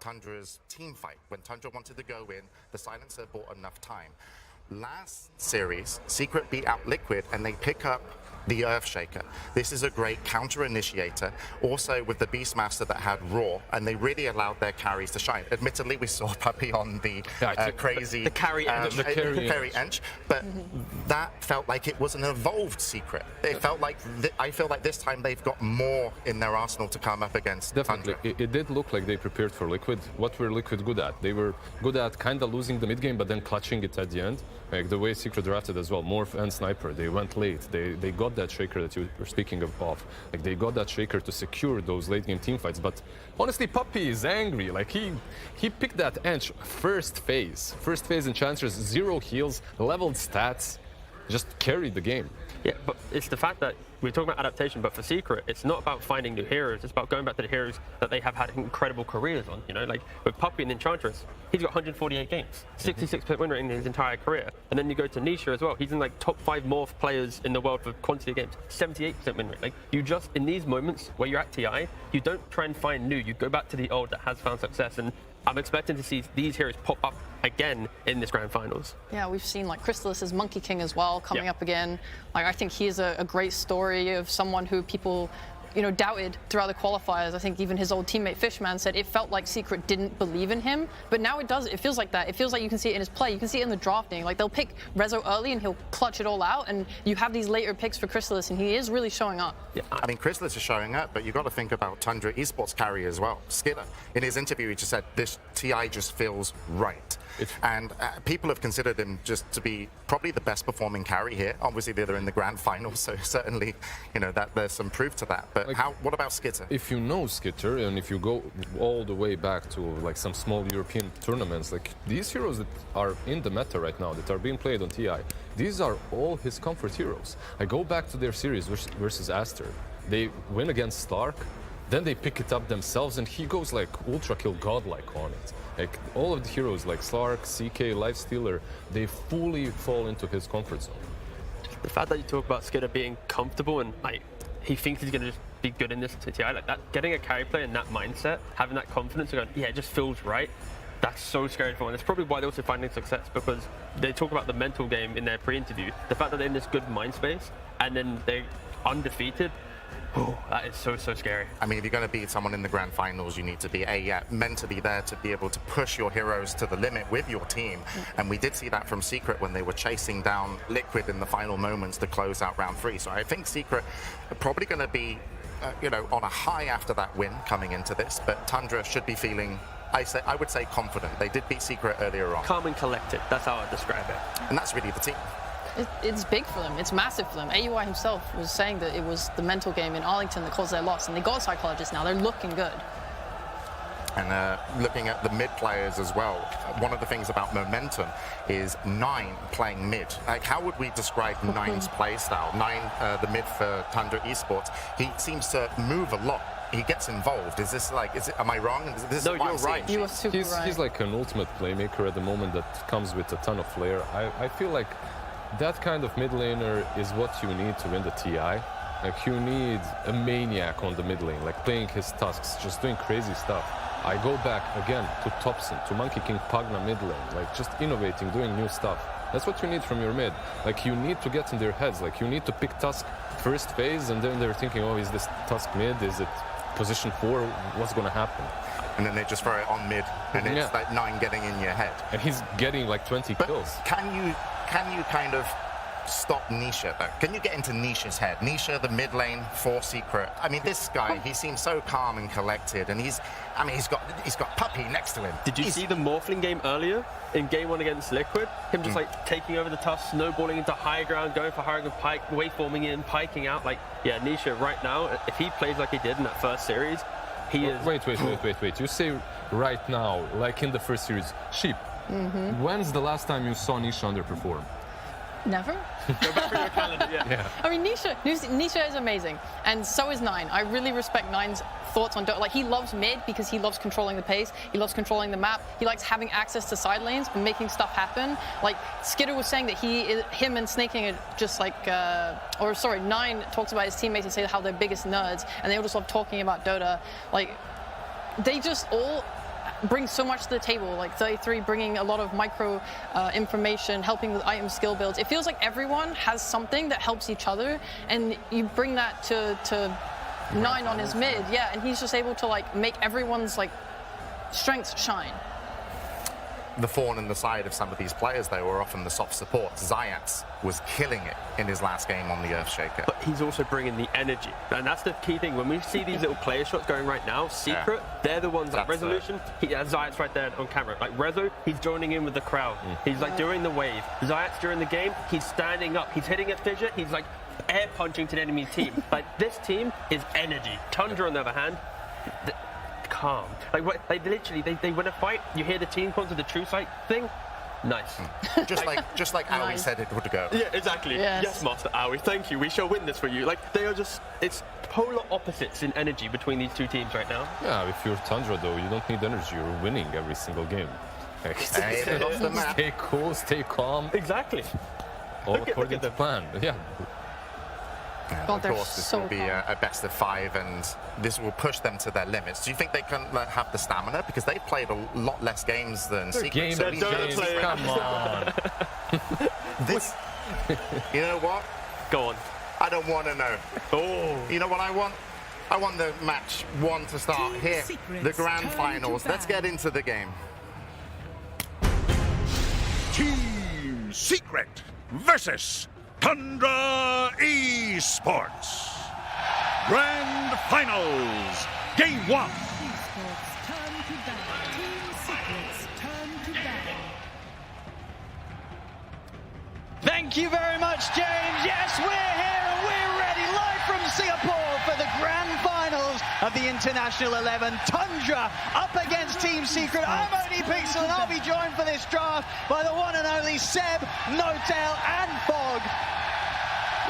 Tundra's team fight. When Tundra wanted to go in, the silencer bought enough time. Last series, Secret beat out Liquid, and they pick up the Earthshaker. This is a great counter-initiator, also with the Beastmaster that had Raw, and they really allowed their carries to shine. Admittedly, we saw Puppy on the crazy... The carry Ench, but that felt like it was an evolved Secret. It felt like, I feel like this time they've got more in their arsenal to come up against Definitely. Tundra. It did look like they prepared for Liquid. What were Liquid good at? They were good at kind of losing the mid-game, but then clutching it at the end. Like the way Secret drafted as well, Morph and Sniper, they went late. They got that Shaker that you were speaking of. Like they got that Shaker to secure those late game team fights. But honestly, Puppy is angry. Like he picked that Ench first phase Enchantress, 0 heals, leveled stats, just carried the game. Yeah, but it's the fact that we're talking about adaptation, but for Secret, it's not about finding new heroes. It's about going back to the heroes that they have had incredible careers on. You know, like with Puppy and Enchantress, he's got 148 games, 66% win rate in his entire career. And then you go to Nisha as well. He's in like top 5 Morph players in the world for quantity of games, 78% win rate. Like you just, in these moments where you're at TI, you don't try and find new. You go back to the old that has found success. And I'm expecting to see these heroes pop up again in this grand finals. Yeah, we've seen like Chrysalis as Monkey King as well coming up again. Like I think he is a great story of someone who people, you know, doubted throughout the qualifiers. I think even his old teammate Fishman said it felt like Secret didn't believe in him, but now it does. It feels like that. It feels like you can see it in his play. You can see it in the drafting. Like they'll pick Rezo early and he'll clutch it all out, and you have these later picks for Chrysalis, and he is really showing up. Yeah, I mean, Chrysalis is showing up, but you've got to think about Tundra Esports carry as well. Skidder, in his interview, he just said, this TI just feels right. And people have considered him just to be probably the best performing carry here. Obviously, they're in the grand final, so certainly, you know, that there's some proof to that. But like, what about Skitter? If you know Skitter, and if you go all the way back to like some small European tournaments, like these heroes that are in the meta right now, that are being played on TI, these are all his comfort heroes. I go back to their series versus Aster. They win against Stark, then they pick it up themselves, and he goes like ultra kill godlike on it. Like all of the heroes like Slark, CK, Lifestealer, they fully fall into his comfort zone. The fact that you talk about Skidder being comfortable and like he thinks he's going to just be good in this TI, like that, getting a carry player in that mindset, having that confidence, and going, yeah, it just feels right. That's so scary for one. That's probably why they're also finding success, because they talk about the mental game in their pre-interview. The fact that they're in this good mind space and then they're undefeated. Oh, that is so scary. I mean, if you're going to beat someone in the grand finals, you need to be mentally there to be able to push your heroes to the limit with your team. And we did see that from Secret when they were chasing down Liquid in the final moments to close out round 3. So I think Secret are probably going to be, you know, on a high after that win coming into this. But Tundra should be feeling, I would say, confident. They did beat Secret earlier on. Calm and collected. That's how I describe it. And that's really the team. It's big for them. It's massive for them. AUI himself was saying that it was the mental game in Arlington that caused their loss, and they got a psychologist now. They're looking good. And looking at the mid players as well, one of the things about momentum is Nine playing mid. Like, how would we describe Nine's play style? Nine, the mid for Tundra Esports, he seems to move a lot. He gets involved. Is this like, am I wrong? No, you're right. You are super right. He's like an ultimate playmaker at the moment that comes with a ton of flair. I feel like that kind of mid laner is what you need to win the TI. Like, you need a maniac on the mid lane, like playing his tasks, just doing crazy stuff. I go back again to Thompson, to Monkey King Pagna mid lane, like just innovating, doing new stuff. That's what you need from your mid. Like, you need to get in their heads. Like, you need to pick Tusk first phase, and then they're thinking, oh, is this Tusk mid? Is it position 4? What's going to happen? And then they just throw it on mid, and it's like Nine getting in your head. And he's getting like 20 kills. Can you kind of stop Nisha though? Can you get into Nisha's head? Nisha, the mid lane for Secret. I mean, this guy, he seems so calm and collected, and he's got Puppy next to him. Did you see the Morphling game earlier in game 1 against Liquid? Him just like taking over the tough, snowballing into high ground, going for high ground pike, waveforming in, piking out. Like, yeah, Nisha right now, if he plays like he did in that first series, he is. Wait. You say right now, like in the first series, Sheep. When's the last time you saw Nisha underperform? Never. Go back through your calendar, yeah. I mean, Nisha is amazing, and so is Nine. I really respect Nine's thoughts on Dota. Like, he loves mid because he loves controlling the pace. He loves controlling the map. He likes having access to side lanes and making stuff happen. Like, Skidder was saying that him and Snaking are just like, Nine talks about his teammates and say how they're biggest nerds, and they all just love talking about Dota. Like, they just all brings so much to the table. Like 33 bringing a lot of micro information, helping with item skill builds. It feels like everyone has something that helps each other, and you bring that to 9 on his mid, yeah, and he's just able to like make everyone's like strengths shine. The thorn in the side of some of these players, though, were often the soft support. Zayat was killing it in his last game on the Earthshaker. But he's also bringing the energy. And that's the key thing. When we see these little player shots going right now, Secret, they're the ones like Resolution. Zayat's right there on camera. Like Rezo, he's joining in with the crowd. He's like doing the wave. Zayat's during the game, he's standing up. He's hitting a fissure. He's like air punching to the enemy team. Like this team is energy. Tundra, on the other hand, calm. Like what they literally they win a fight, you hear the team cons of the true sight thing. Nice. just like Aoi said it would go. Yeah, exactly. Yes, Master Aoi, thank you. We shall win this for you. Like they are just, it's polar opposites in energy between these two teams right now. Yeah, if you're Tundra though, you don't need energy. You're winning every single game. Hey, off the map. Stay cool, stay calm. Exactly. All according to plan. Yeah. And of course, this will be a best of 5, and this will push them to their limits. Do you think they can have the stamina? Because they've played a lot less games than Secret. Come on. This, you know what? Go on. I don't want to know. Oh. You know what I want? I want the match 1 to start here, the grand finals. Let's get into the game. Team Secret versus Tundra Esports. Grand Finals, Game 1. Esports turn to battle. Team Secrets turn to battle. Thank you very much, James. Yes, we're here and we're ready live from Singapore for the Grand Finals of the International 11. Tundra up against Team Secret. I'm Odie Pixel and I'll be joined for this draft by the one and only Seb, Notail and Fog.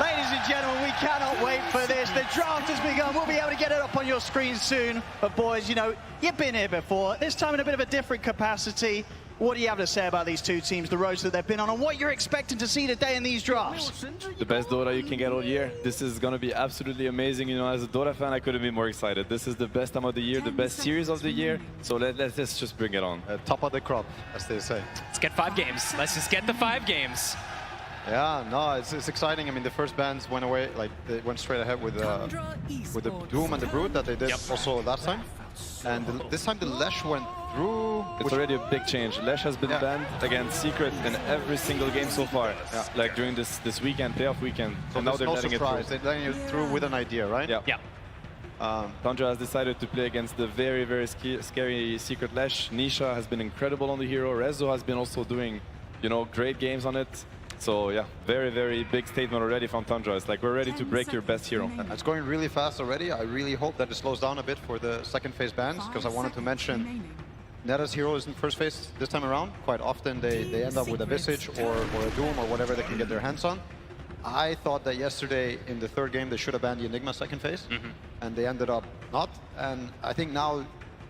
Ladies and gentlemen, we cannot wait for this. The draft has begun. We'll be able to get it up on your screen soon. But boys, you know, you've been here before. This time in a bit of a different capacity. What do you have to say about these two teams, the roads that they've been on, and what you're expecting to see today in these drafts? The best Dota you can get all year. This is going to be absolutely amazing. You know, as a Dota fan, I couldn't be more excited. This is the best time of the year, the best series of the year. So let's just bring it on. Top of the crop, as they say. Let's get 5 games. Let's just get the 5 games. Yeah, no, it's exciting. I mean, the first bans went away, like they went straight ahead with the Doom and the Brood that they did also last time. And this time the Lesh went through. It's already a big change. Lesh has been banned against Secret in every single game so far. Yeah. Like during this weekend, playoff weekend. So now they're letting it through. They're letting it through with an idea, right? Yeah. Tundra has decided to play against the very, very scary Secret Lesh. Nisha has been incredible on the hero. Rezo has been also doing, you know, great games on it. So yeah, very, very big statement already from Tundra. It's like, we're ready to break your best hero. It's going really fast already. I really hope that it slows down a bit for the second phase bans, because I wanted to mention Neta's hero is in first phase this time around. Quite often they end up with a Visage or a Doom or whatever they can get their hands on. I thought that yesterday in the third game they should have banned the Enigma second phase, and they ended up not. And I think now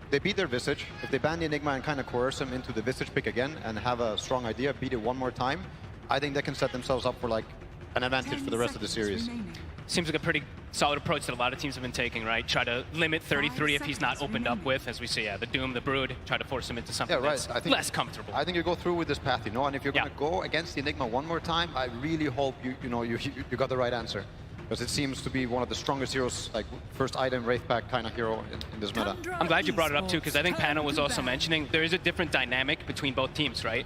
they beat their Visage. If they ban the Enigma and kind of coerce them into the Visage pick again and have a strong idea, beat it one more time, I think they can set themselves up for like an advantage for the rest of the series. Seems like a pretty solid approach that a lot of teams have been taking, right? Try to limit 33 if he's not opened up with, as we see, the Doom, the Brood, try to force him into something that's less comfortable. I think you go through with this path, you know, and if you're going to go against the Enigma one more time, I really hope you got the right answer. Because it seems to be one of the strongest heroes, like first item, Wraith Pack kind of hero in this meta. I'm glad you brought it up too, because I think Pano was also mentioning there is a different dynamic between both teams, right?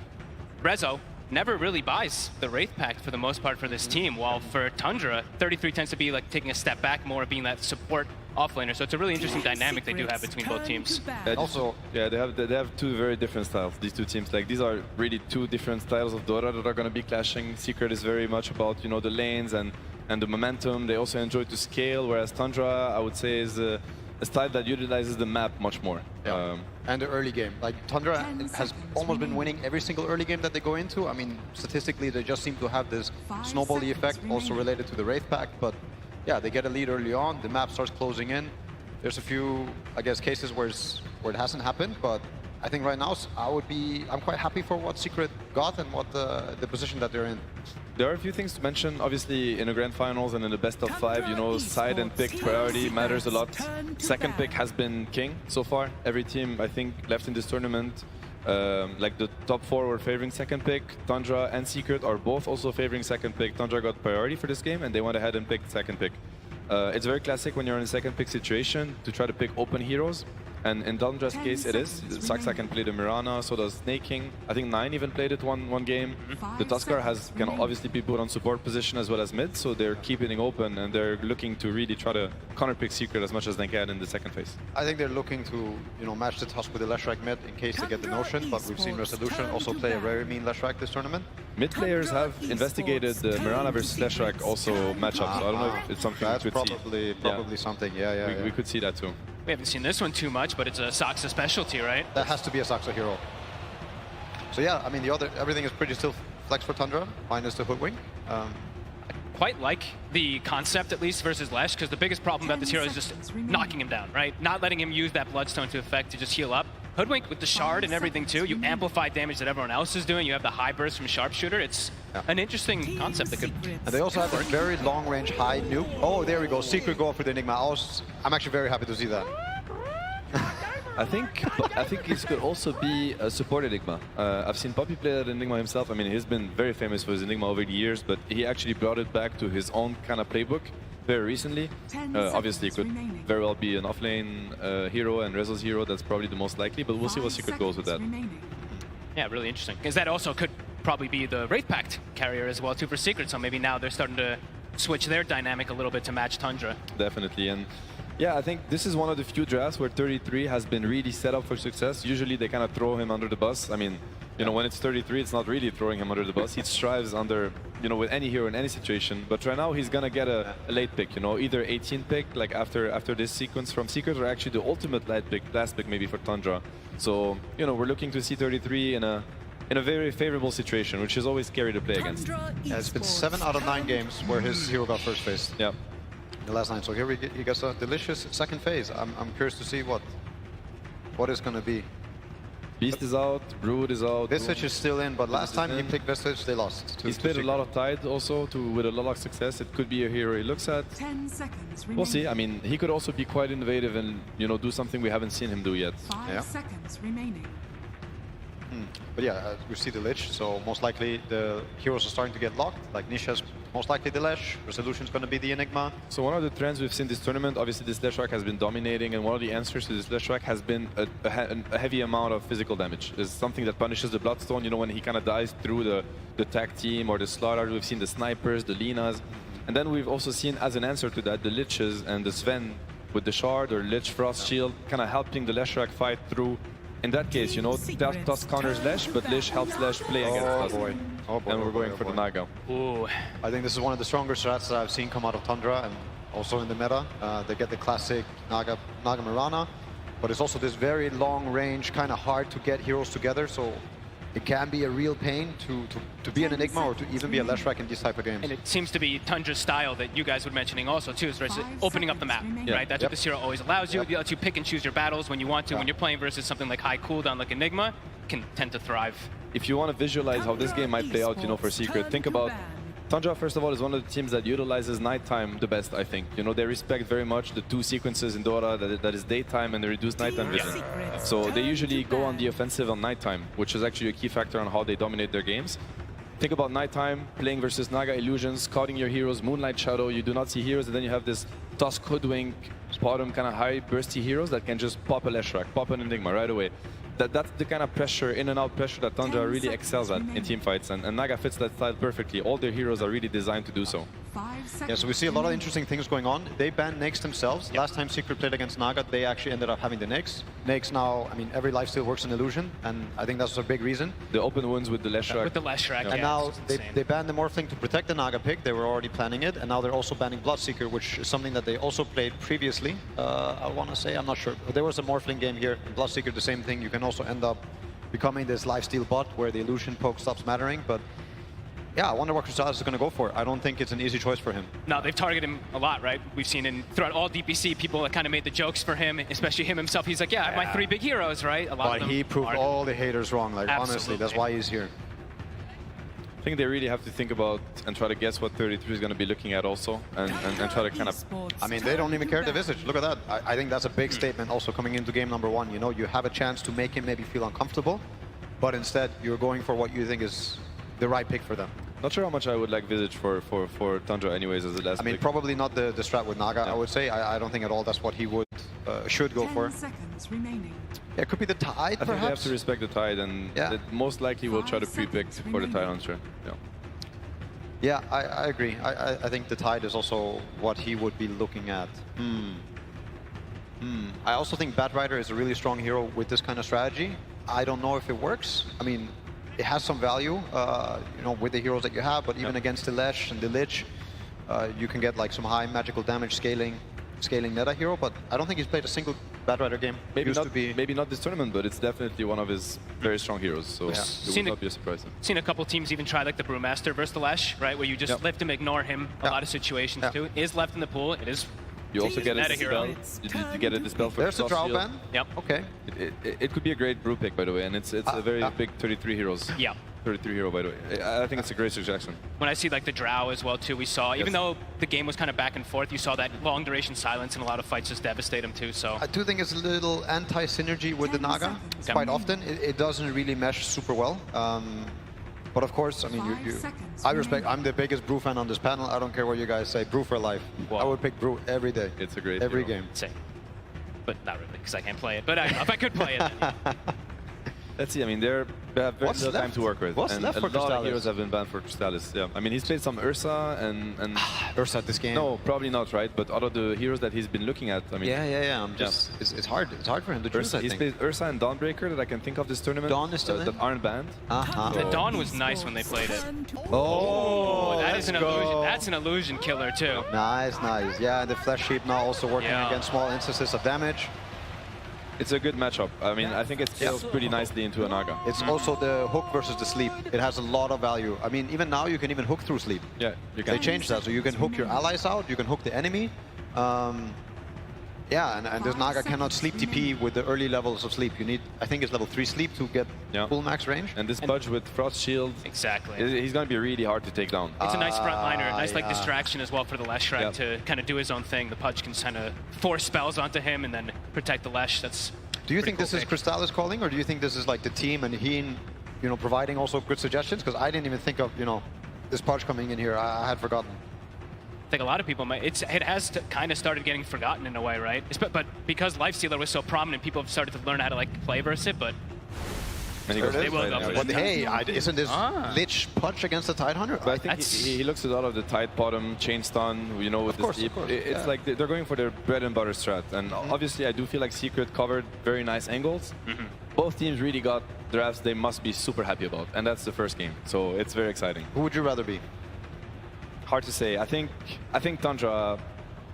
Rezo never really buys the Wraith Pact for the most part for this team, while for Tundra, 33 tends to be like taking a step back, more being that support offlaner. So it's a really interesting dynamic they do have between both teams. And also, yeah, they have two very different styles, these two teams. Like, these are really two different styles of Dota that are going to be clashing. Secret is very much about, you know, the lanes and the momentum. They also enjoy to scale, whereas Tundra, I would say, is a style that utilizes the map much more. Yeah. And the early game. Like, Tundra has almost been winning every single early game that they go into. I mean, statistically, they just seem to have this snowball effect, also related to the Wraith Pack. But yeah, they get a lead early on, the map starts closing in. There's a few, I guess, cases where it hasn't happened, but I think right now I'm quite happy for what Secret got and what the position that they're in. There are a few things to mention. Obviously, in the grand finals and in the best of 5, you know, side and pick priority matters a lot. Second pick has been king so far. Every team, I think, left in this tournament, like the top 4 were favoring second pick. Tundra and Secret are both also favoring second pick. Tundra got priority for this game, and they went ahead and picked second pick. It's very classic when you're in a second pick situation to try to pick open heroes. And in Tundra's case, it is. Saxa can play the Mirana, so does Snake King. I think 9 even played it one game. The Tuskar can obviously be put on support position as well as mid, so they're keeping it open and they're looking to really try to counterpick Secret as much as they can in the second phase. I think they're looking to, you know, match the Tusk with the Leshrac mid in case they get the notion, but we've seen Resolution also play a very mean Leshrac this tournament. Mid players have investigated the Mirana versus Leshrac also matchup, so I don't know if it's something that's we could probably something, yeah. We could see that too. We haven't seen this one too much, but it's a Saxa specialty, right? That has to be a Saxa hero. So yeah, I mean, everything is pretty still flex for Tundra, minus the Hoodwink. Quite like the concept, at least, versus Lesh, because the biggest problem about this hero is just knocking him down, right? Not letting him use that Bloodstone to effect to just heal up. Hoodwink with the shard and everything too, you amplify damage that everyone else is doing. You have the high burst from Sharpshooter. It's an interesting concept that could. And they also have a very long range high nuke. Oh, there we go. Secret goal for the Enigma. I'm actually very happy to see that. I think this could also be a support Enigma. I've seen Poppy play that Enigma himself. I mean, he's been very famous for his Enigma over the years, but he actually brought it back to his own kind of playbook very recently. Obviously, it could very well be an offlane hero and Rezo's hero. That's probably the most likely, but we'll see what Secret goes with that. Yeah, really interesting. Because that also could probably be the Wraith Pact carrier as well too for Secret. So maybe now they're starting to switch their dynamic a little bit to match Tundra. Definitely. And yeah, I think this is one of the few drafts where 33 has been really set up for success. Usually they kind of throw him under the bus. I mean, you know, when it's 33, it's not really throwing him under the bus. He strives under, you know, with any hero in any situation. But right now he's gonna get a late pick, you know, either 18 pick, like after this sequence from Secret, or actually the ultimate last pick maybe for Tundra. So, you know, we're looking to see 33 in a very favorable situation, which is always scary to play against. Yeah, it's been 7 out of 9 games where his hero got first phase. Yeah. The last 9. So here he gets a delicious second phase. I'm curious to see what is going to be. Beast is out, Brood is out. Vestige is still in, but last time he picked Vestige, they lost. He's played a lot of Tide also with a lot of success. It could be a hero he looks at. 10 seconds remaining. We'll see. I mean, he could also be quite innovative and, you know, do something we haven't seen him do yet. 5 seconds remaining. But yeah, we see the Lich, so most likely the heroes are starting to get locked. Like Nisha's most likely the Lesh, Resolution's going to be the Enigma. So one of the trends we've seen this tournament, obviously this Leshrac has been dominating, and one of the answers to this Leshrac has been a heavy amount of physical damage. It's something that punishes the Bloodstone, you know, when he kind of dies through the tag team or the Slaughter. We've seen the Snipers, the Linas, and then we've also seen as an answer to that the Liches and the Sven with the Shard or Lich Frost Shield, kind of helping the Leshrac fight through. In that case, you know, Tusk counters Lesh, but Lich helps Lesh play against Tusk. Oh boy. And we're going for the Naga. Ooh. I think this is one of the stronger strats that I've seen come out of Tundra and also in the meta. They get the classic Naga Mirana, but it's also this very long range, kind of hard to get heroes together. So it can be a real pain to be an Enigma or to even be a Leshrac in these type of games. And it seems to be Tundra's style that you guys were mentioning also too, is opening up the map, right? That's what this hero always allows you. It lets you pick and choose your battles when you want to. When you're playing versus something like high cooldown like Enigma, can tend to thrive. If you want to visualize how this game might play out, you know, for Secret, think about Tundra, first of all, is one of the teams that utilizes nighttime the best, I think. You know, they respect very much the 2 sequences in Dota that is daytime and the reduced nighttime vision. So they usually go on the offensive on nighttime, which is actually a key factor on how they dominate their games. Think about nighttime, playing versus Naga Illusions, scouting your heroes, Moonlight Shadow, you do not see heroes, and then you have this Tusk, Hoodwink, bottom kind of high bursty heroes that can just pop a Leshrac, pop an Enigma right away. That's the kind of pressure, in and out pressure that Tundra really excels at in teamfights, and Naga fits that style perfectly. All their heroes are really designed to do so. Yeah, so we see a lot of interesting things going on. They banned Nakes themselves. Last time Secret played against Naga, they actually ended up having the Nakes. Nakes now, I mean, every lifesteal works in Illusion, and I think that's a big reason. The open wounds with the Leshrac. With the Leshrac, And now they banned the Morphling to protect the Naga pick. They were already planning it, and now they're also banning Bloodseeker, which is something that they also played previously. I want to say, I'm not sure. But there was a Morphling game here. Bloodseeker, the same thing. You can also end up becoming this lifesteal bot where the illusion poke stops mattering, but yeah, I wonder what Crusalis is going to go for. I don't think it's an easy choice for him. No, they've targeted him a lot, right? We've seen throughout all DPC, people that kind of made the jokes for him, especially him himself. He's like, yeah, I have my 3 big heroes, right? A lot but of them he proved all the haters wrong. Like, honestly, that's why he's here. I think they really have to think about and try to guess what 33 is going to be looking at also, and try to kind of... I mean, they don't even care the visage. Look at that. I think that's a big statement also coming into game number 1. You know, you have a chance to make him maybe feel uncomfortable, but instead you're going for what you think is the right pick for them. Not sure how much I would like Visage for Tundra anyways as the last I mean, pick. probably not the strat with Naga, I would say. I don't think at all that's what he would should go for. 10 seconds remaining. Yeah, it could be the Tide, I think they have perhaps. to respect the Tide, and Yeah. most likely will try to 5 pre-pick seconds for the Tide remaining. launcher. Yeah. Yeah, I agree. I think the Tide is also what he would be looking at. I also think Batrider is a really strong hero with this kind of strategy. I don't know if it works. I mean, it has some value, you know, with the heroes that you have, but even against the Lesh and the Lich, you can get like some high magical damage scaling meta hero, but I don't think he's played a single Batrider game. Maybe not this tournament, but it's definitely one of his very strong heroes, so it would not be a surprise. Seen a couple teams even try like the Brewmaster versus the Lash, right? Where you just lift him, ignore him. A lot of situations too. Is left in the pool. It is. You also get a meta hero. dispel. You get a dispel for There's a Frost Drow Shield. ban. Yep. Okay. It could be a great brew pick, by the way, and it's a very big 33 heroes. Yeah. 33 hero, by the way. I think it's a great suggestion. When I see like the Drow as well too, we saw even though the game was kind of back and forth, you saw that long duration silence and a lot of fights just devastate him too. So I do think it's a little anti-synergy with the 10 Naga. seconds. Quite often, it doesn't really mesh super well. But of course, I mean, 5 seconds I respect. remaining. I'm the biggest Brew fan on this panel. I don't care what you guys say. Brew for life. Wow. I would pick Brew every day. It's a great every hero. game. same. But not really because I can't play it. But if I could play it, then, yeah. Let's see. I mean, they have very What's little time left? to work with. What's and left for a lot of Crystallis? heroes have been banned for Crystallis. Yeah. I mean, he's played some Ursa and Ursa at this game. no, probably not, right? But out of the heroes that he's been looking at, I mean, Yeah. I'm just. It's hard. It's hard for him to choose. Ursa, I he's think. played Ursa and Dawnbreaker that I can think of this tournament. Dawn is still in? that aren't banned. The Dawn was nice when they played it. Oh, That is an let's go. illusion. That's an illusion killer too. Nice. Yeah, the Flesh Sheep now also working Yeah. against small instances of damage. It's a good matchup. I mean, I think it scales pretty nicely into a Naga. It's also the hook versus the sleep. It has a lot of value. I mean, even now you can even hook through sleep. Yeah, you They can. changed that, so you can hook your allies out, you can hook the enemy. Yeah, and this Naga cannot sleep TP with the early levels of sleep. You need, I think it's level 3 sleep to get full max range. And this Pudge with Frost Shield, Exactly. he's going to be really hard to take down. It's a nice frontliner, nice like yeah. distraction as well for the Lesh Shrek Yep. to kind of do his own thing. The Pudge can kind of force spells onto him and then protect the Lesh. That's Do you pretty think cool this is pick. Crystallis calling, or do you think this is like the team and he, you know, providing also good suggestions? Because I didn't even think of, you know, this Pudge coming in here. I had forgotten. I think a lot of people might. It has kind of started getting forgotten in a way, right? But because Lifestealer was so prominent, people have started to learn how to like play versus it. But And he There goes it They is. will go for But it. hey, isn't this Lich Pudge against the Tidehunter? But I think That's- he looks at a lot of the Tide bottom, chain stun, you know, with Of course, the sleep. of course, It's yeah. like they're going for their bread and butter strat. And obviously, I do feel like Secret covered very nice angles. Both teams really got drafts they must be super happy about. And that's the first game. So it's very exciting. Who would you rather be? Hard to say. I think Tundra,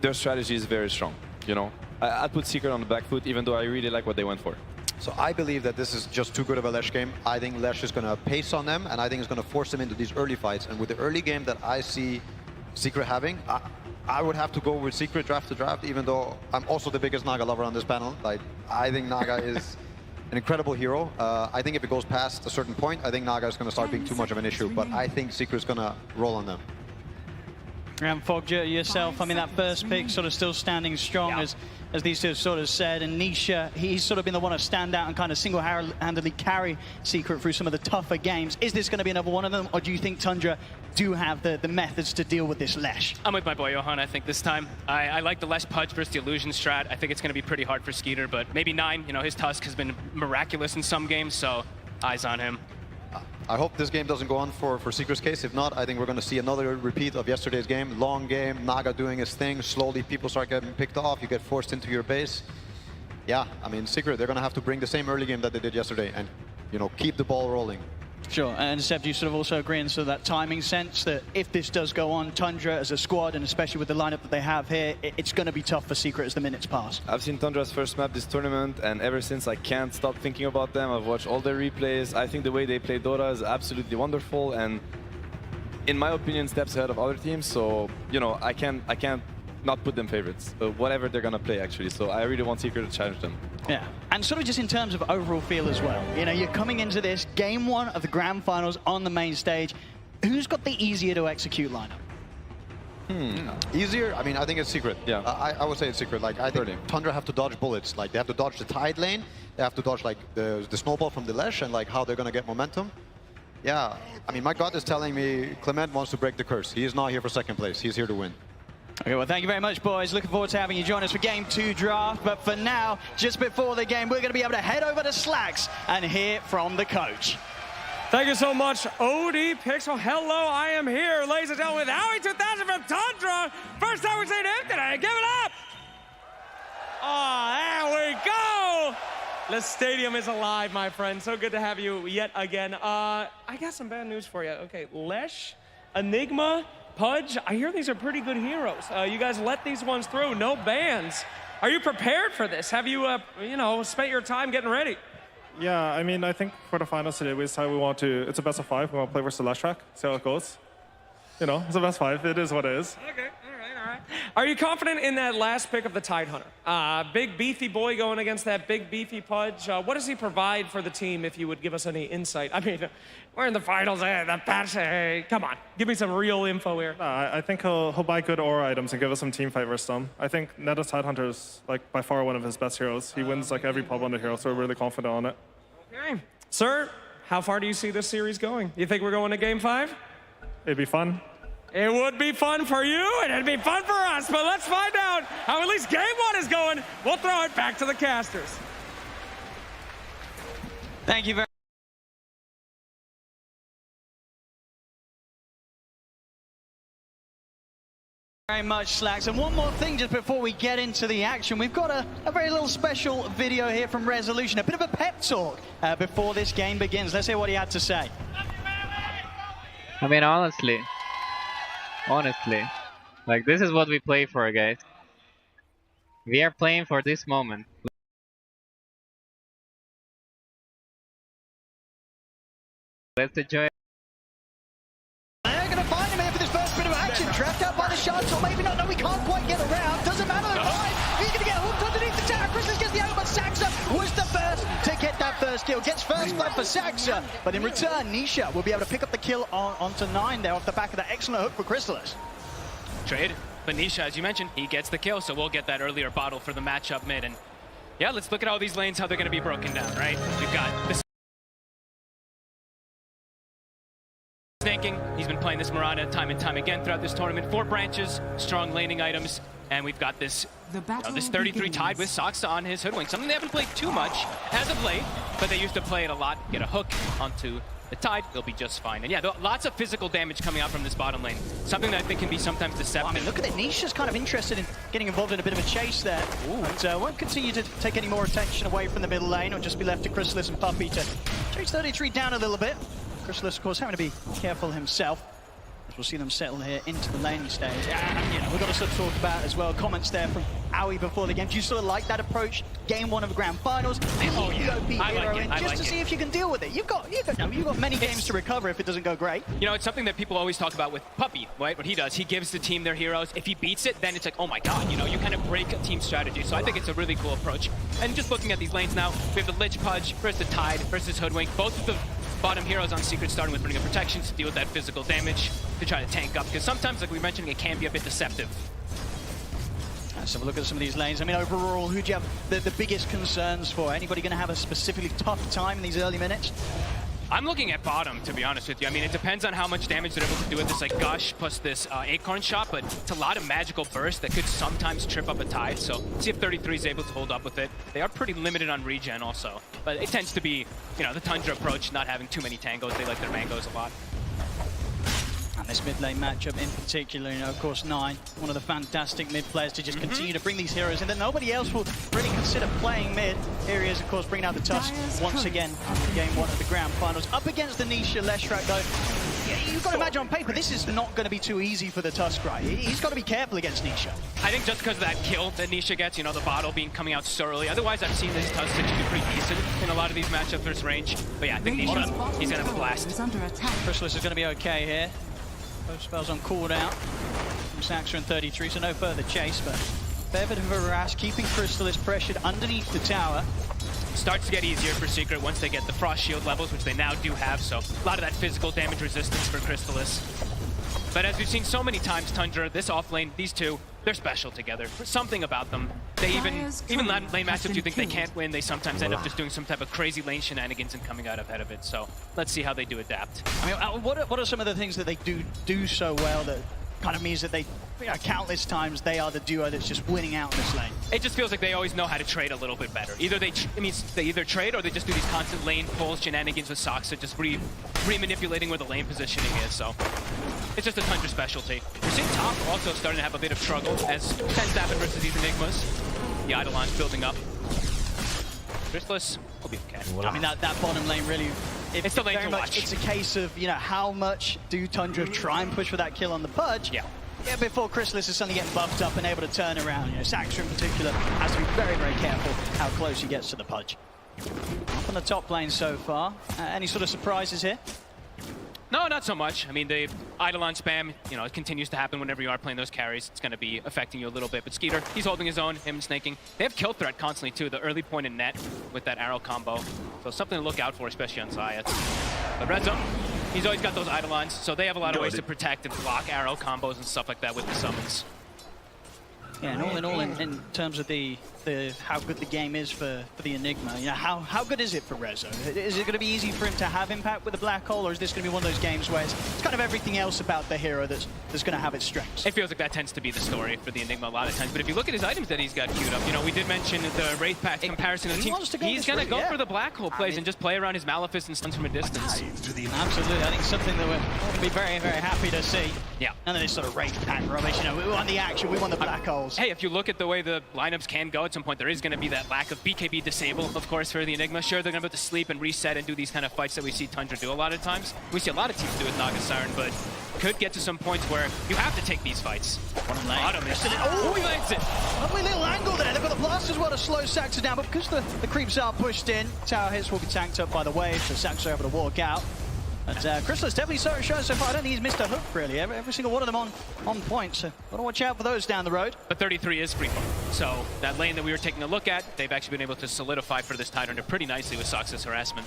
their strategy is very strong. You know, I'd put Secret on the back foot, even though I really like what they went for. So I believe that this is just too good of a Lesh game. I think Lesh is going to pace on them, and I think it's going to force them into these early fights. And with the early game that I see Secret having, I would have to go with Secret draft to draft, even though I'm also the biggest Naga lover on this panel. Like, I think Naga is an incredible hero. I think if it goes past a certain point, I think Naga is going to start being too much of an issue. But I think Secret's going to roll on them. And Fog, yourself, I mean, that first pick sort of still standing strong as these two have sort of said. And Nisha, he's sort of been the one to stand out and kind of single-handedly carry Secret through some of the tougher games. Is this going to be another one of them, or do you think Tundra do have the methods to deal with this Lesh? I'm with my boy Johan, I think, this time. I like the Lesh Pudge versus the Illusion strat. I think it's going to be pretty hard for Skeeter, but maybe 9. You know, his Tusk has been miraculous in some games, so eyes on him. I hope this game doesn't go on for Secret's case. If not, I think we're going to see another repeat of yesterday's game. Long game, Naga doing his thing. Slowly, people start getting picked off. You get forced into your base. Yeah, I mean, Secret, they're going to have to bring the same early game that they did yesterday and, you know, keep the ball rolling. Sure, and Seb, do you sort of also agree in sort of that timing sense that if this does go on, Tundra as a squad, and especially with the lineup that they have here, it's going to be tough for Secret as the minutes pass? I've seen Tundra's first map this tournament, and ever since I can't stop thinking about them. I've watched all their replays. I think the way they play Dota is absolutely wonderful, and in my opinion, steps ahead of other teams. So, you know, I can't not put them favorites, whatever they're gonna play actually. So I really want Secret to challenge them. Yeah, and sort of just in terms of overall feel as well. You know, you're coming into this game 1 of the grand finals on the main stage. Who's got the easier to execute lineup? Easier? I mean, I think it's Secret. Yeah. I would say it's Secret. Like, I think Tundra have to dodge bullets. Like, they have to dodge the Tide lane. They have to dodge, like, the snowball from the Lesh and, like, how they're going to get momentum. Yeah. I mean, my gut is telling me Clement wants to break the curse. He is not here for second place. He's here to win. Okay, well, thank you very much, boys. Looking forward to having you join us for Game 2 draft. But for now, just before the game, we're going to be able to head over to Slacks and hear from the coach. Thank you so much, OD Pixel. Hello, I am here, ladies and gentlemen, with Howie 2000 from Tundra. First time we've seen him today. Give it up! Oh, there we go! The stadium is alive, my friend. So good to have you yet again. I got some bad news for you. Okay, Lesh, Enigma, Pudge, I hear these are pretty good heroes. You guys let these ones through, no bans. Are you prepared for this? Have you, you know, spent your time getting ready? Yeah, I mean, I think for the finals today, we decided we want to, it's a best of 5. We want to play versus the last track, see how it goes. You know, it's a best 5. It is what it is. Okay, all right. Are you confident in that last pick of the Tidehunter? Big beefy boy going against that big beefy Pudge. What does he provide for the team, if you would give us any insight? I mean, we're in the finals, the patch, come on, give me some real info here. I think he'll buy good aura items and give us some team fight versus them. I think Neda's Tidehunter is, like, by far one of his best heroes. He wins, like, every pub on the hero, so we're really confident on it. Okay. Sir, how far do you see this series going? You think we're going to Game 5? It'd be fun. It would be fun for you, and it'd be fun for us, but let's find out how at least Game 1 is going. We'll throw it back to the casters. Thank you very much, Slacks. And one more thing just before we get into the action. We've got a very little special video here from Resolution, a bit of a pep talk before this game begins. Let's hear what he had to say. I mean, honestly, like, this is what we play for, guys. We are playing for this moment. Let's enjoy it. They're going to find him here for this first bit of action. Trapped out by the shots, or maybe not. No, we can't quite get around. Doesn't matter, they're fine. He's going to get hooked underneath the tower. Christmas gets the element. Saxa was the first to get that first kill. Gets first blood for Saxa, but in return, Nisha will be able to pick up the kill onto 9 there off the back of that excellent hook for Chrysalis. Trade, but Nisha, as you mentioned, he gets the kill, so we'll get that earlier bottle for the matchup mid. And yeah, let's look at all these lanes, how they're going to be broken down, right? We've got this snaking. He's been playing this Mirana time and time again throughout this tournament. 4 branches, strong laning items, and we've got this this 33 Tide with Saxa on his Hoodwink. Something they haven't played too much as of late, but they used to play it a lot. Get a hook onto the Tide, they'll be just fine. And yeah, lots of physical damage coming out from this bottom lane. Something that I think can be sometimes deceptive. Well, I mean, look at it. Nisha's kind of interested in getting involved in a bit of a chase there. But won't continue to take any more attention away from the middle lane, or just be left to Chrysalis and Puppy to chase 33 down a little bit. Chrysalis, of course, having to be careful himself. As we'll see them settle here into the laning stage. And, you know, we've got to sort of talk about as well comments there from Owie before the game. Do you sort of like that approach? Game 1 of the grand finals. Oh, yeah. I like it. To see if you can deal with it. You've got many games to recover if it doesn't go great. You know, it's something that people always talk about with Puppy, right? What he does, he gives the team their heroes. If he beats it, then it's like, oh my god, you know, you kind of break a team strategy. So I think it's a really cool approach. And just looking at these lanes now, we have the Lich Pudge versus the Tide versus Hoodwink. Both of the bottom heroes on Secret starting with Ring of Protection to deal with that physical damage, to try to tank up, because sometimes, like we mentioned, it can be a bit deceptive. Let's have a look at some of these lanes. I mean, overall, who do you have the biggest concerns for? Anybody going to have a specifically tough time in these early minutes? I'm looking at bottom, to be honest with you. I mean, it depends on how much damage they're able to do with this, like, Gush plus this Acorn shot, but it's a lot of magical burst that could sometimes trip up a Tide, so see if 33 is able to hold up with it. They are pretty limited on regen also, but it tends to be, you know, the Tundra approach, not having too many tangos. They like their mangoes a lot. And this mid lane matchup in particular, you know, of course, 9, one of the fantastic mid players to just continue to bring these heroes in that nobody else will really consider playing mid. Here he is, of course, bringing out the Tusk once again in Game 1 of the grand finals. Up against the Nisha Leshrak, though. Yeah, you've got to imagine on paper, this is not going to be too easy for the Tusk, right? He's got to be careful against Nisha. I think just because of that kill that Nisha gets, you know, the bottle coming out so early. Otherwise, I've seen this Tusk actually do pretty decent in a lot of these matchups versus range. But yeah, I think Nisha, he's going to have a blast. Chrysalis is going to be okay here. Both spells on cooldown from Saxa and 33, so no further chase, but fair bit of a harass, keeping Chrysalis pressured underneath the tower. starts to get easier for Secret once they get the Frost Shield levels, which they now do have, so a lot of that physical damage resistance for Crystallis. But as we've seen so many times, Tundra, this offlane, these two, they're special together. There's something about them. They even lane matchups you think they can't win, they sometimes end up just doing some type of crazy lane shenanigans and coming out ahead of it. So let's see how they do adapt. I mean, what are some of the things that they do so well that kind of means that they, countless times, they are the duo that's just winning out in this lane? It just feels like they always know how to trade a little bit better. Either they either trade or they just do these constant lane pulls, shenanigans with Saksa, just re-manipulating where the lane positioning is. So it's just a Tundra specialty. We're seeing top also starting to have a bit of struggle as tends to happen versus these Enigmas. The Eidolon's building up. Crystallis will be okay. I mean, that bottom lane really... It's the lane very to much, watch. It's a case of, how much do Tundra try and push for that kill on the Pudge? Yeah. Before Crystallis is suddenly getting buffed up and able to turn around. Saksa in particular has to be very, very careful how close he gets to the Pudge. Up on the top lane so far. Any sort of surprises here? No, not so much. I mean, the Eidolon spam, it continues to happen whenever you are playing those carries. It's going to be affecting you a little bit. But Skeeter, he's holding his own, him and Snaking. They have kill threat constantly, too. The early point in net with that arrow combo. So something to look out for, especially on Zayat. But Rezo, he's always got those Eidolons, so they have a lot of ways to protect and block arrow combos and stuff like that with the summons. Yeah, and all in all, in terms of the how good the game is for the Enigma, how good is it for Rezo? Is it going to be easy for him to have impact with the Black Hole, or is this going to be one of those games where it's kind of everything else about the hero that's going to have its strengths? It feels like that tends to be the story for the Enigma a lot of times. But if you look at his items that he's got queued up, we did mention the Wraith Pact comparison of the team. He's going to go for the Black Hole plays and just play around his Malefice and stuns from a distance. Absolutely, I think something that we're going to be very, very happy to see. Yeah. None of this sort of Wraith Pact rubbish. We want the action, we want the Black Holes. Hey, if you look at the way the lineups can go at some point, there is going to be that lack of BKB disable, of course, for the Enigma. Sure, they're going to be able to sleep and reset and do these kind of fights that we see Tundra do a lot of times. We see a lot of teams do with Naga Siren, but could get to some points where you have to take these fights. Bottom is... Oh, he lands it! Lovely little angle there. They've got the blast as well to slow Saksa down, but because the creeps are pushed in, tower hits will be tanked up by the wave, so Saksa able to walk out. But Crystallis definitely shown so far. I don't think he's missed a hook, really. Every single one of them on point, so got to watch out for those down the road. But 33 is free farm. So that lane that we were taking a look at, they've actually been able to solidify for this Tidehunter pretty nicely with Saksa's harassment.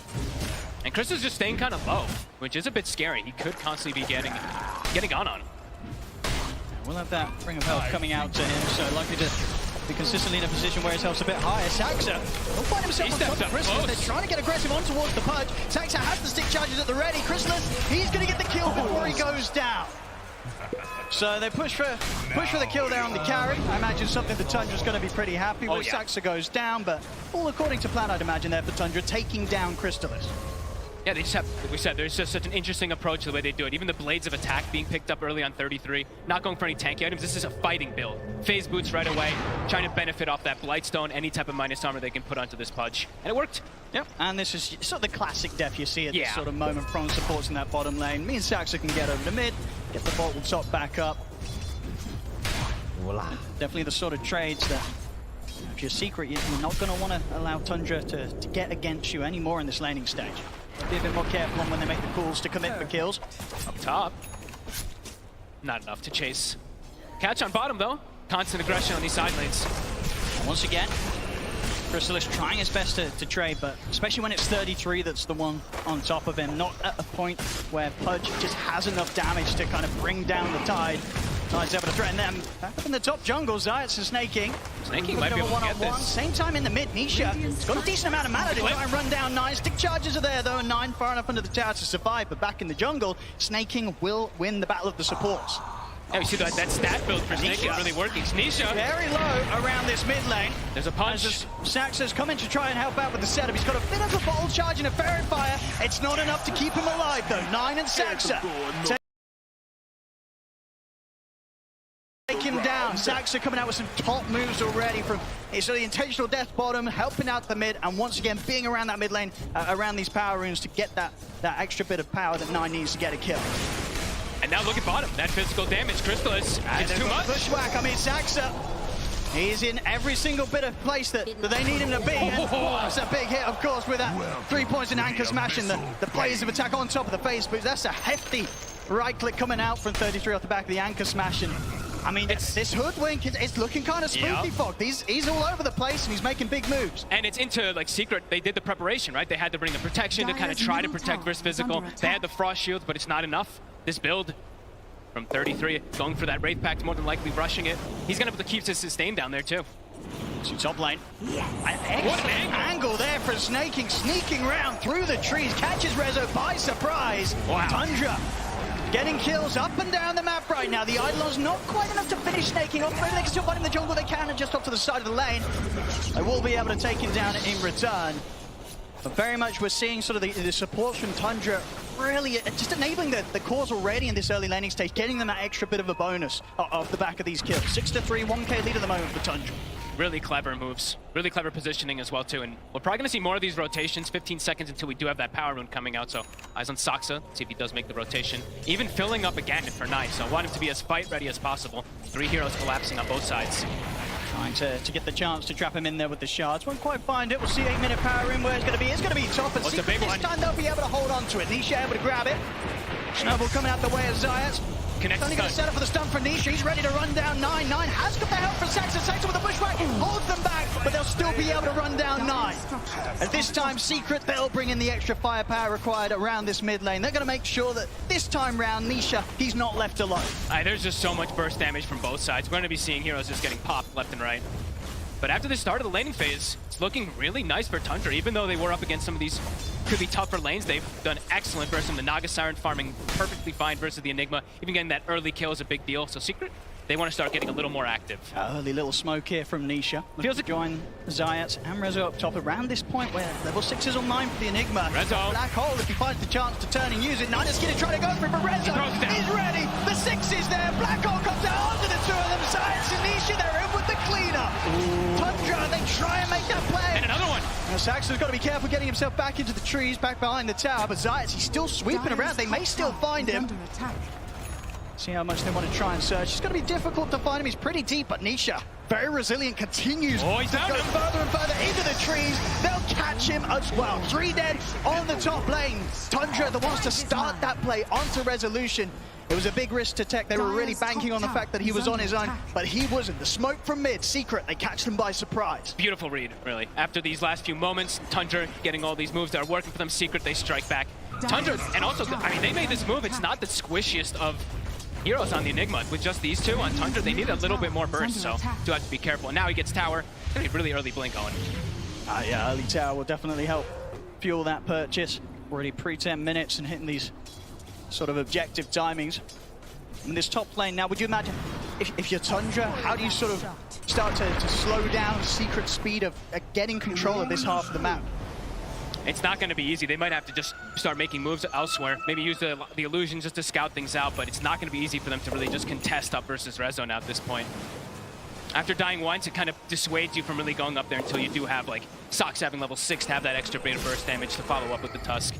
And Crystallis just staying kind of low, which is a bit scary. He could constantly be getting on him. We'll have that Ring of Health coming out to him, so likely to be consistently in a position where his health's a bit higher. Saksa will find himself on top of Crystallis. They're trying to get aggressive on towards the Pudge. Saksa has the stick charges at the ready. Crystallis, he's going to get the kill before he goes down. So they push for the kill there on the carry. I imagine something that Tundra's going to be pretty happy with. Saksa goes down, but all according to plan, I'd imagine there for Tundra, taking down Crystallis. Yeah, they just have, like we said, there's just such an interesting approach to the way they do it. Even the Blades of Attack being picked up early on 33, not going for any tanky items. This is a fighting build. Phase boots right away, trying to benefit off that Blightstone, any type of minus armor they can put onto this Pudge. And it worked. Yep, and this is sort of the classic def you see at this sort of moment from supports in that bottom lane. Me and Saksa can get over the mid, get the bottle top back up. Voila. Definitely the sort of trades that, if you're Secret, you're not going to want to allow Tundra to get against you anymore in this laning stage. Be a bit more careful on when they make the calls to commit for kills. Up top, not enough to chase. Catch on bottom though. Constant aggression on these side lanes. Once again, Crystallis trying his best to trade, but especially when it's 33 that's the one on top of him, not at a point where Pudge just has enough damage to kind of bring down the Tide. Tide's able to threaten them. Back up in the top jungle, Zayat's and Snaking. Snaking might be able to get this. Same time in the mid, Nisha. He's got a decent amount of mana to try and run down 9. Stick charges are there though, and 9 far enough under the tower to survive, but back in the jungle, Snaking will win the battle of the supports. Yeah, we see that stat build for Snaking really working. Nisha very low around this mid lane. There's a punch. Saksa's coming to try and help out with the setup. He's got a bit of a bottle charge and a fairy fire. It's not enough to keep him alive though. 9 and Saksa. Take him down. Saksa coming out with some top moves already from so the intentional death bottom, helping out the mid, and once again being around that mid lane, around these power runes to get that extra bit of power that 9 needs to get a kill. And now look at bottom. That physical damage, Crystallis, it's too much. Bushwhack, I mean Saksa. He's in every single bit of place that they need him to be. And that's a big hit, of course, with that 3 points in anchor smash and the Blades of Attack on top of the face. But that's a hefty right click coming out from 33 off the back of the anchor smash. And I mean, this Hoodwink, it's looking kind of spooky, Fog. He's all over the place and he's making big moves. And it's into, like, Secret, they did the preparation, right? They had to bring the protection to kind of try to protect versus physical. They had the Frost shields, but it's not enough. This build from 33, going for that Wraith Pact, more than likely rushing it. He's going to have to keep his sustain down there, too. To top lane. What an angle there for Snaking, sneaking round through the trees, catches Rezo by surprise. Wow. Tundra getting kills up and down the map right now. The Eidolon's not quite enough to finish Snaking off. Maybe they can still find in the jungle, they can, and just off to the side of the lane. They will be able to take him down in return. But very much we're seeing sort of the support from Tundra really just enabling the cause already in this early laning stage, getting them that extra bit of a bonus off the back of these kills. 6-3, 1k lead at the moment for Tundra. Really clever moves. Really clever positioning as well, too. And we're probably going to see more of these rotations. 15 seconds until we do have that power rune coming out. So eyes on Saksa. See if he does make the rotation. Even filling up again for Knight. So I want him to be as fight ready as possible. 3 heroes collapsing on both sides. Trying to get the chance to trap him in there with the shards. Won't quite find it. We'll see 8-minute power rune where it's going to be. It's going to be top. And Secret this time they'll be able to hold on to it. Nisha able to grab it. Snowball coming out the way of Zayat. Only going to set up for the stun for Nisha. He's ready to run down 9. 9 has got the help from Saxon. Saxon with a bushwhack holds them back, but they'll still be able to run down 9. At this time, Secret, they'll bring in the extra firepower required around this mid lane. They're going to make sure that this time round, Nisha, he's not left alone. There's just so much burst damage from both sides. We're going to be seeing heroes just getting popped left and right. But after the start of the laning phase, it's looking really nice for Tundra. Even though they were up against some of these could be tougher lanes, they've done excellent versus them. The Naga Siren farming perfectly fine versus the Enigma. Even getting that early kill is a big deal. So Secret, they want to start getting a little more active. Early little smoke here from Nisha. Feels to join Zayat and Rezo up top around this point where level 6 is on 9 for the Enigma. Rezo. Black hole if he finds the chance to turn and use it. Nina's going to try to go for it, but Rezo is ready. The 6 is there. Black hole comes out onto the 2 of them. Zayat and Nisha, they're in with the cleanup. Tundra, they try and make that play. And another one. Now Saxon's got to be careful getting himself back into the trees, back behind the tower, but Zayat, he's still sweeping around. They may still find him. See how much they want to try and search. It's going to be difficult to find him. He's pretty deep, but Nisha, very resilient, continues to go further and further into the trees. They'll catch him as well. 3 dead on the top lane. Tundra, the ones to start that play onto Resolution. It was a big risk to tech. They were really banking on the fact that he was on his own, but he wasn't. The smoke from mid, Secret, they catch them by surprise. Beautiful read, really. After these last few moments, Tundra getting all these moves that are working for them. Secret, they strike back. Tundra, and also, I mean, they made this move. It's not the squishiest of heroes on the Enigma. With just these 2 on Tundra, they need a little bit more burst, so do have to be careful. And now he gets tower. It's going to be really early blink going. Yeah, early tower will definitely help fuel that purchase. Already pre-10 minutes and hitting these sort of objective timings. In this top lane now, would you imagine, if you're Tundra, how do you sort of start to slow down Secret's speed of getting control of this half of the map? It's not going to be easy. They might have to just start making moves elsewhere. Maybe use the illusion just to scout things out, but it's not going to be easy for them to really just contest up versus Rezo now at this point. After dying once, it kind of dissuades you from really going up there until you do have, like, Sox having level 6 to have that extra beta burst damage to follow up with the Tusk.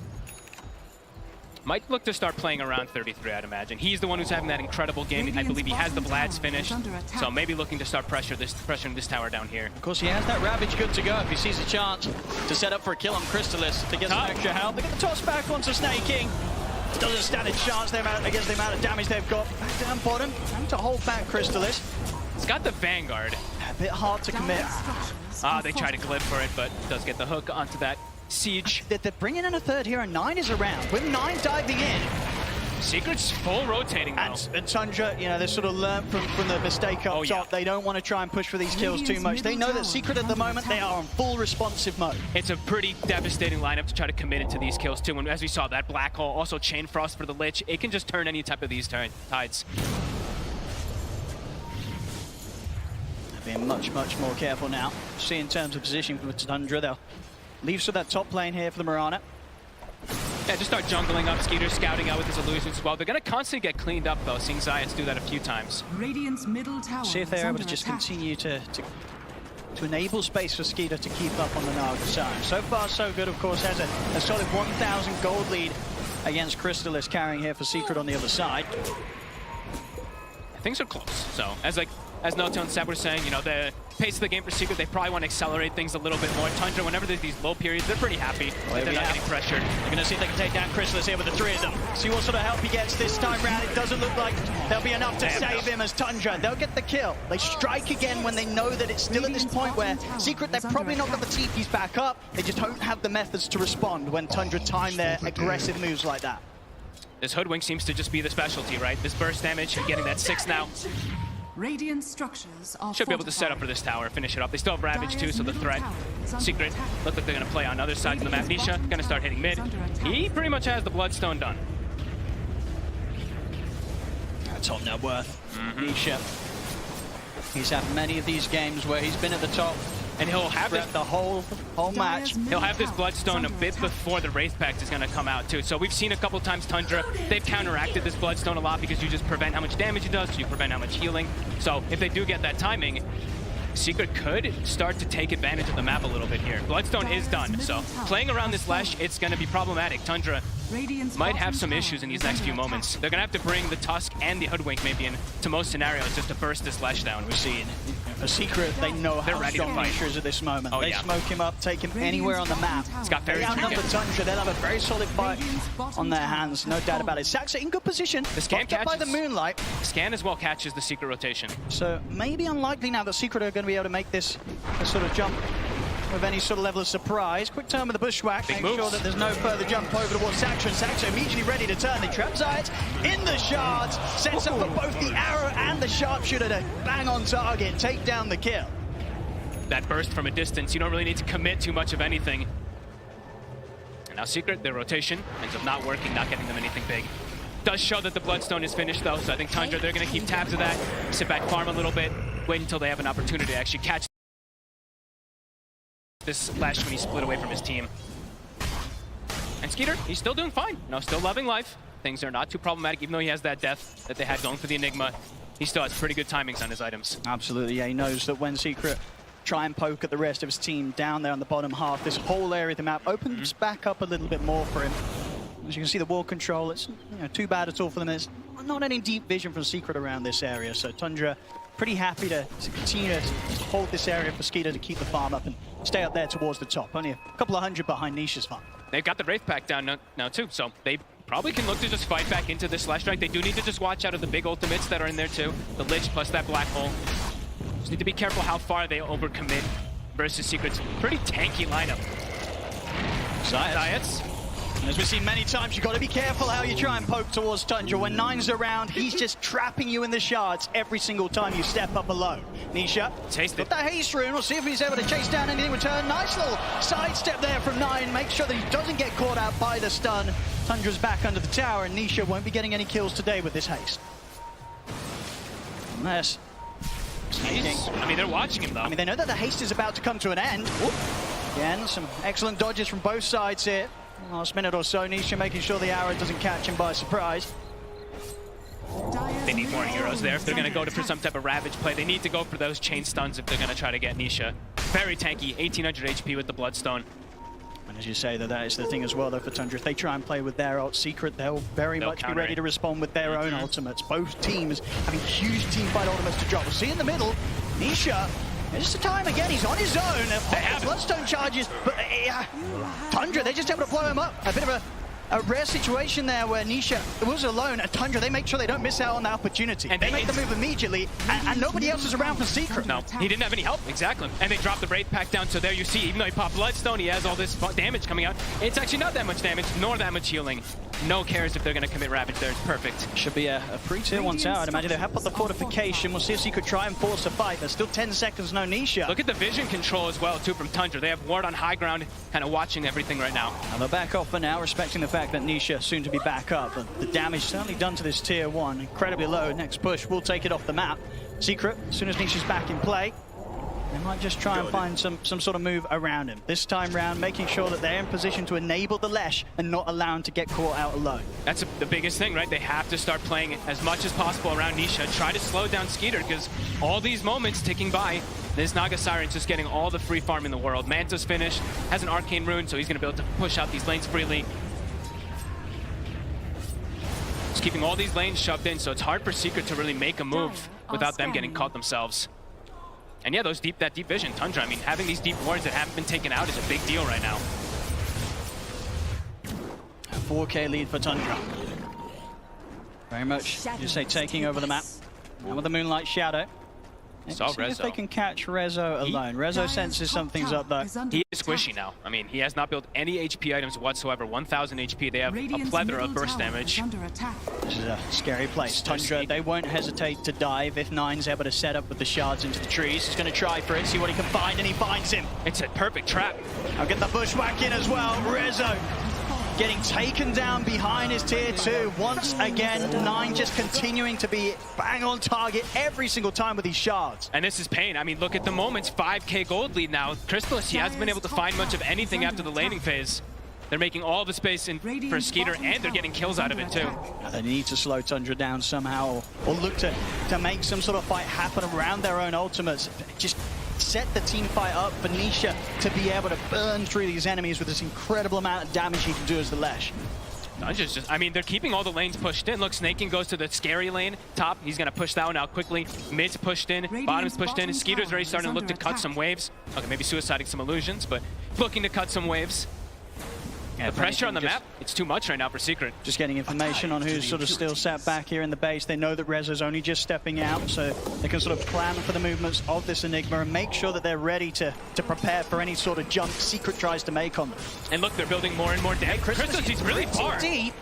Might look to start playing around 33, I'd imagine. He's the one who's having that incredible game. I believe he has the Vlad's finished, so maybe looking to start pressuring this tower down here. Of course, he has that Ravage good to go if he sees a chance to set up for a kill on Crystallis to get some extra help. They're going to toss back onto Snaking. Doesn't stand a chance against the amount of damage they've got. Back down bottom, trying to hold back Crystallis. It's got the Vanguard. A bit hard to commit. They try to glyph for it, but does get the hook onto that siege. They're bringing in a 3rd here, and 9 is around. With 9 diving in. Secret's full rotating now. And Tundra, you know, they sort of learned from the mistake up top. They don't want to try and push for these kills too much. They know that Secret at the moment, they are on full responsive mode. It's a pretty devastating lineup to try to commit into these kills too. And as we saw, that Black Hole, also Chain Frost for the Lich, it can just turn any type of these tides. Being much more careful now. See in terms of position for Tundra, they'll leave to that top lane here for the Mirana. Yeah, just start jungling up. Skeeter scouting out with his illusions as well. They're going to constantly get cleaned up, though, seeing Zayats do that a few times. Radiant's middle tower. See if they're able to just continue to enable space for Skeeter to keep up on the Naga Siren. So far, so good, of course. Has a solid 1,000 gold lead against Crystallis, carrying here for Secret on the other side. Things are close. So, as Noto and Seb were saying, you know, the pace of the game for Secret. They probably want to accelerate things a little bit more. Tundra, whenever there's these low periods, they're pretty happy that they're not getting pressured. We're going to see if they can take down Chrysalis here with the three of them. See what sort of help he gets this time round. It doesn't look like there'll be enough to save him as Tundra. They'll get the kill. They strike again when they know that it's still at this point where Secret, they've probably not got the TPs back up. They just don't have the methods to respond when Tundra time their aggressive moves like that. This Hoodwink seems to just be the specialty, right? This burst damage and getting that 6 now. Radiant structures are Should be able to set up for this tower, finish it up. They still have Ravage too, so the threat. Secret, look like they're going to play on other sides of the map. Nisha going to start hitting mid. He pretty much has the Bloodstone done. Top net worth. Nisha. He's had many of these games where he's been at the top. And he'll have the whole match. He'll have this Bloodstone a bit before the Wraith Pact is going to come out too. So we've seen a couple times Tundra, they've counteracted this Bloodstone a lot because you just prevent how much damage it does, so you prevent how much healing. So if they do get that timing, Secret could start to take advantage of the map a little bit here. Bloodstone is done, so playing around this Lesh, it's going to be problematic. Tundra might have some issues in these next few moments. They're going to have to bring the Tusk and the Hoodwink maybe into most scenarios just to burst this Lesh down. We're seeing a Secret, they know how strong Nisha is at this moment. They smoke him up, take him anywhere on the map. It's got very outnumbered Tundra, they'll have a very solid fight on their hands, no doubt about it. Saxa in good position, the scan up by the Moonlight. Scan as well catches the Secret rotation. So maybe unlikely now that Secret are going to be able to make this a sort of jump with any sort of level of surprise. Quick turn with the Bushwhack, make sure that there's no further jump over towards Saxa, and Saxa immediately ready to turn. The trap sides in the shards, sets up for both the arrow and the sharpshooter to bang on target, take down the kill. That burst from a distance, you don't really need to commit too much of anything. And now Secret, their rotation ends up not working, not getting them anything big. Does show that the Bloodstone is finished though, so I think Tundra, they're going to keep tabs of that, sit back, farm a little bit, wait until they have an opportunity to actually catch this Lash when he split away from his team. And Skeeter, he's still doing fine. You know, still loving life. Things are not too problematic, even though he has that death that they had going for the Enigma. He still has pretty good timings on his items. Absolutely, yeah. He knows that when Secret try and poke at the rest of his team down there on the bottom half, this whole area of the map opens back up a little bit more for him. As you can see, the wall control, it's too bad at all for them. There's not any deep vision from Secret around this area, so Tundra pretty happy to continue to hold this area for Skeeter to keep the farm up and stay up there towards the top. Only a couple of hundred behind Nisha's farm. They've got the Wraith Pact down now too, so they probably can look to just fight back into this Slash Strike. They do need to just watch out of the big ultimates that are in there too. The Lich plus that Black Hole. Just need to be careful how far they overcommit versus Secret's pretty tanky lineup. Zayats. As we've seen many times, you've got to be careful how you try and poke towards Tundra. When Nine's around, he's just trapping you in the shards every single time you step up alone. Nisha, got that haste rune. We'll see if he's able to chase down anything in return. Nice little sidestep there from Nine. Make sure that he doesn't get caught out by the stun. Tundra's back under the tower, and Nisha won't be getting any kills today with this haste. Unless... I mean, they're watching him, though. I mean, they know that the haste is about to come to an end. Again, some excellent dodges from both sides here. Last minute or so, Nisha making sure the arrow doesn't catch him by surprise. They need more heroes there. If they're going to go for some type of Ravage play, they need to go for those chain stuns if they're going to try to get Nisha. Very tanky, 1800 HP with the Bloodstone. And as you say, that is the thing as well, though, for Tundra. If they try and play with their ult Secret, they'll very much be ready to respond with their own ultimates. Both teams having huge teamfight ultimates to drop. We'll see in the middle, Nisha. Just the time again, he's on his own. They have Bloodstone charges, but Tundra, they're just able to blow him up. A bit of a rare situation there where Nisha was alone, and Tundra, they make sure they don't miss out on the opportunity. And they make the move immediately, and nobody else is around for Secret. No, he didn't have any help, exactly. And they dropped the Wraith Pact down, so there you see, even though he popped Bloodstone, he has all this damage coming out. It's actually not that much damage, nor that much healing. No cares if they're going to commit Ravage there, it's perfect. Should be a free tier 1 tower, I'd imagine. They have put the fortification. We'll see if Secret try and force a fight. There's still 10 seconds, no Nisha. Look at the vision control as well, too, from Tundra. They have Ward on high ground, kind of watching everything right now. And they're back off for now, respecting the fact that Nisha soon to be back up. But the damage certainly done to this tier 1, incredibly low. Next push will take it off the map. Secret, as soon as Nisha's back in play, they might just try and find some sort of move around him. This time round, making sure that they're in position to enable the Lesh and not allow him to get caught out alone. That's the biggest thing, right? They have to start playing as much as possible around Nisha. Try to slow down Skeeter, because all these moments ticking by, this Naga Siren's just getting all the free farm in the world. Manta's finished, has an Arcane Rune, so he's going to be able to push out these lanes freely. Just keeping all these lanes shoved in, so it's hard for Secret to really make a move without them getting caught themselves. And yeah, that deep vision, Tundra, I mean, having these deep wards that haven't been taken out is a big deal right now. 4K lead for Tundra. Very much, you say, taking over the map. And with the Moonlight Shadow. And see if they can catch Rezo alone. Rezo senses something's up though. He is squishy now. I mean, he has not built any HP items whatsoever. 1,000 HP. They have a plethora of burst damage. This is a scary place. Tundra, they won't hesitate to dive if Nine's able to set up with the shards into the trees. He's going to try for it, see what he can find, and he finds him. It's a perfect trap. I'll get the bushwhack in as well. Rezo getting taken down behind his tier 2. Once again, Nine just continuing to be bang on target every single time with these shards. And this is pain. I mean, look at the moments. 5K gold lead now. Crystallis, he hasn't been able to find much of anything after the laning phase. They're making all the space for Skeeter, and they're getting kills out of it too. They need to slow Tundra down somehow, or look to make some sort of fight happen around their own ultimates. Just set the team fight up for Nisha to be able to burn through these enemies with this incredible amount of damage he can do as the Lesh. Dungeons just, I mean, they're keeping all the lanes pushed in. Look, Snaking goes to the scary lane. Top, he's going to push that one out quickly. Mid's pushed in, bottom's pushed in. Skeeter's already starting to look to cut some waves. Okay, maybe suiciding some illusions, but looking to cut some waves. Yeah, the pressure on the map, it's too much right now for Secret. Just getting information on who's sort of still sat back here in the base. They know that Rezo's only just stepping out, so they can sort of plan for the movements of this Enigma and make sure that they're ready to prepare for any sort of jump Secret tries to make on them. And look, they're building more and more damage. Crystallis, he's really far. Deep.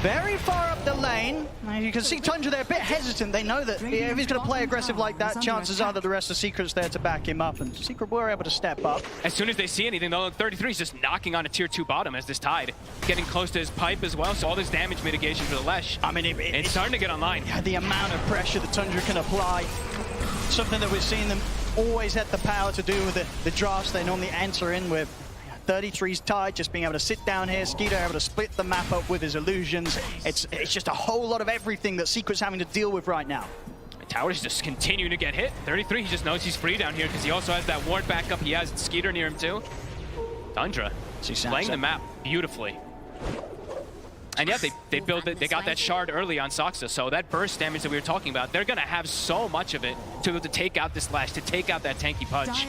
Very far up the lane. Now you can see Tundra, they're a bit hesitant. They know that if he's going to play aggressive like that, chances are that the rest of Secret's there to back him up, and Secret were able to step up. As soon as they see anything, though, 33 is just knocking on a tier 2 bottom as this Tide. Getting close to his pipe as well, so all this damage mitigation for the Lesh. I mean, it's starting to get online. Yeah, the amount of pressure that Tundra can apply, something that we've seen them always had the power to do with the drafts they normally enter in with. 33's Tide just being able to sit down here, Skeeter able to split the map up with his illusions. It's just a whole lot of everything that Secret's having to deal with right now. Tower's just continuing to get hit. 33, he just knows he's free down here because he also has that ward backup. He has Skeeter near him too. Tundra playing the map beautifully. And yeah, they got that shard early on Soxa, so that burst damage that we were talking about, they're gonna have so much of it to take out this Lash, to take out that tanky Pudge.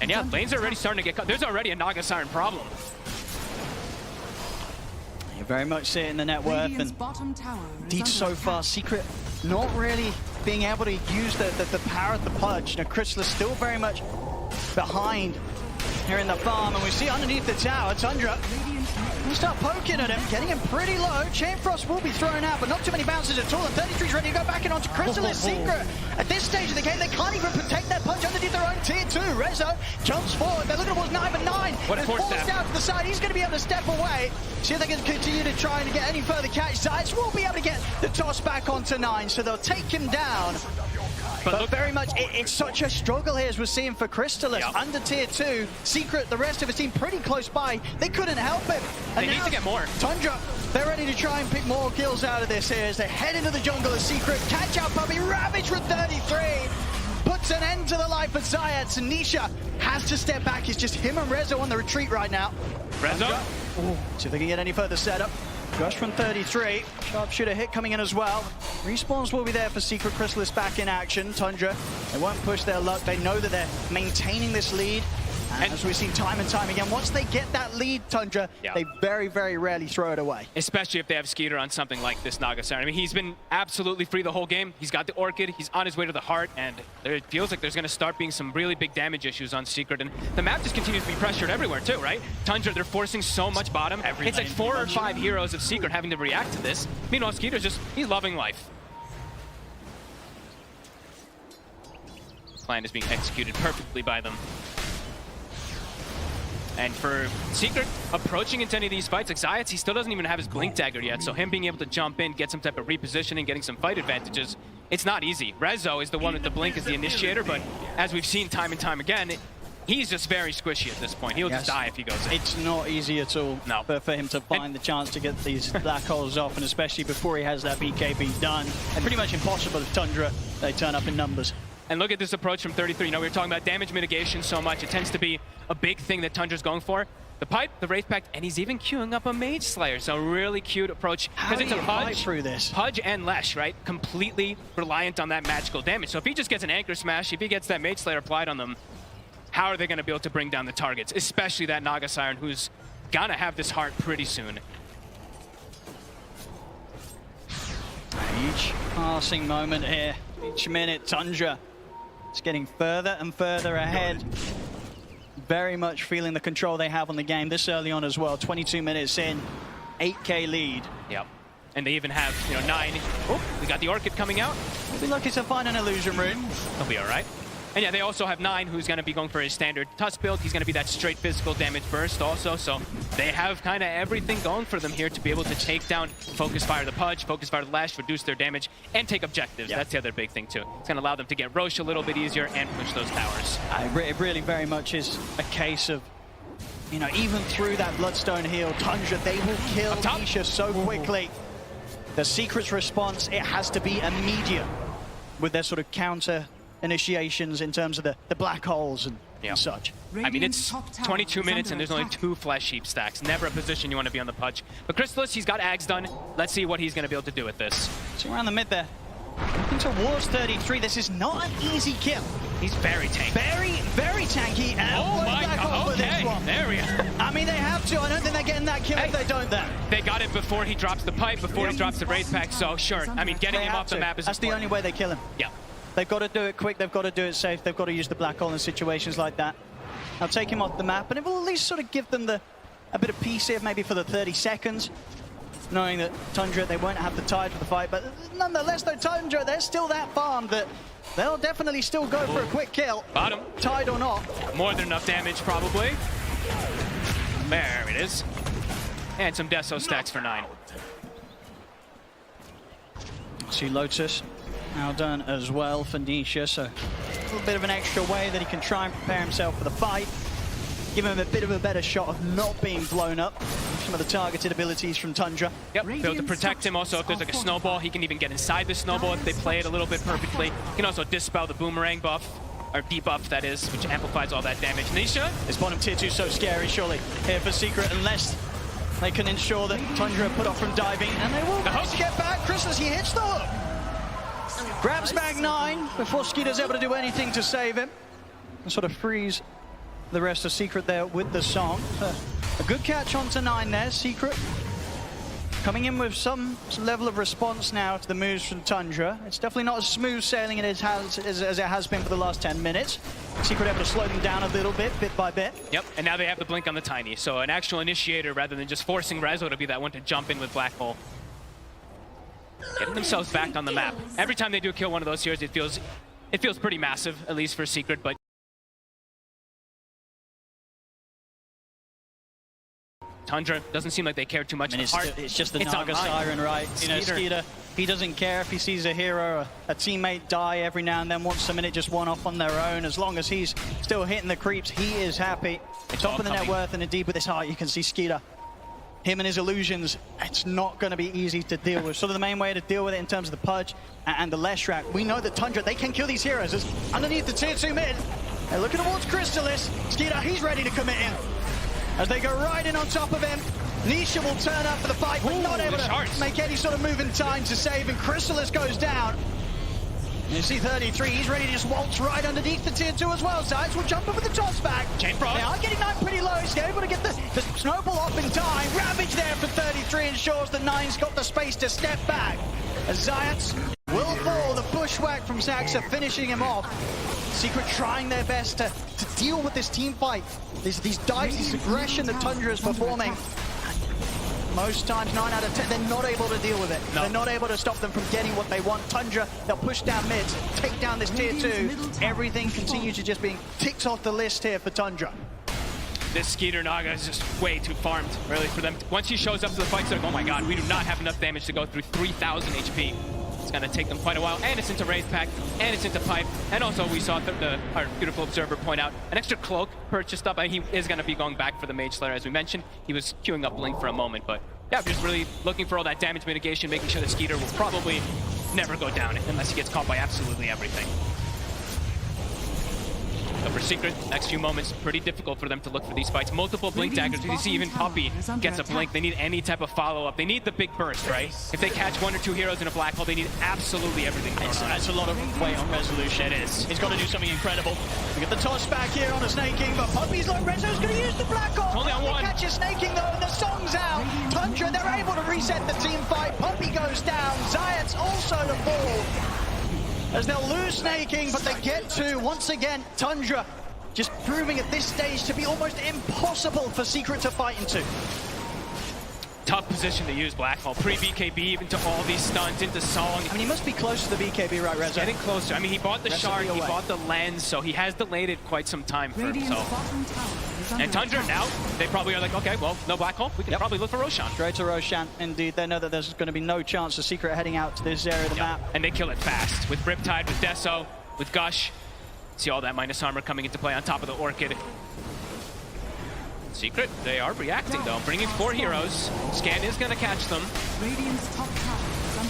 And yeah, lanes are already starting to get cut. There's already a Naga Siren problem. You very much see it in the net worth, and indeed so far, Secret not really being able to use the power of the Pudge. Now, Crystallis still very much behind here in the farm, and we see underneath the tower, Tundra will start poking at him, getting him pretty low. Chain Frost will be thrown out, but not too many bounces at all, and 33's ready to go back in onto Crystallis. Secret, at this stage of the game, they can't even protect that punch underneath their own tier 2. Rezo jumps forward, they're looking towards 9, but 9 and falls down to the side. He's going to be able to step away, see if they can continue to try and get any further catch. Sides will be able to get the toss back onto 9, so they'll take him down. But look, very much, it's such a struggle here as we're seeing for Crystallis. Yep. Under tier 2, Secret, the rest of his team pretty close by. They couldn't help him. And they need to get more. Tundra, they're ready to try and pick more kills out of this here as they head into the jungle as Secret. Catch out puppy, ravage with 33. Puts an end to the life of Zayat. Nisha has to step back. It's just him and Rezo on the retreat right now. Rezo? See if they can get any further setup. Gush from 33. Sharpshooter hit coming in as well. Respawns will be there for Secret. Crystallis back in action. Tundra, they won't push their luck. They know that they're maintaining this lead. And as we've seen time and time again, once they get that lead, Tundra, they very, very rarely throw it away. Especially if they have Skeeter on something like this Naga Siren. I mean, he's been absolutely free the whole game. He's got the Orchid, he's on his way to the heart, and it feels like there's going to start being some really big damage issues on Secret. And the map just continues to be pressured everywhere too, right? Tundra, they're forcing so much bottom. It's like 4 or 5 heroes of Secret having to react to this. Meanwhile, Skeeter's just, he's loving life. Plan is being executed perfectly by them. And for Secret, approaching into any of these fights, like Zayat, he still doesn't even have his Blink Dagger yet, so him being able to jump in, get some type of repositioning, getting some fight advantages, it's not easy. Rezo is the one with the Blink as the initiator, but as we've seen time and time again, he's just very squishy at this point. He'll just die if he goes in. It's not easy at all for him to find the chance to get these black holes off, and especially before he has that BKB done. And pretty much impossible if Tundra, they turn up in numbers. And look at this approach from 33. You know, we were talking about damage mitigation so much. It tends to be a big thing that Tundra's going for. the pipe, the Wraith Pact, and he's even queuing up a Mage Slayer. So really cute approach. How do it's a you fight through this? Pudge and Lesh, right? Completely reliant on that magical damage. So if he just gets an Anchor Smash, if he gets that Mage Slayer applied on them, how are they going to be able to bring down the targets? Especially that Naga Siren, who's gonna have this heart pretty soon. Each passing moment here, each minute, Tundra is getting further and further ahead. Very much feeling the control they have on the game this early on as well. 22 minutes in, 8K lead. Yep. And they even have, 9. Oh, we got the Orchid coming out. We'll be lucky to find an illusion rune. He'll be all right. And yeah, they also have 9, who's going to be going for his standard Tusk build. He's going to be that straight physical damage burst also. So they have kind of everything going for them here to be able to take down, focus fire the Pudge, focus fire the Lash, reduce their damage, and take objectives. Yep. That's the other big thing too. It's going to allow them to get Roche a little bit easier and push those towers. It really very much is a case of, even through that Bloodstone heal, Tundra, they will kill Nisha so quickly. The Secret's response, it has to be immediate with their sort of counter initiations in terms of the black holes and such. I mean, it's 22 minutes and there's only 2 Flesh Heap stacks. Never a position you want to be on the Pudge. But Crystallis, he's got Ags done. Let's see what he's going to be able to do with this. So around the mid there, looking towards 33. This is not an easy kill. He's very tanky. Very tanky. And oh my God, okay, there we are. I mean, they have to. I don't think they're getting that kill if they don't then. They got it before he drops the pipe, before he drops the Wraith Pact, so sure. I mean, getting him off the map is That's important. the only way they kill him. Yeah. They've got to do it quick, they've got to do it safe, they've got to use the black hole in situations like that. Now take him off the map, and it will at least sort of give them a bit of peace here, maybe for the 30 seconds. Knowing that Tundra, they won't have the tide for the fight, but nonetheless though, Tundra, they're still that farmed that they'll definitely still go for a quick kill. Bottom. Tide or not. More than enough damage, probably. There it is. And some Deso stacks for 9. See Lotus now done as well for Nisha, so a little bit of an extra way that he can try and prepare himself for the fight. Give him a bit of a better shot of not being blown up. Some of the targeted abilities from Tundra. Yep, be able to protect him. Also, if there's like a snowball, he can even get inside the snowball if they play it a little bit perfectly. He can also dispel the boomerang buff, or debuff that is, which amplifies all that damage. Nisha? This bottom tier 2 so scary, surely, here for Secret, unless they can ensure that Tundra put off from diving, and they will manage to get back. Christmas, he hits the hook. Grabs back 9 before Skeeter's able to do anything to save him. And sort of frees the rest of Secret there with the song. A good catch onto 9 there. Secret coming in with some level of response now to the moves from Tundra. It's definitely not as smooth sailing as it has been for the last 10 minutes. Secret able to slow them down a little bit by bit. Yep, and now they have the blink on the Tiny. So an actual initiator rather than just forcing Rezo to be that one to jump in with Black Hole. Getting themselves back on the map. Every time they do kill one of those heroes, it feels pretty massive, at least for Secret, but Tundra doesn't seem like they care too much. I mean, it's just the Naga Siren, right? Skeeter, he doesn't care if he sees a hero or a teammate die every now and then, wants a minute just one off on their own. As long as he's still hitting the creeps, he is happy. Top of the net worth, and indeed with his heart, you can see Skeeter. Him and his illusions, it's not going to be easy to deal with. Sort of the main way to deal with it in terms of the Pudge and the Leshrac. We know that Tundra, they can kill these heroes. As underneath the tier 2 mid, they're looking towards Crystallis. Skeeter, he's ready to commit in. As they go right in on top of him, Nisha will turn up for the fight, but not able to make any sort of move in time to save him. Crystallis goes down. And you see 33, he's ready to just waltz right underneath the tier 2 as well. Sides will jump over the toss back. Chain Frog. They are getting 9 pretty low. He's able to get the snowball off in time. Ravage there for 33 ensures that 9's got the space to step back. As Zayats will fall. The bushwhack from Zaxa finishing him off. Secret trying their best to deal with this team fight. These dives, this aggression that Tundra is performing. Most times, 9 out of 10, they're not able to deal with it. No. They're not able to stop them from getting what they want. Tundra, they'll push down mids, take down this tier 2. Everything continues to just being ticked off the list here for Tundra. This Skeeter Naga is just way too farmed, really, for them. Once he shows up to the fight, it's like, oh my god, we do not have enough damage to go through 3,000 HP. It's going to take them quite a while, and it's into Wraith Pact, and it's into Pipe, and also we saw our beautiful observer point out an extra cloak purchased up, and he is going to be going back for the Mage Slayer, as we mentioned. He was queuing up Blink for a moment, but yeah, just really looking for all that damage mitigation, making sure that Skeeter will probably never go down unless he gets caught by absolutely everything. But for Secret, next few moments, pretty difficult for them to look for these fights. Multiple blink daggers. You see even Puppey gets a blink. They need any type of follow-up. They need the big burst, right? If they catch 1 or 2 heroes in a black hole, they need absolutely everything thrown on. That's a lot of weight on Resolution. It is. He's got to do something incredible. We get the toss back here on a Snake King, but Puppey's like, Rezo's going to use the black hole. Only on one. He catches Snake King though, and the song's out. Tundra, they're able to reset the team fight. Puppey goes down. Zayat's also to fall. As they'll lose Snake King, but they get to, once again, Tundra just proving at this stage to be almost impossible for Secret to fight into. Tough position to use Black Hole. Pre-BKB even to all these stuns into Song. I mean, he must be close to the BKB, right, Rezo? Getting closer. I mean, he bought the shard, he bought the lens, so he has delayed it quite some time for himself. And Tundra now, they probably are like, okay, well, no Black Hole. We can probably look for Roshan. Straight to Roshan, indeed. They know that there's going to be no chance of Secret heading out to this area of the map. And they kill it fast. With Riptide, with Deso, with Gush. See all that minus armor coming into play on top of the Orchid. Secret, they are reacting though, bringing 4 heroes. Scan is going to catch them.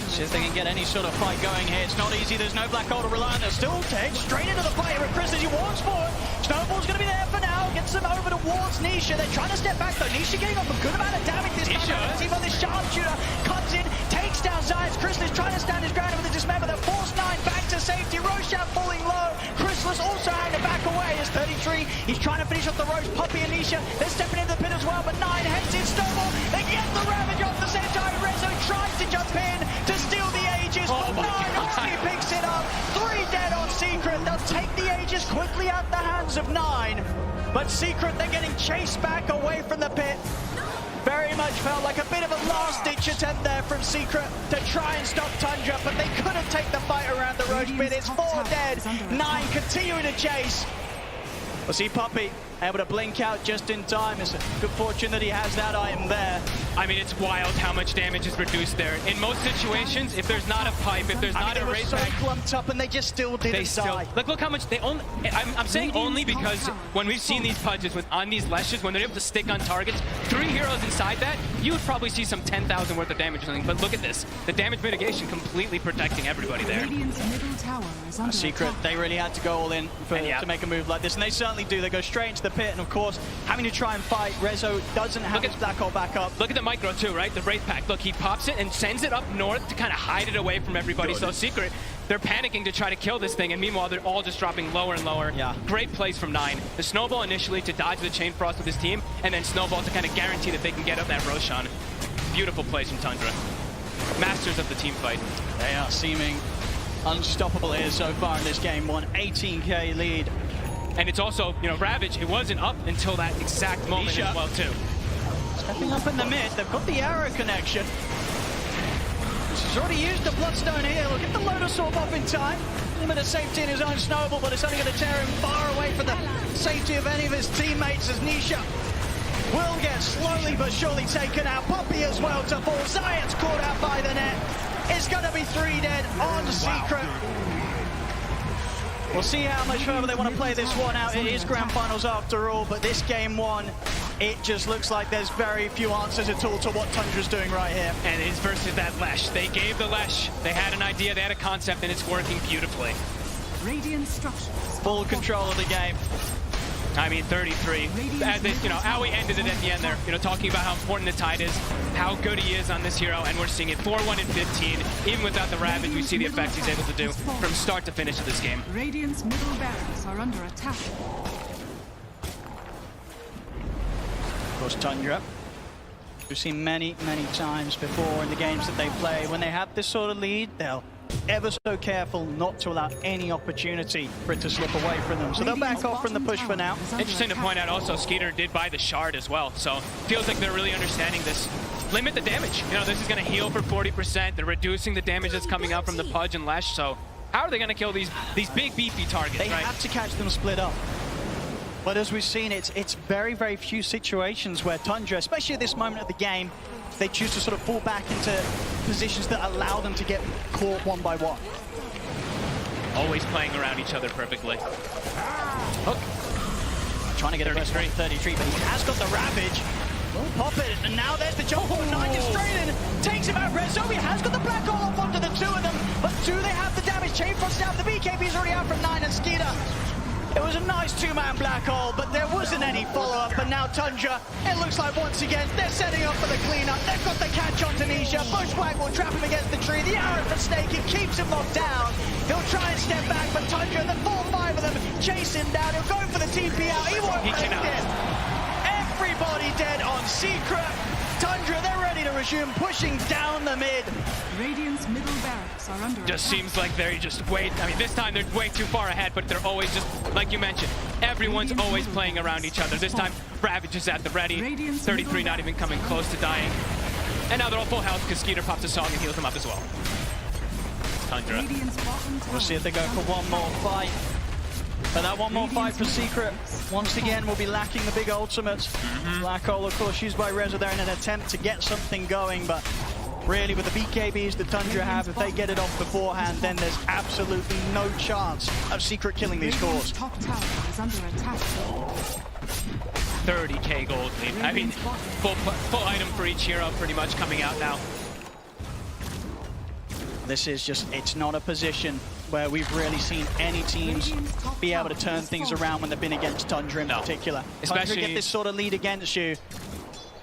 See if they can get any sort of fight going here. It's not easy, there's no Black Hole to rely on. They're still take straight into the fight with Chris as he walks forward. Snowball's going to be there for now, gets them over towards Nisha. They're trying to step back though. Nisha getting off a good amount of damage this time. See, but the sharpshooter comes in, takes down Zayas. Chris is trying to stand his ground with the dismember. They force 9 back to safety. Roshan falling low. Chrysalis also having to back away as 33. He's trying to finish off the Roche. Puppey and Nisha, they're stepping into the pit as well, but 9 heads in Snowball. They get the Ravage off the same time. Rezo tries to jump in to steal the Aegis, but 9 only picks it up. 3 dead on Secret. They'll take the Aegis quickly out the hands of 9. But Secret, they're getting chased back away from the pit. Very much felt like a bit of a last-ditch attempt there from Secret to try and stop Tundra, but they couldn't take the fight around the Roche pit. It's 4 dead, 9 continuing to chase. We'll see Puppey able to blink out just in time. It's a good fortune that he has that item there. I mean, it's wild how much damage is reduced there. In most situations, if there's not a pipe, if there's not a race so clumped up and they just still didn't die. Look how much they only. I'm saying only because when we've seen these Pudges on these Leshes, when they're able to stick on targets, 3 heroes inside that, you would probably see some 10,000 worth of damage or something. But look at this, the damage mitigation completely protecting everybody there. Secret, they really had to go all in to make a move like this, and they certainly do. They go straight into the pit, and of course, having to try and fight. Rezo doesn't have his Black Hole back up. Look at the micro too, right? The Wraith Pack. Look, he pops it and sends it up north to kind of hide it away from everybody. So Secret, they're panicking to try to kill this thing, and meanwhile, they're all just dropping lower and lower. Yeah. Great plays from 9. The Snowball initially to dodge the Chain Frost with his team, and then Snowball to kind of guarantee that they can get up that Roshan. Beautiful plays from Tundra. Masters of the team fight. They are seeming unstoppable here so far in this game. 18k lead. And it's also, you know, Ravage, it wasn't up until that exact moment as well, too. Stepping up in the mid, they've got the arrow connection. He's already used the Bloodstone here. Look at the Lotus Orb off in time. A little bit of safety in his own Snowball, but it's only going to tear him far away from the safety of any of his teammates as Nisha will get slowly but surely taken out. Puppey as well to fall. Zayat's caught out by the net. It's going to be 3 dead on Secret. We'll see how much further they want to play this one out. It is Grand Finals after all, but this game 1, it just looks like there's very few answers at all to what Tundra's doing right here. And it's versus that Lesh. They gave the Lesh. They had an idea, they had a concept, and it's working beautifully. Radiant structures. Full control of the game. I mean, 33. As they, you know, how we ended it at the end there, you know, talking about how important the Tide is, how good he is on this hero, and we're seeing it 4-1 in 15. Even without the Ravage, we see the effects he's able to do from start to finish of this game. Radiant's middle barracks are under attack. Of course, Tundra, we've seen many times before in the games that they play, when they have this sort of lead, they'll ever so careful not to allow any opportunity for it to slip away from them. So they'll back off from the push for now. Interesting to point out also, Skeeter did buy the shard as well, so feels like they're really understanding this. Limit the damage. You know, this is going to heal for 40%. They're reducing the damage that's coming out from the Pudge and Lesh, so how are they going to kill these big beefy targets, They right? have to catch them split up. But as we've seen, it's very few situations where Tundra, especially at this moment of the game, they choose to sort of fall back into positions that allow them to get caught one by one. Always playing around each other perfectly. Hook. Trying to get a rest rate 33, but he has got the Ravage. Will pop it, and now there's the jump on 9 is straight in. Takes him out, Rezo. He has got the Black Hole off onto the 2 of them, but do they have the damage? Chain Frost out, the BKB is already out from 9 and Skeeter. It was a nice two-man black hole, but there wasn't any follow-up. But now Tundra, it looks like once again, they're setting up for the cleanup. They've got the catch on Tanisha. Bushwhack will trap him against the tree. The arrow for Snake, it keeps him locked down. He'll try and step back, but Tundra, the 4-5 of them, chase him down. He'll go for the TP out. He won't break it. Everybody dead on Secret. Tundra, they're ready to resume pushing down the mid. Radiant's middle barracks are under Just attack. seems like they're just I mean, this time they're way too far ahead, but they're always just, like you mentioned, everyone's always playing around each other. This time, Ravage is at the ready. 33 not even coming close to dying. And now they're all full health because Skeeter pops a song and heals them up as well. Tundra. We'll see if they go for one more fight. But that one more fight for Secret, once again, will be lacking the big ultimates. Black Hole, of course, used by Reza there in an attempt to get something going, but really with the BKBs that Tundra have, if they get it off beforehand, then there's absolutely no chance of Secret killing these cores. Top tower is under attack. 30k gold lead. I mean, full item for each hero pretty much coming out now. This is just, it's not a position where we've really seen any teams be able to turn things around when they've been against Tundra in particular. Especially Tundra get this sort of lead against you,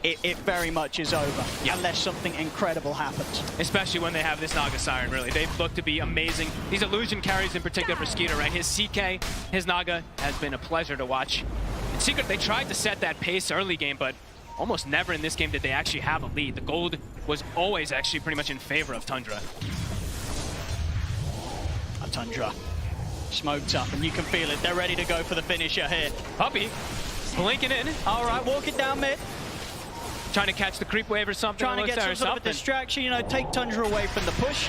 it very much is over, unless something incredible happens. Especially when they have this Naga Siren, really. They look to be amazing. These illusion carries in particular for Skeeter, right? His CK, his Naga has been a pleasure to watch. In Secret, they tried to set that pace early game, but almost never in this game did they actually have a lead. The gold was always actually pretty much in favor of Tundra. Tundra smoked up, and you can feel it. They're ready to go for the finisher here. Puppey blinking in. All right, walking down mid. Trying to catch the creep wave or something. Trying to get some sort of a distraction, you know, take Tundra away from the push.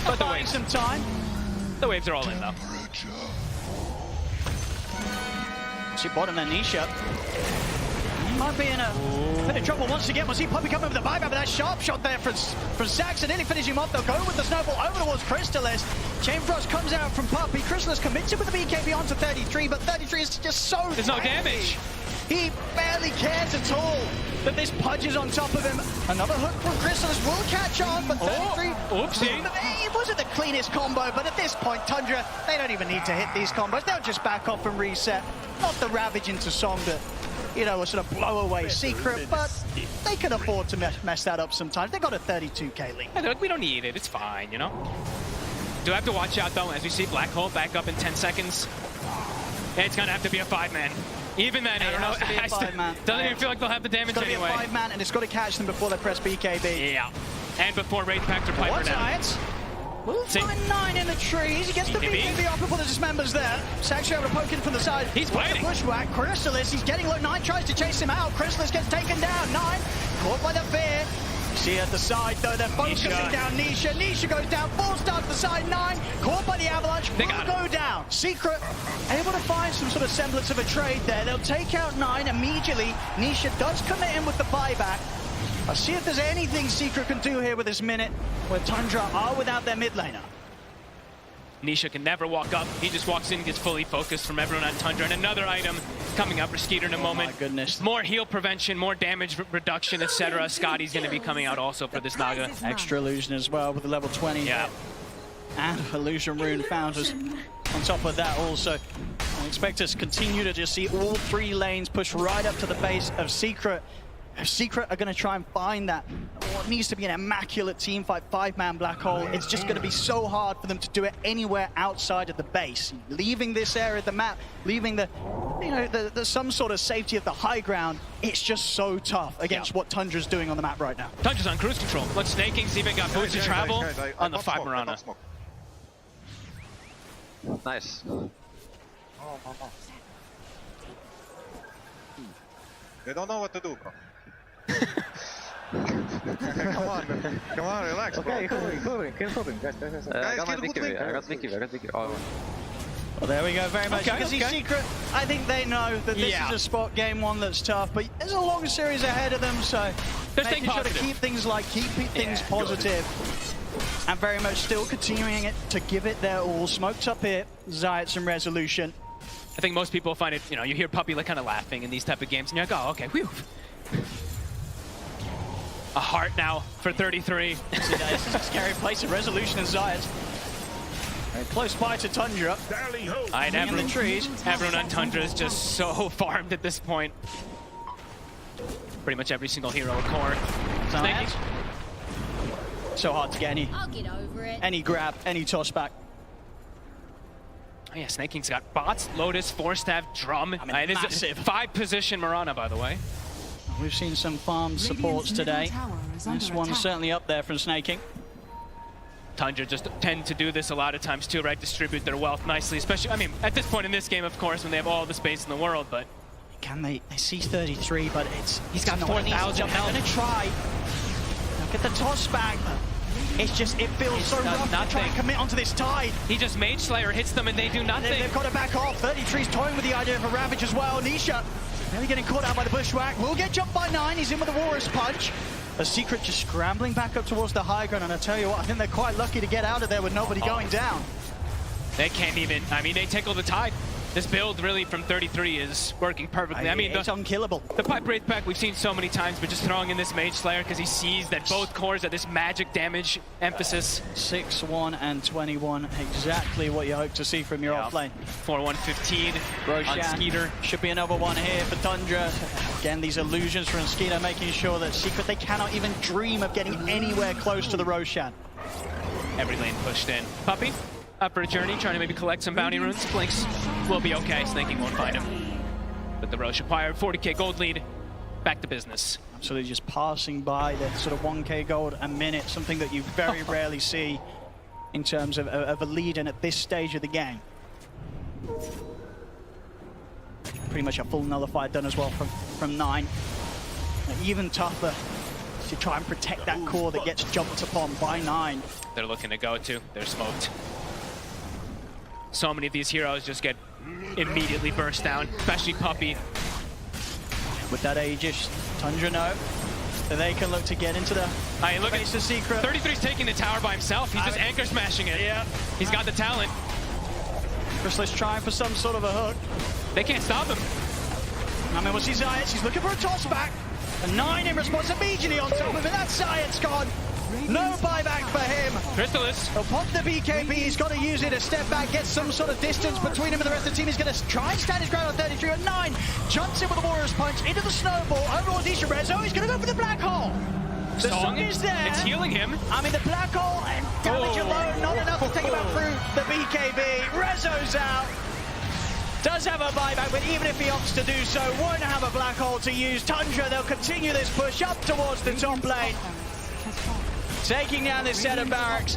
But the buying waves. some time. The waves are all in, though. See bottom there, Nisha. Might be in a bit of trouble once again. We'll see Puppey coming with the buyback, but that sharp shot there from Zax, and nearly finishing him off. They'll go with the snowball over towards Crystallis. Chain Frost comes out from Puppey. Crystallis commits it with the BKB onto 33, but 33 is just so There's no damage. He barely cares at all that this Pudge is on top of him. Another hook from Crystallis will catch on, but 33... Oopsie. It wasn't the cleanest combo, but at this point, Tundra, they don't even need to hit these combos. They'll just back off and reset. Not the Ravage into Song that, you know, a sort of blow away Secret, but they can afford to mess that up sometimes. They got a 32k lead. Yeah, we don't need it. It's fine, you know? Do have to watch out, though, as we see Black Hole back up in 10 seconds. It's going to have to be a 5-man. Even then, I don't know. Doesn't even feel like they'll have the damage anyway. It's got to be a 5-man, and it's got to catch them before they press BKB. Yeah. And before Wraith Pact or Piper down. We'll find 9 in the trees. He gets the BKB off before the dismembers there. Saxo able to poke in from the side. He's waiting. Bushwhack. Crystallis, he's getting low. 9 tries to chase him out. Crystallis gets taken down. 9 caught by the fear. See at the side though, they're focusing down Nisha. Nisha goes down, 4-star to the side, 9 caught by the avalanche, will go down. Secret able to find some sort of semblance of a trade there. They'll take out 9 immediately. Nisha does commit in with the buyback. I'll see if there's anything Secret can do here with this minute where Tundra are without their mid laner. Nisha can never walk up. He just walks in, gets fully focused from everyone on Tundra. And another item coming up for Skeeter in a moment. My goodness. More heal prevention, more damage reduction, etc. Scotty's going to be coming out also for this Naga. Extra illusion as well with the level 20. Yeah. And illusion rune found us on top of that also. I expect us to continue to just see all 3 lanes push right up to the base of Secret. If Secret are going to try and find that, what needs to be an immaculate team fight, 5-man black hole, it's just going to be so hard for them to do it anywhere outside of the base. Leaving this area of the map, leaving the, you know, the some sort of safety of the high ground, it's just so tough against what Tundra's doing on the map right now. Tundra's on cruise control. Look, Snaking's even got boots to travel on the 5 Marana. Nice. They don't know what to do, bro. Come on, relax, bro. Okay, keep holding, guys. I got Vicky. Oh. Well, there we go, very much. You can see Secret, I think they know that this is a spot game 1 that's tough, but there's a long series ahead of them, so making sure to keep things positive. And very much still continuing it to give it their all. Smoked up here, Zayat some resolution. I think most people find it, you know, you hear Puppey like kind of laughing in these type of games, and you're like, oh, okay, whew. A heart now for 33. See, this is a scary place of resolution and Zayat. Close by to Tundra. In the trees. Everyone on Tundra is just so farmed at this point. Pretty much every single hero with core. Snaking. So hard to get I'll get over it. any grab, any toss back. Oh yeah, Snaking's got bots, Lotus, Force Staff, Drum. It is a massive. 5-position Mirana, by the way. We've seen some farm supports today. This one's certainly up there from Snaking. Tundra just tend to do this a lot of times too, right? Distribute their wealth nicely, especially, I mean, at this point in this game, of course, when they have all the space in the world, but... Can they see 33, but he's got not an easy 4,000 jump. They're gonna try. Now get the toss back. It's just, it feels so rough to try and commit onto this tide. He just Mage Slayer hits them and they do nothing. They've got to back off. 33's toying with the idea of a Ravage as well. Nisha really getting caught out by the Bushwhack. Will get jumped by 9. He's in with the Walrus Punch. A Secret just scrambling back up towards the high ground. And I tell you what, I think they're quite lucky to get out of there with nobody going down. They can't even, I mean, they tickle the tide. This build really from 33 is working perfectly. I mean, it's unkillable. The Pipe Wraith Pack we've seen so many times, but just throwing in this Mage Slayer because he sees that both cores are this magic damage emphasis. 6-1 and 21, exactly what you hope to see from your offlane. 4-1-15 on Skeeter. Should be another one here for Tundra. Again, these illusions from Skeeter making sure that Secret, they cannot even dream of getting anywhere close to the Roshan. Every lane pushed in. Puppy, up for a journey, trying to maybe collect some bounty runes. Blinks will be okay. Snaking won't find him. But the Roche acquired 40k gold lead. Back to business. Absolutely just passing by the sort of 1k gold a minute, something that you very rarely see in terms of a lead in at this stage of the game. Pretty much a full nullify done as well from 9. Even tougher to try and protect that core that gets jumped upon by 9. They're looking to go to. They're smoked. So many of these heroes just get immediately burst down, especially Puppy. With that Aegis, Tundra know that they can look to get into the face of Secret. 33's taking the tower by himself. He's just anchor smashing it. Yeah. He's got the talent. Chrysalis trying for some sort of a hook. They can't stop him. I mean, what's his Zayats? He's looking for a toss back. A 9 in response immediately on top of it. That's Zayat's gone. No buyback for him. Chrysalis. He'll pop the BKB. He's got to use it to step back, get some sort of distance between him and the rest of the team. He's going to try and stand his ground on 33. And 9 jumps in with a Warrior's Punch into the snowball. Overall, Disha Rezo. He's going to go for the black hole. The song is there. It's healing him. I mean, the black hole and damage alone, not enough to take him out through the BKB. Rezo's out. Does have a buyback, but even if he opts to do so, won't have a black hole to use. Tundra, they'll continue this push up towards the top lane. Taking down this set of barracks.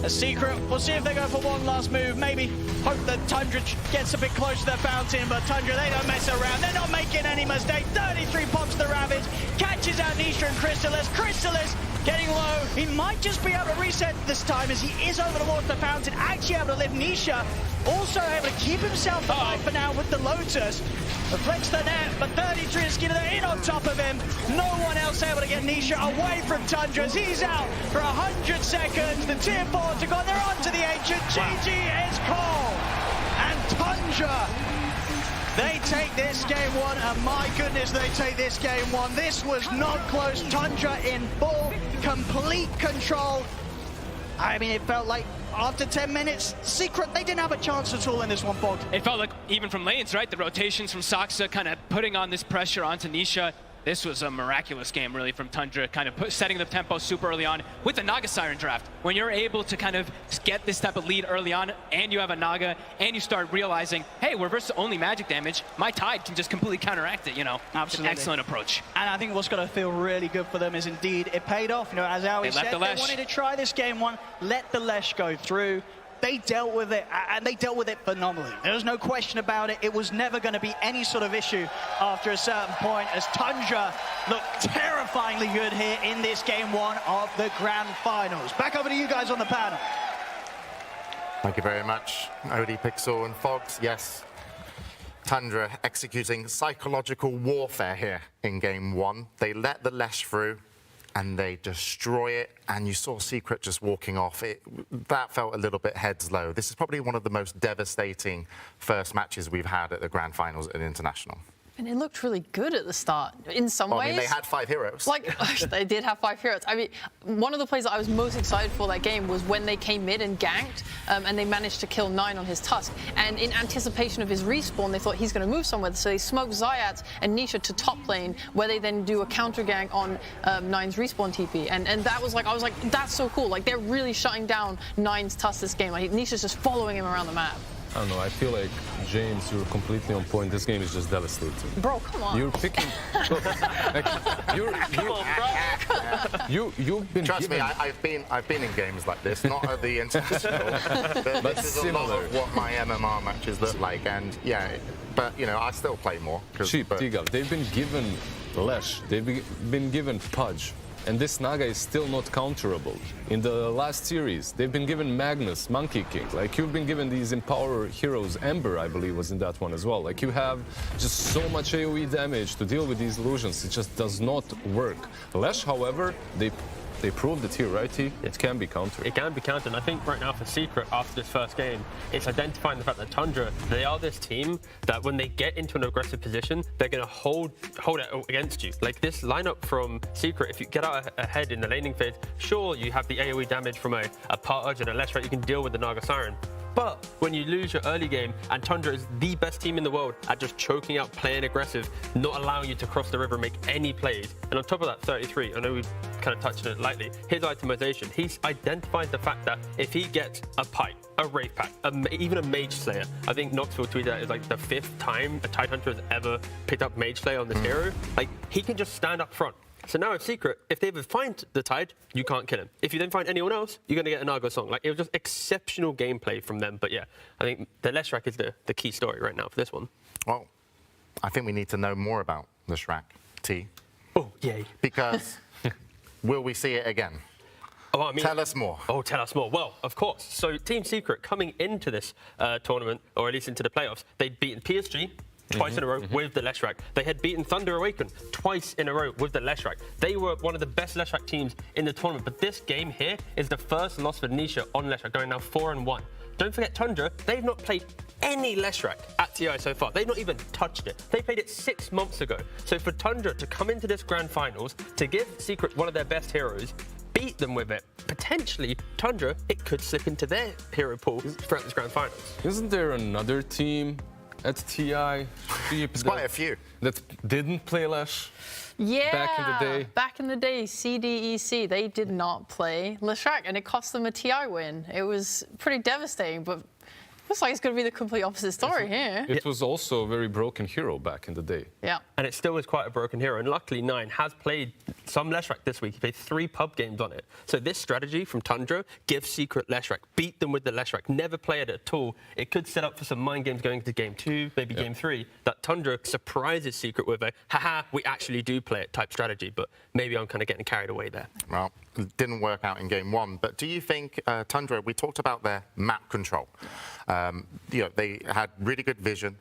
A Secret, we'll see if they go for one last move. Maybe hope that Tundra gets a bit close to the fountain, but Tundra, they don't mess around. They're not making any mistake. 33 pops the Ravage, catches out Nisha and Chrysalis. Chrysalis getting low. He might just be able to reset this time as he is over towards the fountain, actually able to lift Nisha. Also able to keep himself alive for now with the Lotus. Reflects the net, but 33 is Skeeter in on top of him. No one else able to get Nisha away from Tundra as he's out for 100 seconds. The tier 4s are gone. They're on to the Ancient. GG is called. And Tundra, they take this game 1, and my goodness, they take this game 1. This was not close. Tundra in full, complete control. I mean, it felt like after 10 minutes, Secret, they didn't have a chance at all in this one, Bog. It felt like even from lanes, right? The rotations from Saksa kind of putting on this pressure onto Nisha. This was a miraculous game, really, from Tundra, kind of setting the tempo super early on with the Naga Siren draft. When you're able to kind of get this type of lead early on, and you have a Naga, and you start realizing, hey, we're versus only magic damage, my Tide can just completely counteract it, you know? Absolutely. It's an excellent approach. And I think what's going to feel really good for them is indeed it paid off. You know, as Aoi said, they wanted to try this game 1, let the Lesh go through. They dealt with it, and they dealt with it phenomenally. There was no question about it. It was never going to be any sort of issue after a certain point, as Tundra looked terrifyingly good here in this game 1 of the Grand Finals. Back over to you guys on the panel. Thank you very much, Odie, Pixel, and Fox. Yes, Tundra executing psychological warfare here in game 1. They let the Lesh through, and they destroy it, and you saw Secret just walking off. That felt a little bit heads low. This is probably one of the most devastating first matches we've had at the Grand Finals at International. And it looked really good at the start in some ways. I mean, they had 5 heroes. Like, they did have 5 heroes. I mean, one of the plays that I was most excited for that game was when they came mid and ganked, and they managed to kill 9 on his Tusk. And in anticipation of his respawn, they thought he's going to move somewhere. So they smoked Zayat and Nisha to top lane, where they then do a counter gank on 9's respawn TP. And that was like, I was like, that's so cool. Like, they're really shutting down 9's Tusk this game. Like, Nisha's just following him around the map. I don't know, I feel like, James, you're completely on point. This game is just devastating. Bro, come on. You're picking... You've been Trust given... me, I've been in games like this, not at the international, but this is similar. a lot of what my MMR matches look like, and yeah, but you know, I still play more. Cheap, Tigal, they've been given Lesh, they've been given Pudge, and this Naga is still not counterable. In the last series, they've been given Magnus, Monkey King. Like, you've been given these Empower heroes. Ember, I believe, was in that one as well. Like, you have just so much AoE damage to deal with these illusions. It just does not work. Lesh, however, they proved it here, right, T? It can be countered. It can be countered, and I think right now for Secret, after this first game, it's identifying the fact that Tundra, they are this team that when they get into an aggressive position, they're going to hold it against you. Like this lineup from Secret, if you get out ahead in the laning phase, sure, you have the AoE damage from a Pudge and a Leshrac, you can deal with the Naga Siren. But when you lose your early game, and Tundra is the best team in the world at just choking out, playing aggressive, not allowing you to cross the river, make any plays, and on top of that, 33, I know we kind of touched on it lightly, his itemization, he's identified the fact that if he gets a pipe, a Wraith Pack, even a Mage Slayer, I think Knoxville tweeted that it's like the 5th time a Tidehunter has ever picked up Mage Slayer on this hero, like he can just stand up front. So now in Secret, if they ever find the Tide, you can't kill him. If you then find anyone else, you're going to get an Argo Song. Like, it was just exceptional gameplay from them. But yeah, I think the Leshrac is the key story right now for this one. Well, I think we need to know more about Leshrac, T. Oh, yay. Because will we see it again? Oh, I mean, tell us more. Oh, tell us more. Well, of course. So Team Secret coming into this tournament, or at least into the playoffs, they'd beaten PSG twice in a row with the Leshrac. They had beaten Thunder Awaken twice in a row with the Leshrac. They were one of the best Leshrac teams in the tournament, but this game here is the first loss for Nisha on Leshrac, going now 4-1. Don't forget Tundra, they've not played any Leshrac at TI so far. They've not even touched it. They played it 6 months ago. So for Tundra to come into this grand finals, to give Secret one of their best heroes, beat them with it, potentially Tundra, it could slip into their hero pool throughout this grand finals. Isn't there another team at TI? It's quite a few. That didn't play Lesh? Yeah, back in the day. Back in the day, CDEC, they did not play Leshrac, and it cost them a TI win. It was pretty devastating, but looks like it's going to be the complete opposite story here. It was also a very broken hero back in the day. Yeah. And it still is quite a broken hero. And luckily, 9 has played some Leshrac this week. He played 3 pub games on it. So this strategy from Tundra, give Secret Leshrac, beat them with the Leshrac, never play it at all. It could set up for some mind games going into game 2, maybe game 3, that Tundra surprises Secret with a, haha, we actually do play it type strategy. But maybe I'm kind of getting carried away there. Well, it didn't work out in game 1. But do you think, Tundra, we talked about their map control. You know, they had really good vision.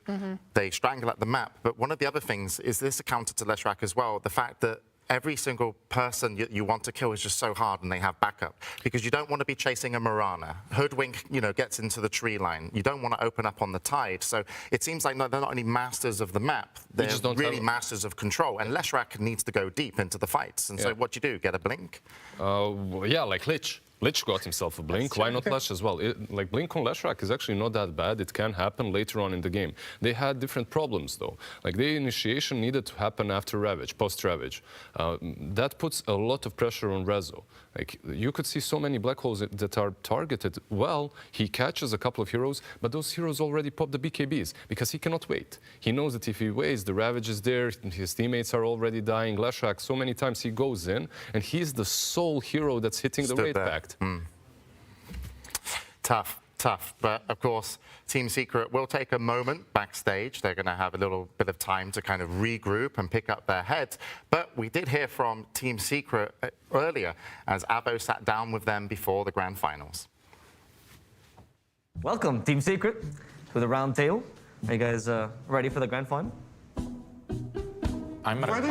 They strangle at the map. But one of the other things is this a counter to Leshrac as well, the fact that every single person you want to kill is just so hard, and they have backup. Because you don't want to be chasing a Mirana. Hoodwink, you know, gets into the tree line. You don't want to open up on the Tide. So it seems like they're not only masters of the map, they're really masters of control. And Leshrac needs to go deep into the fights. And so what do? Get a blink? Yeah, like Lich. Lich got himself a blink. Why not Lesh as well? Like blink on Leshrac is actually not that bad. It can happen later on in the game. They had different problems though. Like the initiation needed to happen after Ravage, post Ravage. That puts a lot of pressure on Rezo. Like you could see so many black holes that are targeted. Well, he catches a couple of heroes, but those heroes already pop the BKBs because he cannot wait. He knows that if he waits, the Ravage is there. His teammates are already dying. Leshrac, so many times he goes in, and he's the sole hero that's hitting the Wraith Pact. Tough. But of course, Team Secret will take a moment backstage. They're going to have a little bit of time to kind of regroup and pick up their heads. But we did hear from Team Secret earlier as Abo sat down with them before the grand finals. Welcome, Team Secret, to the round table. Are you guys ready for the grand final? I'm ready.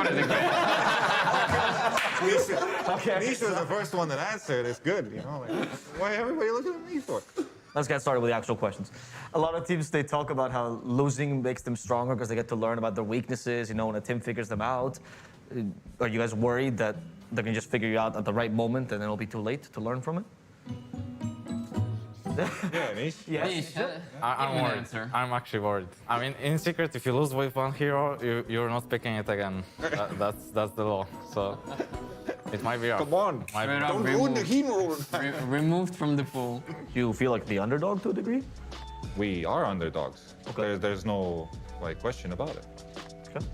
Okay. Nisha was the first one that answered. It's good, you know. Like, why everybody looking at me for? let's get started with the actual questions. A lot of teams, they talk about how losing makes them stronger because they get to learn about their weaknesses, you know, when a team figures them out. Are you guys worried that they can just figure you out at the right moment and then it'll be too late to learn from it? Yeah, me? Yes. I'm worried. I'm actually worried. I mean, in Secret, if you lose with one hero, you're not picking it again. That's the law. So it might be rough. Come on. Don't ruin the hero. Removed from the pool. Do you feel like the underdog to a degree? We are underdogs. Okay. There's no question about it. Okay.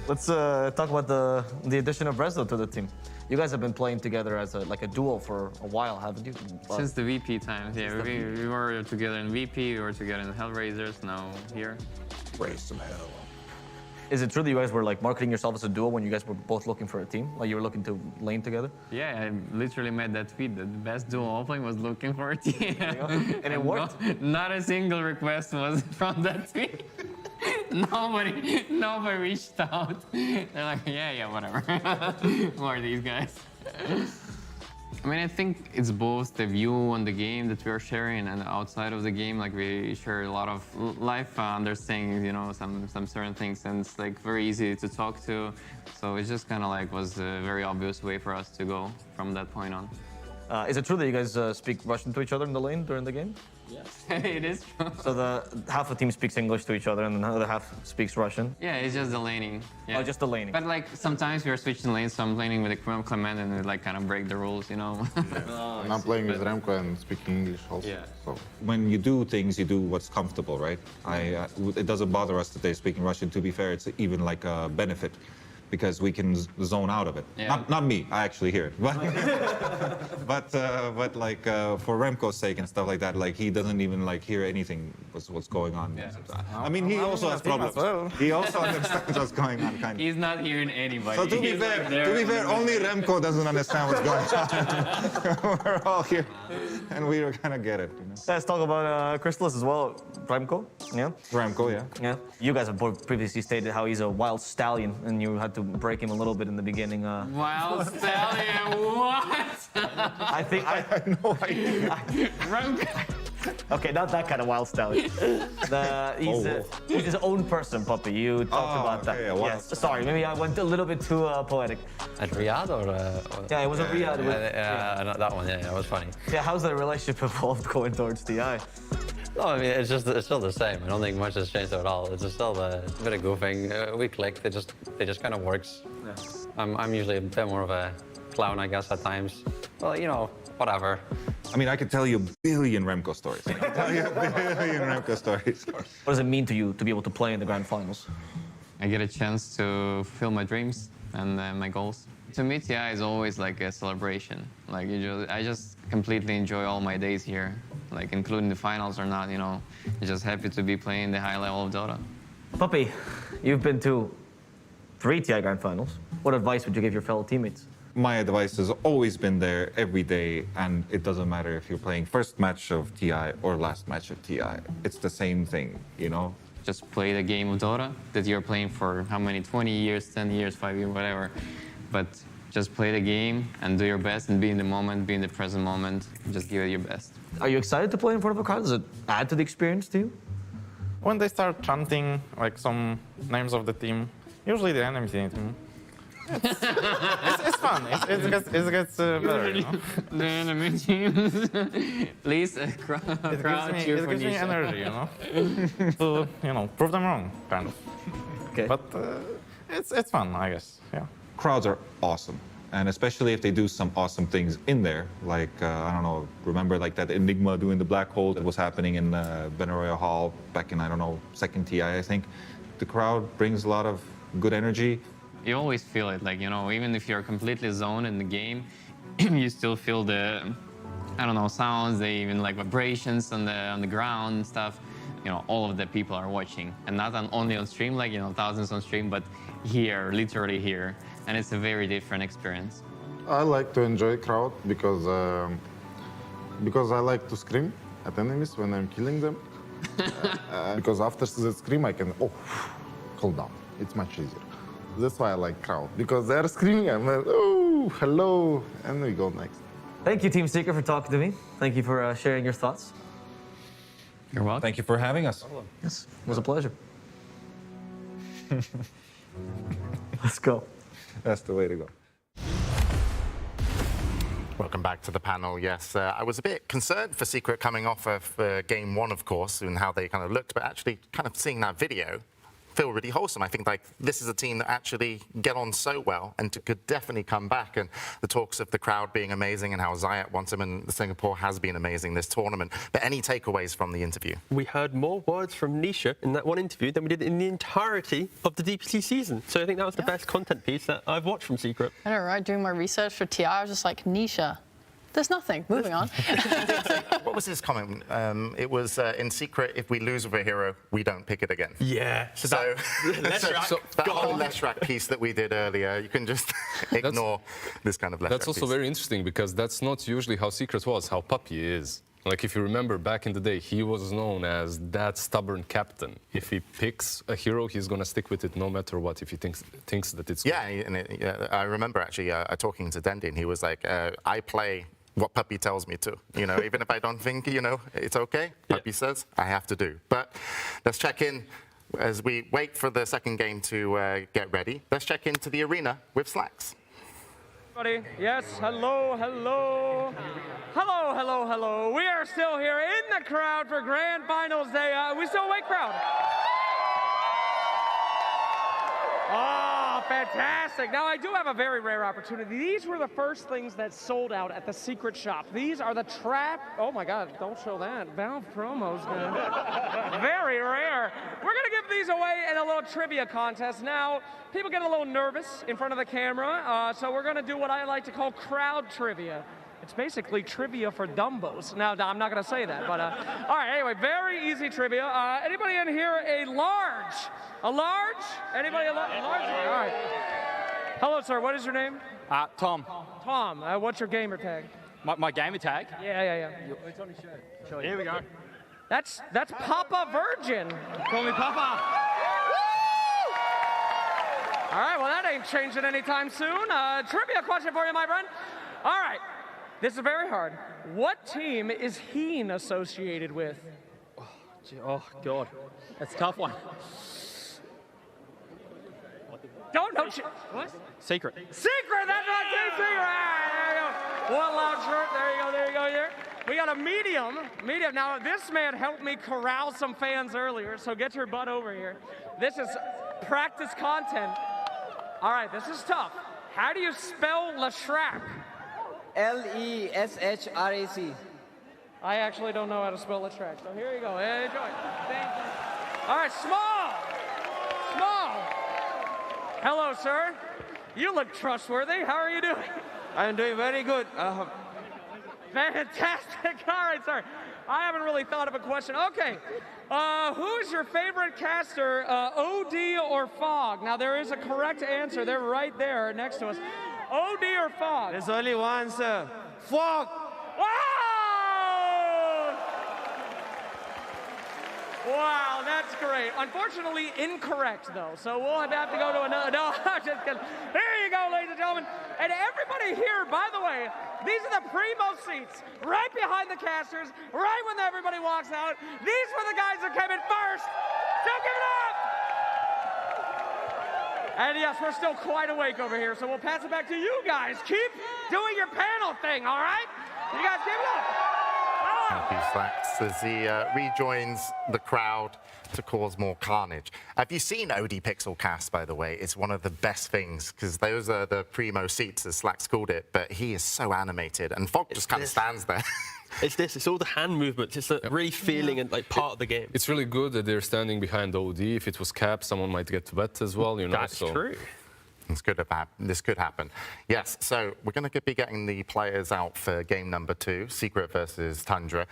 Let's talk about the addition of Rezo to the team. You guys have been playing together as a duo for a while, haven't you? Since the VP times, yeah. We were together in VP, we were together in Hellraisers, now here. Raise some hell. Is it true that you guys were like marketing yourself as a duo when you guys were both looking for a team? Like you were looking to lane together? Yeah, I literally made that tweet that the best duo offlane was looking for a team. And it worked? Not a single request was from that tweet. Nobody reached out. They're like, yeah, whatever. Who are these guys? I mean, I think it's both the view on the game that we're sharing and outside of the game. Like we share a lot of life understanding, you know, some certain things, and it's like very easy to talk to. So it just kind of like was a very obvious way for us to go from that point on. Is it true that you guys speak Russian to each other in the lane during the game? Yes, it is true. So half the team speaks English to each other and the other half speaks Russian? Yeah, it's just the laning. Yeah. Oh, just the laning. But like sometimes we are switching lanes, so I'm laning with a Clement and we like kind of break the rules, you know? And I'm playing with Remco and speaking English also. Yeah. So. When you do things, you do what's comfortable, right? It doesn't bother us that they're speaking Russian. To be fair, it's even like a benefit, because we can zone out of it. Yeah. Not me, I actually hear it. But like for Remco's sake and stuff like that, like he doesn't even like hear anything what's going on. Yeah. I mean, he also has problems. Well. He also understands what's going on, kind of. He's not hearing anybody. So to be fair, only Remco doesn't understand what's going on. We're all here, and we kind of get it. You know? Let's talk about Chrysalis as well. Remco, yeah? Remco, yeah. Yeah. You guys have both previously stated how he's a wild stallion, and you had to break him a little bit in the beginning. Wild stallion, what? I think I had no idea. Okay, not that kind of wild stallion. He's his own person, Puppy. You talked about that. Yeah, yes. Sorry, maybe I went a little bit too poetic. At Riyadh or? Yeah, it was at Riyadh. Yeah, that one. Yeah, it was funny. Yeah, how's the relationship evolved going towards TI? No, I mean it's still the same. I don't think much has changed at all. It's just still a bit of goofing. We clicked. It just kind of works. Yeah. I'm usually a bit more of a clown, I guess, at times. Well, you know, whatever. I mean, I could tell you a billion Remco stories. I could tell you a billion Remco stories. What does it mean to you to be able to play in the grand finals? I get a chance to fulfill my dreams and my goals. To me, TI is always like a celebration. Like I just completely enjoy all my days here, like including the finals or not. You know, I'm just happy to be playing the high level of Dota. Puppy, you've been to 3 TI grand finals. What advice would you give your fellow teammates? My advice has always been there every day, and it doesn't matter if you're playing first match of TI or last match of TI. It's the same thing, you know? Just play the game of Dota that you're playing for how many, 20 years, 10 years, 5 years, whatever. But just play the game and do your best and be in the moment, be in the present moment. Just give it your best. Are you excited to play in front of a crowd? Does it add to the experience to you? When they start chanting like some names of the team, usually the enemy team, it's fun. It gets better, you know? The enemy teams. Please, crowd cheer for It gives me energy, you know? To, you know, prove them wrong, kind of. Okay. But it's fun, I guess, yeah. Crowds are awesome. And especially if they do some awesome things in there, like, I don't know, remember like that Enigma doing the black hole that was happening in Benaroya Hall back in, I don't know, 2nd TI, I think. The crowd brings a lot of good energy. You always feel it, like, you know, even if you're completely zoned in the game, you still feel the, I don't know, sounds, the even like vibrations on the ground and stuff. You know, all of the people are watching, and not only on stream, like, you know, thousands on stream, but here, literally here. And it's a very different experience. I like to enjoy crowd because I like to scream at enemies when I'm killing them. Because after the scream, I can calm down. It's much easier. That's why I like crowd, because they're screaming. I'm like, oh, hello, and we go next. Thank you, Team Secret, for talking to me. Thank you for sharing your thoughts. You're welcome. Thank you for having us. Yes, it was a pleasure. Let's go. That's the way to go. Welcome back to the panel. Yes, I was a bit concerned for Secret coming off of game one, of course, and how they kind of looked, but actually kind of seeing that video feel really wholesome. I think like this is a team that actually get on so well and could definitely come back. And the talks of the crowd being amazing and how Zayat wants him, and Singapore has been amazing this tournament. But any takeaways from the interview? We heard more words from Nisha in that one interview than we did in the entirety of the DPC season. So I think that was the best content piece that I've watched from Secret. I know, right? Doing my research for TI, I was just like, Nisha. There's nothing. Moving on. What was his comment? It was in Secret, if we lose with a hero, we don't pick it again. Yeah. So that whole Leshrac piece that we did earlier, you can just ignore this kind of Leshrac That's also piece. very interesting because that's not usually how Secret was, how Puppy is. Like, if you remember back in the day, he was known as that stubborn captain. If he picks a hero, he's going to stick with it no matter what, if he thinks that it's good. Yeah, I remember actually talking to Dendi, and he was like, I play what Puppy tells me to. You know, even if I don't think, you know, it's okay, Puppy says, I have to do. But let's check in as we wait for the second game to get ready. Let's check into the arena with Slacks. Yes, hello, hello. Hello, hello, hello. We are still here in the crowd for Grand Finals Day. We still awake, crowd? Oh, fantastic. Now, I do have a very rare opportunity. These were the first things that sold out at the Secret shop. These are the trap. Oh, my God, don't show that. Valve promos, man. Very rare. We're going to give these away in a little trivia contest. Now, people get a little nervous in front of the camera, so we're going to do what I like to call crowd trivia. It's basically trivia for Dumbos. Now, I'm not going to say that, but all right, anyway, very easy trivia. Anybody in here a large? A large? Anybody a large? All right. Hello, sir. What is your name? Tom. Tom. What's your gamer tag? My gamer tag? Yeah. It's on his shirt. Here we go. That's Papa Virgin. Call me Papa. All right, well, that ain't changing anytime soon. Trivia question for you, my friend. All right. This is very hard. What team is Heen associated with? Oh, God. That's a tough one. Don't know. What? Secret. Secret! That's not Team Secret! Ah, there you go. One loud shirt. There you go. We got a medium. Now, this man helped me corral some fans earlier, so get your butt over here. This is practice content. All right, this is tough. How do you spell Leshrac? Leshrac. I actually don't know how to spell Leshrac, so here you go. Enjoy. Thank you. All right, small. Hello, sir. You look trustworthy. How are you doing? I'm doing very good. Fantastic. All right, sir. I haven't really thought of a question. Okay. Who's your favorite caster, OD or Fog? Now, there is a correct answer. They're right there next to us. OD or Fog? There's only one, sir. Fog! Wow, that's great. Unfortunately, incorrect, though. So we'll have to go to another. No, I'm just kidding. There you go, ladies and gentlemen. And everybody here, by the way, these are the primo seats, right behind the casters, right when everybody walks out. These were the guys that came in first. So give it up! And yes, we're still quite awake over here, so we'll pass it back to you guys. Keep doing your panel thing, all right? You guys give it up. Thank you, Slacks, as he rejoins the crowd to cause more carnage. Have you seen OD Pixel Cast, by the way? It's one of the best things, because those are the primo seats, as Slacks called it, but he is so animated, and Fog just kind of stands there. It's all the hand movements. It's really feeling and like part of the game. It's really good that they're standing behind OD. If it was Cap, someone might get wet as well, you know. That's true. This could happen. Yes, so we're going to be getting the players out for game number 2, Secret versus Tundra.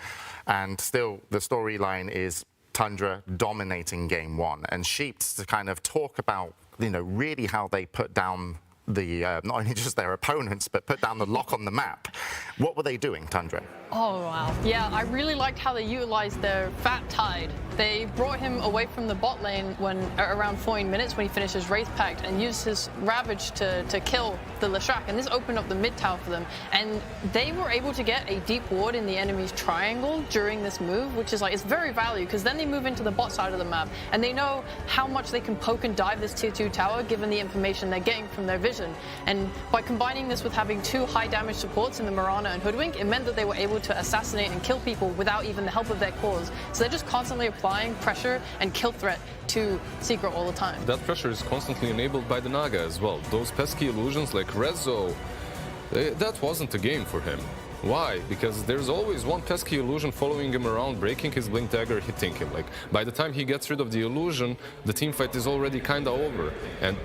And still, the storyline is Tundra dominating game 1. And Sheeps to kind of talk about, you know, really how they put down the, not only just their opponents, but put down the lock on the map. What were they doing, Tundra? Oh, wow. Yeah, I really liked how they utilized their fat Tide. They brought him away from the bot lane when around 14 minutes when he finished his Wraith Pact and used his Ravage to kill the Leshrac, and this opened up the mid tower for them. And they were able to get a deep ward in the enemy's triangle during this move, which is like, it's very valuable because then they move into the bot side of the map and they know how much they can poke and dive this tier 2 tower given the information they're getting from their vision. And by combining this with having 2 high damage supports in the Mirana and Hoodwink, it meant that they were able to assassinate and kill people without even the help of their cores. So they're just constantly applying pressure and kill threat to Secret all the time. That pressure is constantly enabled by the Naga as well. Those pesky illusions like Rezo, that wasn't a game for him. Why? Because there's always one pesky illusion following him around, breaking his blink dagger, hitting him. Like, by the time he gets rid of the illusion, the team fight is already kinda over. And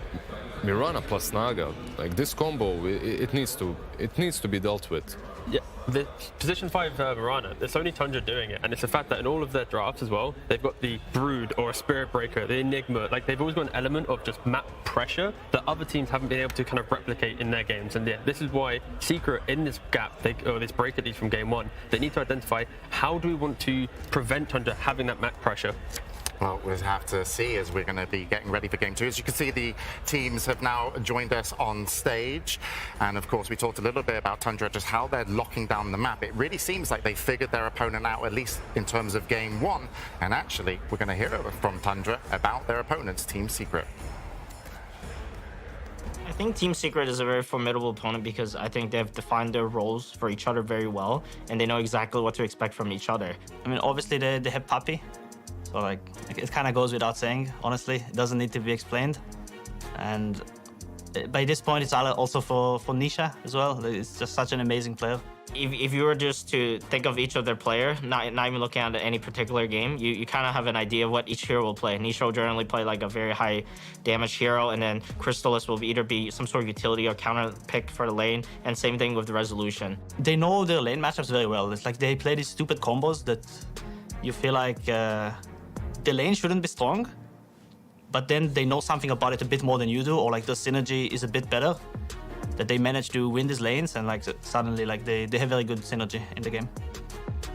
Mirana plus Naga, like this combo, it needs to be dealt with. Yeah, the position 5 Mirana, it's only Tundra doing it, and it's the fact that in all of their drafts as well, they've got the Brood or a Spirit Breaker, the Enigma, like they've always got an element of just map pressure that other teams haven't been able to kind of replicate in their games. And yeah, this is why Secret in this gap, or this break at least from game 1, they need to identify how do we want to prevent Tundra having that map pressure. Well, we'll have to see as we're going to be getting ready for game 2. As you can see, the teams have now joined us on stage. And of course, we talked a little bit about Tundra, just how they're locking down the map. It really seems like they figured their opponent out, at least in terms of game 1. And actually, we're going to hear from Tundra about their opponents, Team Secret. I think Team Secret is a very formidable opponent because I think they've defined their roles for each other very well. And they know exactly what to expect from each other. I mean, obviously, they have Puppy. So like, it kind of goes without saying, honestly. It doesn't need to be explained. And by this point, it's also for Nisha as well. It's just such an amazing player. If you were just to think of each of their player, not even looking at any particular game, you kind of have an idea of what each hero will play. Nisha will generally play like a very high damage hero, and then Crystallis will either be some sort of utility or counter pick for the lane, and same thing with the Resolution. They know their lane matchups very well. It's like they play these stupid combos that you feel like the lane shouldn't be strong, but then they know something about it a bit more than you do, or like the synergy is a bit better, that they manage to win these lanes, and like suddenly like they have very good synergy in the game.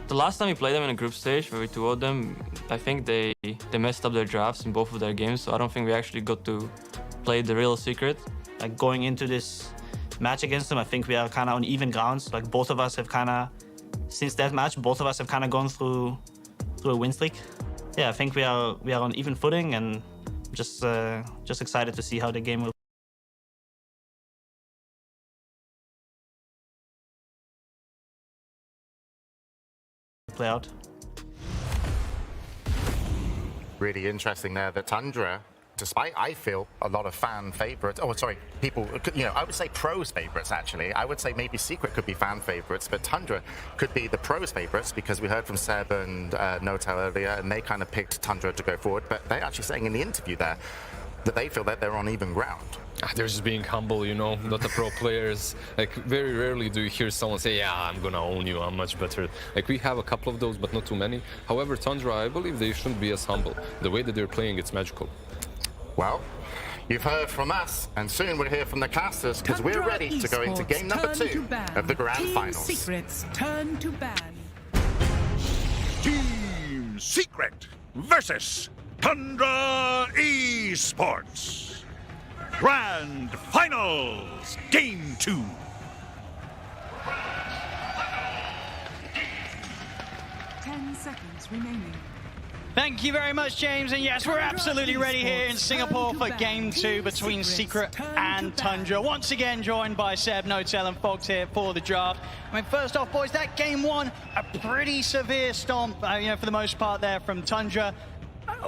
The last time we played them in a group stage where we 2-0'd them, I think they messed up their drafts in both of their games, so I don't think we actually got to play the real Secret. Like going into this match against them, I think we are kind of on even grounds. Like both of us have kind of, since that match, both of us have kind of gone through a win streak. Yeah, I think we are on even footing, and just excited to see how the game will play out. Really interesting there that Tundra, despite, I feel, a lot of fan favorites, people, I would say pros favorites, actually. I would say maybe Secret could be fan favorites, but Tundra could be the pros favorites because we heard from Seb and Notel earlier, and they kind of picked Tundra to go forward, but they're actually saying in the interview there that they feel that they're on even ground. They're just being humble, not the pro players. Like, very rarely do you hear someone say, yeah, I'm gonna own you, I'm much better. Like, we have a couple of those, but not too many. However, Tundra, I believe they shouldn't be as humble. The way that they're playing, it's magical. Well, you've heard from us, and soon we'll hear from the casters, because we're ready to go into game number 2 of the Grand Finals. Secret's turn to ban. Team Secret versus Tundra Esports. Grand Finals, Game 2. Seconds remaining. Thank you very much, James. And yes, we're absolutely ready here in Singapore for Game 2 between Secret and Tundra. Once again, joined by Seb, Notel, and Fox here for the draft. I mean, first off, boys, that Game 1, a pretty severe stomp, for the most part there from Tundra.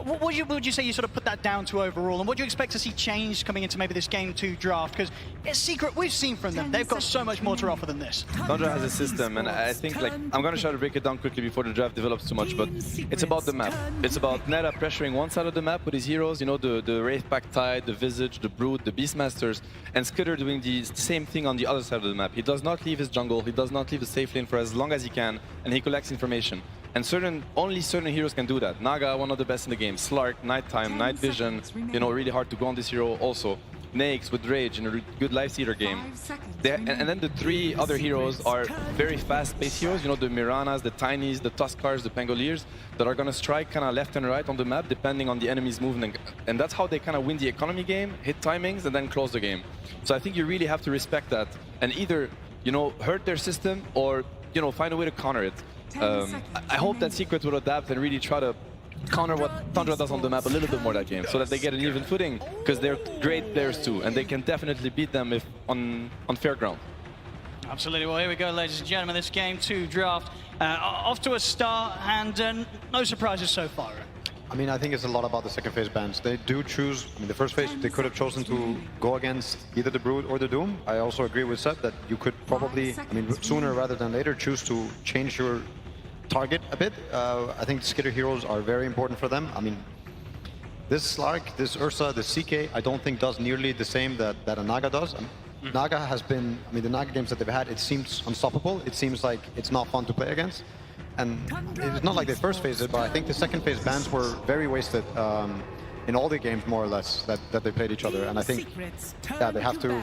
What would you say you sort of put that down to overall, and what do you expect to see change coming into maybe this Game 2 draft? Because it's Secret, we've seen from them, they've got so much more to offer than this. Tundra has a system, and I think, I'm going to try to break it down quickly before the draft develops too much, but it's about the map. It's about Neta pressuring one side of the map with his heroes, the Wraith Pact Tide, the Visage, the Brood, the Beastmasters, and Skitter doing the same thing on the other side of the map. He does not leave his jungle, he does not leave the safe lane for as long as he can, and he collects information. And only certain heroes can do that. Naga, one of the best in the game. Slark, Nighttime, Night Vision, really hard to go on this hero also. Nakes with Rage in a good Life Seeder game. And then the 3 other heroes are very fast-paced heroes, you know, the Miranas, the Tinies, the Tuskars, the Pangoliers, that are going to strike kind of left and right on the map depending on the enemy's movement. And that's how they kind of win the economy game, hit timings, and then close the game. So I think you really have to respect that and either, you know, hurt their system or, you know, find a way to counter it. I hope that Secret will adapt and really try to counter what Tundra does on the map a little bit more that game, so that they get an even footing, because they're great players too, and they can definitely beat them if on fair ground. Absolutely. Well, here we go, ladies and gentlemen. This Game 2 draft off to a start, and no surprises so far. I mean, I think it's a lot about the second phase bans. They do choose, I mean, the first phase, they could have chosen to go against either the Brood or the Doom. I also agree with Seth that you could probably, I mean, sooner rather than later, choose to change your target a bit. I think Skitter heroes are very important for them. I mean, this Slark, this Ursa, this CK, I don't think does nearly the same that a Naga does. Naga has been, I mean, the Naga games that they've had, it seems unstoppable. It seems like it's not fun to play against. And it's not like they first phased it, but I think the second phase bans were very wasted in all the games, more or less, that they played each other. And I think, yeah, they have to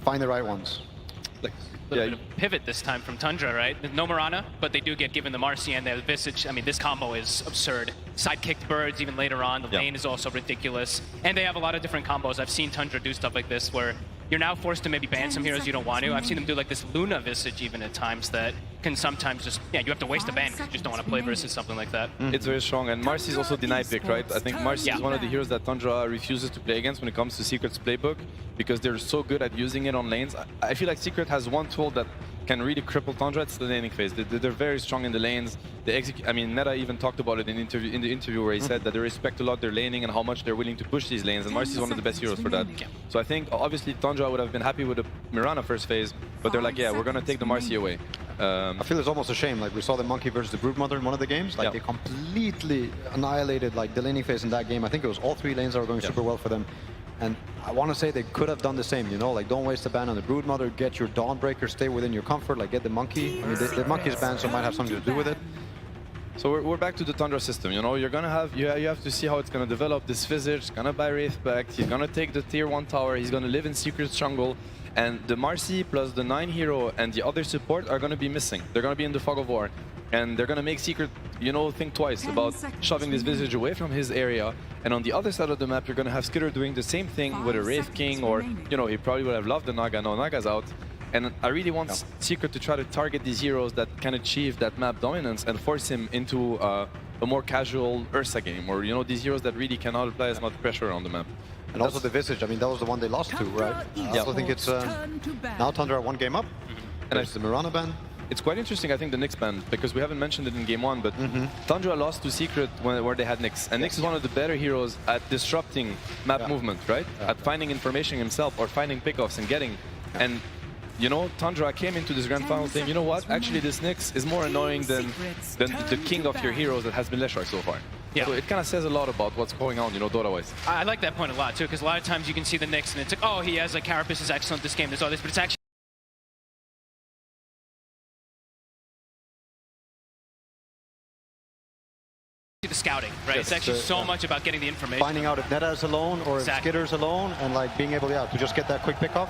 find the right ones. Bit of pivot this time from Tundra, right? No Mirana, but they do get given the Marcy and the Visage. I mean, this combo is absurd. Side-kicked birds even later on. The lane is also ridiculous. And they have a lot of different combos. I've seen Tundra do stuff like this where you're now forced to maybe ban some heroes you don't want to. I've seen them do like this Luna Visage even at times that can sometimes just, you have to waste a ban because you just don't want to play versus something like that. It's very strong, and Marcy is also deny pick, right? I think Marcy is one of the heroes that Tundra refuses to play against when it comes to Secret's playbook, because they're so good at using it on lanes. I feel like Secret has one tool that can really cripple Tundra. It's the laning phase. They're very strong in the lanes. They execute. I mean, Neta even talked about it in the interview where he said that they respect a lot their laning and how much they're willing to push these lanes. And Marcy is one of the best heroes for that. So I think obviously Tundra would have been happy with the Mirana first phase, but they're like, yeah, we're gonna take the Marcy away. I feel it's almost a shame. Like we saw the Monkey versus the Broodmother in one of the games. Like they completely annihilated like the laning phase in that game. I think it was all 3 lanes that were going super well for them. And I want to say they could have done the same, you know, like don't waste a ban on the Broodmother, get your Dawnbreaker, stay within your comfort, like get the Monkey. I mean, the Monkey's banned, so it might have something to do with it. So we're back to the Tundra system, you know, you're gonna have, you have to see how it's gonna develop. This Visage, gonna buy Wraith back, he's gonna take the tier 1 tower, he's gonna live in Secret Jungle, and the Marcy plus the 9 hero and the other support are gonna be missing. They're gonna be in the Fog of War, and they're gonna make Secret, you know, think twice about shoving this Visage away from his area. And on the other side of the map, you're gonna have Skitter doing the same thing with a Wraith King, or, you know, he probably would have loved the Naga, no, Naga's out. And I really want Secret to try to target these heroes that can achieve that map dominance and force him into a more casual Ursa game, or, you know, these heroes that really cannot apply as much pressure on the map. And also the Visage, I mean, that was the one they lost to, right? I also think it's now Tundra 1 game up. And it's the Mirana ban. It's quite interesting, I think, the Nyx ban, because we haven't mentioned it in game 1, but Tundra lost to Secret where they had Nyx. And Nyx is one of the better heroes at disrupting map movement, right? At finding information himself or finding pickoffs and getting. And, you know, Tundra came into this grand final saying, you know what, actually this Nyx is more annoying than the king of your heroes that has been Leshrac so far. So it kind of says a lot about what's going on, you know, Dota-wise. I like that point a lot, too, because a lot of times you can see the Nyx and it's like, oh, he has like Carapace is excellent this game, there's all this, but it's actually the scouting, right? It's actually so much about getting the information. Finding out if Neta is alone or if Skitter's alone, and like being able, to just get that quick pickoff.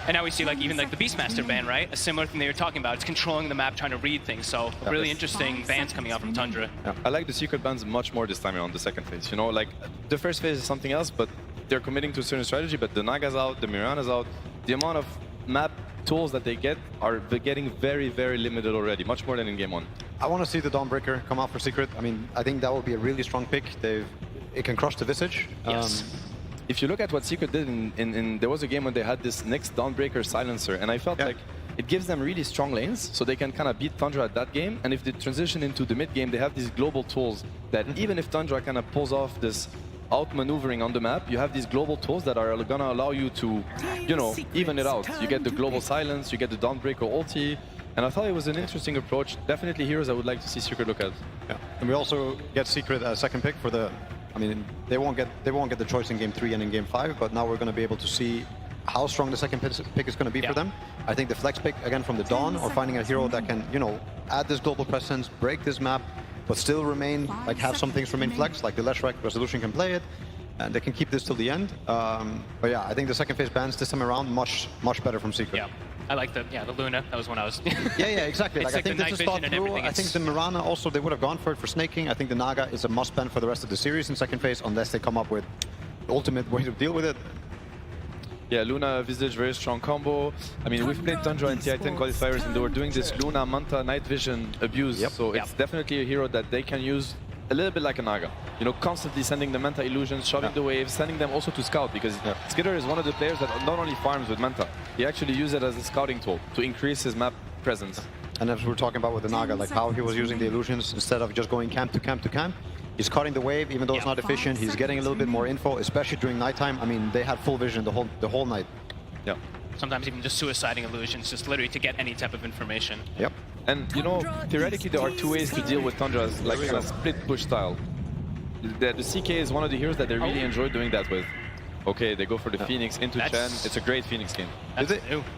And now we see like even like the Beastmaster ban, right? A similar thing that you're talking about. It's controlling the map, trying to read things. So really interesting bans coming out from Tundra. I like the Secret bans much more this time around the second phase. You know, like the first phase is something else, but they're committing to a certain strategy. But the Naga's out, the Mirana's out. The amount of map tools that they get are getting very, very limited already, much more than in game 1. I want to see the Dawnbreaker come out for Secret. I mean, I think that would be a really strong pick. It can crush the Visage. Yes. If you look at what Secret did there was a game when they had this next Dawnbreaker silencer, and I felt like it gives them really strong lanes, so they can kind of beat Tundra at that game. And if they transition into the mid game, they have these global tools that even if Tundra kind of pulls off this outmaneuvering on the map, you have these global tools that are gonna allow you to, you know, even it out. You get the global silence, you get the Dawnbreaker ulti, and I thought it was an interesting approach. Definitely heroes I would like to see Secret look at. Yeah, and we also get Secret as second pick for the. I mean, they won't get the choice in game 3 and in game 5, but now we're going to be able to see how strong the second pick is going to be for them. I think the flex pick again from the Dawn, or finding a hero that can, you know, add this global presence, break this map, but still remain, like have some things remain flex, like the Leshrac Resolution can play it. and they can keep this till the end. But yeah, I think the second phase bans this time around much better from Secret. Yeah. I like the Luna. That was when I was. yeah, exactly. It's I think the this is night thought vision and through. everything. I think the Mirana also, they would have gone for it for snaking. I think the Naga is a must ban for the rest of the series in second phase, unless they come up with the ultimate way to deal with it. Yeah, Luna Visage, very strong combo. I mean, we've played Tundra in TI11 qualifiers, and they were doing this Luna Manta night vision abuse. So it's definitely a hero that they can use a little bit like a Naga. You know, constantly sending the Manta illusions, shoving the waves, sending them also to scout, because Skidder is one of the players that not only farms with Manta, he actually uses it as a scouting tool to increase his map presence. And as we were talking about with the Naga, like how he was using the illusions instead of just going camp to camp to camp. He's cutting the wave, even though it's not efficient. He's getting a little bit more info, especially during nighttime. I mean, they had full vision the whole night. Yeah. Sometimes even just suiciding illusions, just literally to get any type of information. Yep. And you know, theoretically, there are two ways to deal with Tundra's, like kind of split push style. The CK is one of the heroes that they really enjoy doing that with. Okay, they go for the Phoenix into Chen. It's a great Phoenix game.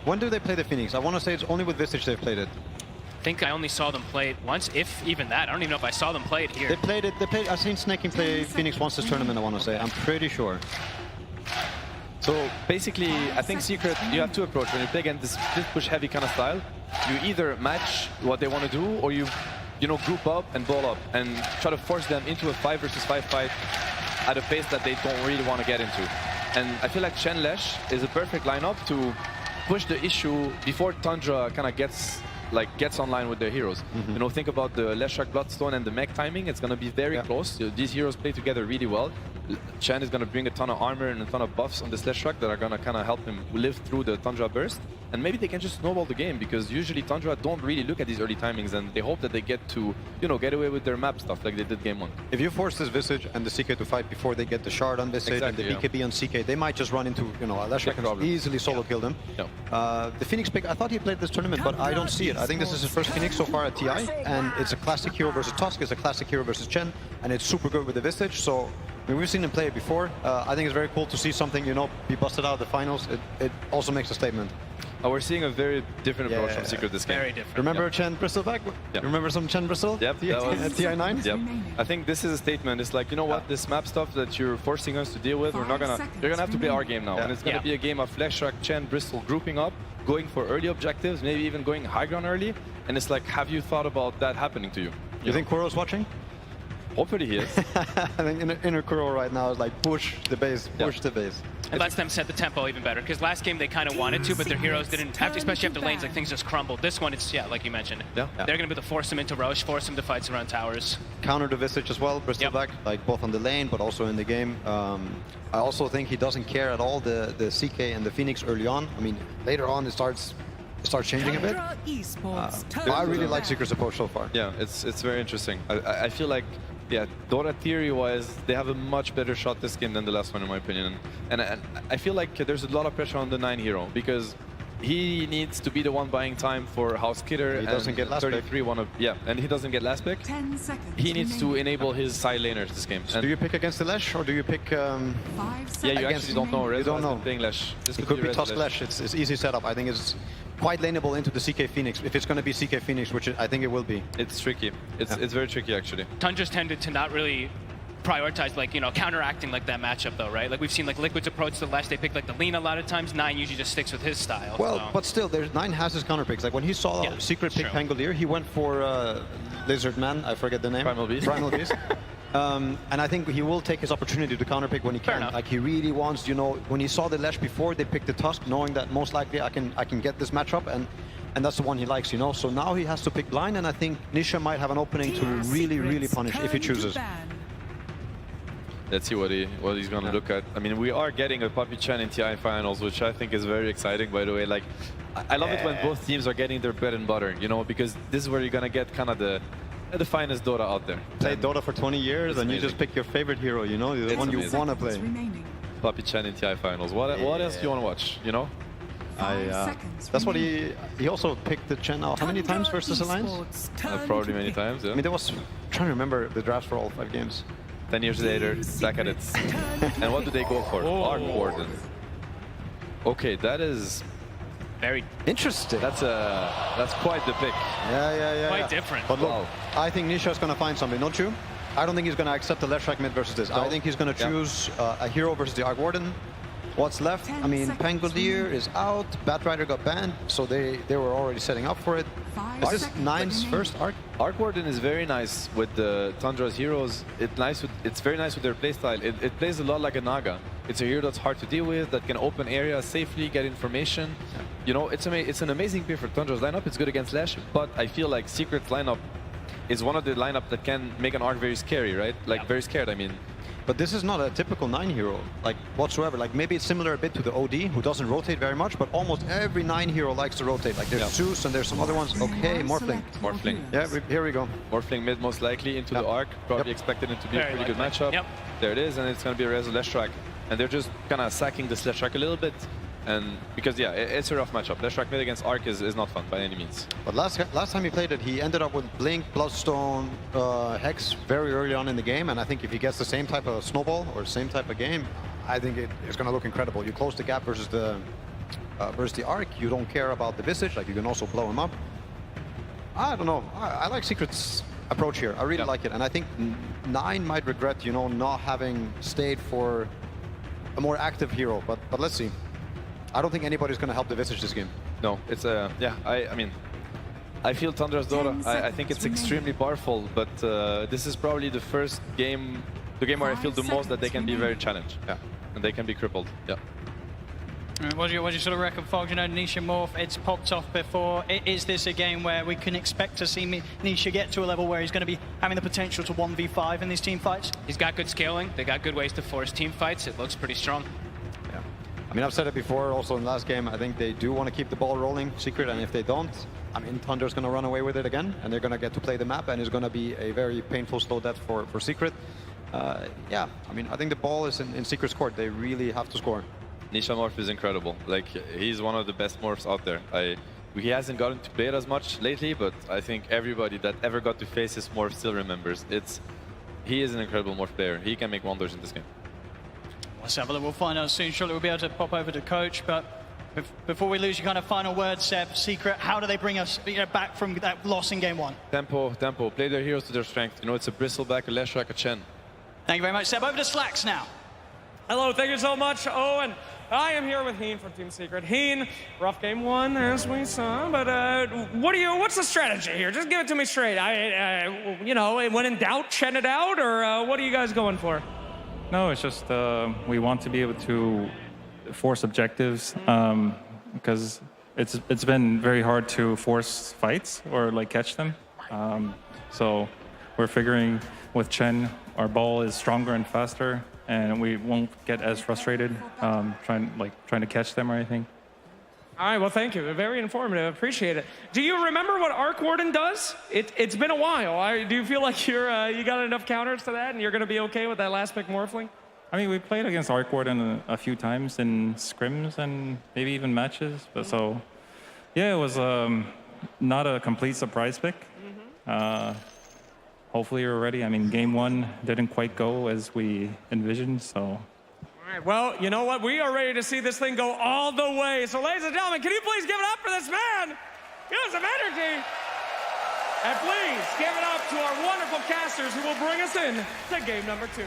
When do they play the Phoenix? I want to say it's only with Visage they've played it. I think I only saw them play it once, if even that. I don't even know if I saw them play it here. They played it. I've seen Snaking play Phoenix once this tournament, I want to say. I'm pretty sure. So basically, I think Secret, you have two approaches. When you play against this split push heavy kind of style, you either match what they want to do, or you know, group up and ball up and try to force them into a 5 versus 5 fight at a pace that they don't really want to get into. And I feel like Chen Lesh is a perfect lineup to push the issue before Tundra kind of gets online with their heroes. You know, think about the Leshak Bloodstone and the mech timing. It's going to be very close. These heroes play together really well. Chen is going to bring a ton of armor and a ton of buffs on this Leshak that are going to kind of help him live through the Tundra burst. And maybe they can just snowball the game, because usually Tundra don't really look at these early timings, and they hope that they get to, you know, get away with their map stuff like they did game 1. If you force this Visage and the CK to fight before they get the shard on Visage and the BKB on CK, they might just run into, you know, Leshak can easily solo kill them. The Phoenix pick, I thought he played this tournament, but I don't see it. I think this is his first Phoenix so far at TI, and it's a classic hero versus Tusk, it's a classic hero versus Chen, and it's super good with the Visage. So I mean, we've seen him play it before. I think it's very cool to see something, you know, be busted out of the finals. It also makes a statement. We're seeing a very different approach from Secret this game. Very different. Remember Chen Bristol back? Remember some Chen Bristol? Yep, that was at TI9? Yep. I think this is a statement. It's like, you know what, this map stuff that you're forcing us to deal with, you're gonna have to play our game now. And it's gonna be a game of Leshak, Chen, Bristol grouping up, going for early objectives, maybe even going high ground early. And it's like, have you thought about that happening to you? You think Kuro's watching? Hopefully he is. I think inner Kuro right now is like push the base, push the base. It lets them set the tempo even better, because last game they kind of wanted to, but their heroes didn't have to, especially after lanes, like things just crumbled. This one, it's, like you mentioned. They're going to be able to force them into Roche, force them to fights around towers. Counter the Visage as well, Bristol back, like both on the lane, but also in the game. I also think he doesn't care at all, the CK and the Phoenix early on. I mean, later on it starts changing a bit. I really like Secret's approach so far. Yeah, it's very interesting. I feel like, Dota theory-wise, they have a much better shot this game than the last one, in my opinion. And I feel like there's a lot of pressure on the 9 hero, because he needs to be the one buying time for House Kidder. He doesn't get last 33 pick. And he doesn't get last pick. 10 seconds he needs to enable his side laners this game. So do you pick against the Lesh, or do you pick... you actually don't know. You don't know. Playing Lesh. It could be Tusk Lesh. It's easy setup. I think it's quite laneable into the CK Phoenix, if it's going to be CK Phoenix, which I think it will be. It's tricky. It's very tricky, actually. Tundra's tended to not really prioritize, like, you know, counteracting like that matchup though, right? Like we've seen like Liquid's approach to the Lesh, they pick like the lean a lot of times. 9 usually just sticks with his style. Well, but still, 9 has his counter picks. Like when he saw Secret pick Pangolier, he went for Lizard Man, I forget the name. Primal Beast. Primal Beast. And I think he will take his opportunity to counterpick when he can. Like he really wants, you know, when he saw the Lesh before, they picked the Tusk, knowing that most likely I can get this matchup, and that's the one he likes, you know. So now he has to pick blind, and I think Nisha might have an opening to really punish if he chooses. Let's see what he's gonna look at. I mean, we are getting a Puppy Chen in TI finals, which I think is very exciting, by the way. Like, I love it when both teams are getting their bread and butter, you know, because this is where you're gonna get kind of the finest Dota out there. Played Dota for 20 years, and you just pick your favorite hero, you know, the one you want to play. Puppy Chen in TI finals. What else do you want to watch, you know? That's what he also picked the Chen out. How many times versus Alliance? Probably many times, yeah. I mean, there was, I'm trying to remember the drafts for all 5 games. 10 years later, back at it. And what do they go for? Arc Warden. Okay, that is very interesting. That's quite the pick. Yeah. Quite different. But look, I think Nisha is going to find something, don't you? I don't think he's going to accept the Leshrac mid versus this. I think he's going to choose a hero versus the Arc Warden. What's left? I mean, Pangolier is out. Batrider got banned, so they were already setting up for it. Is this Nine's first Arc? Arc Warden is very nice with the Tundra's heroes. It's very nice with their playstyle. It plays a lot like a Naga. It's a hero that's hard to deal with, that can open areas safely, get information. You know, it's an amazing pick for Tundra's lineup. It's good against Lash, but I feel like Secret's lineup is one of the lineup that can make an Arc very scary, right? Like very scared, I mean. But this is not a typical 9 hero, like whatsoever. Like maybe it's similar a bit to the OD, who doesn't rotate very much, but almost every 9 hero likes to rotate. Like there's Zeus and there's some other ones. Okay, Morphling. Yeah, here we go. Morphling mid most likely into the Arc. Probably expected it to be a pretty good matchup. There it is, and it's going to be a Rezo Leshrac. And they're just kind of sacking this Leshrac a little bit. And because, yeah, it's a rough matchup. Leshrac mid against Arc is not fun by any means. But last time he played it, he ended up with Blink, Bloodstone, Hex very early on in the game. And I think if he gets the same type of snowball or same type of game, I think it's going to look incredible. You close the gap versus the Arc. You don't care about the Visage. Like, you can also blow him up. I don't know. I like Secret's approach here. I really like it. And I think 9 might regret, you know, not having stayed for a more active hero. But let's see. I don't think anybody's going to help the Visage this game. No, it's yeah. I mean, I feel Tundra's DOTA. I think it's extremely powerful, but this is probably the first game, the game where I feel the most that they can be very challenged. Yeah, and they can be crippled. Yeah. What do you sort of reckon, Fox? You know, Nisha Morph, it's popped off before. Is this a game where we can expect to see Nisha get to a level where he's going to be having the potential to 1v5 in these team fights? He's got good scaling. They got good ways to force team fights. It looks pretty strong. I mean, I've said it before, also in the last game, I think they do want to keep the ball rolling, Secret, and if they don't, I mean, Tundra's going to run away with it again, and they're going to get to play the map, and it's going to be a very painful slow death for Secret. Yeah, I mean, I think the ball is in Secret's court. They really have to score. Nisha Morph is incredible. Like, he's one of the best morphs out there. He hasn't gotten to play it as much lately, but I think everybody that ever got to face his morph still remembers. He is an incredible morph player. He can make wonders in this game. Let's have a look. We'll find out soon. Surely we'll be able to pop over to Coach. But before we lose your kind of final word, Seb, Secret, how do they bring us back from that loss in game 1? Tempo. Play their heroes to their strength. You know, it's a Bristleback, a Leshrac, a Chen. Thank you very much, Seb. Over to Slacks now. Hello, thank you so much, Owen. I am here with Heen from Team Secret. Heen, rough game 1, as we saw, but what's the strategy here? Just give it to me straight. You know, when in doubt, Chen it out, or what are you guys going for? No, it's just we want to be able to force objectives because it's been very hard to force fights or like catch them. So we're figuring with Chen, our ball is stronger and faster, and we won't get as frustrated trying to catch them or anything. All right, well, thank you. Very informative. Appreciate it. Do you remember what Arc Warden does? It's been a while. Do you feel like you got enough counters to that and you're going to be okay with that last pick Morphling? I mean, we played against Arc Warden a few times in scrims and maybe even matches. But so, yeah, it was not a complete surprise pick. Hopefully you're ready. I mean, game 1 didn't quite go as we envisioned, so... All right, well, you know what? We are ready to see this thing go all the way. So, ladies and gentlemen, can you please give it up for this man? Give us some energy. And please give it up to our wonderful casters who will bring us in to game number 2.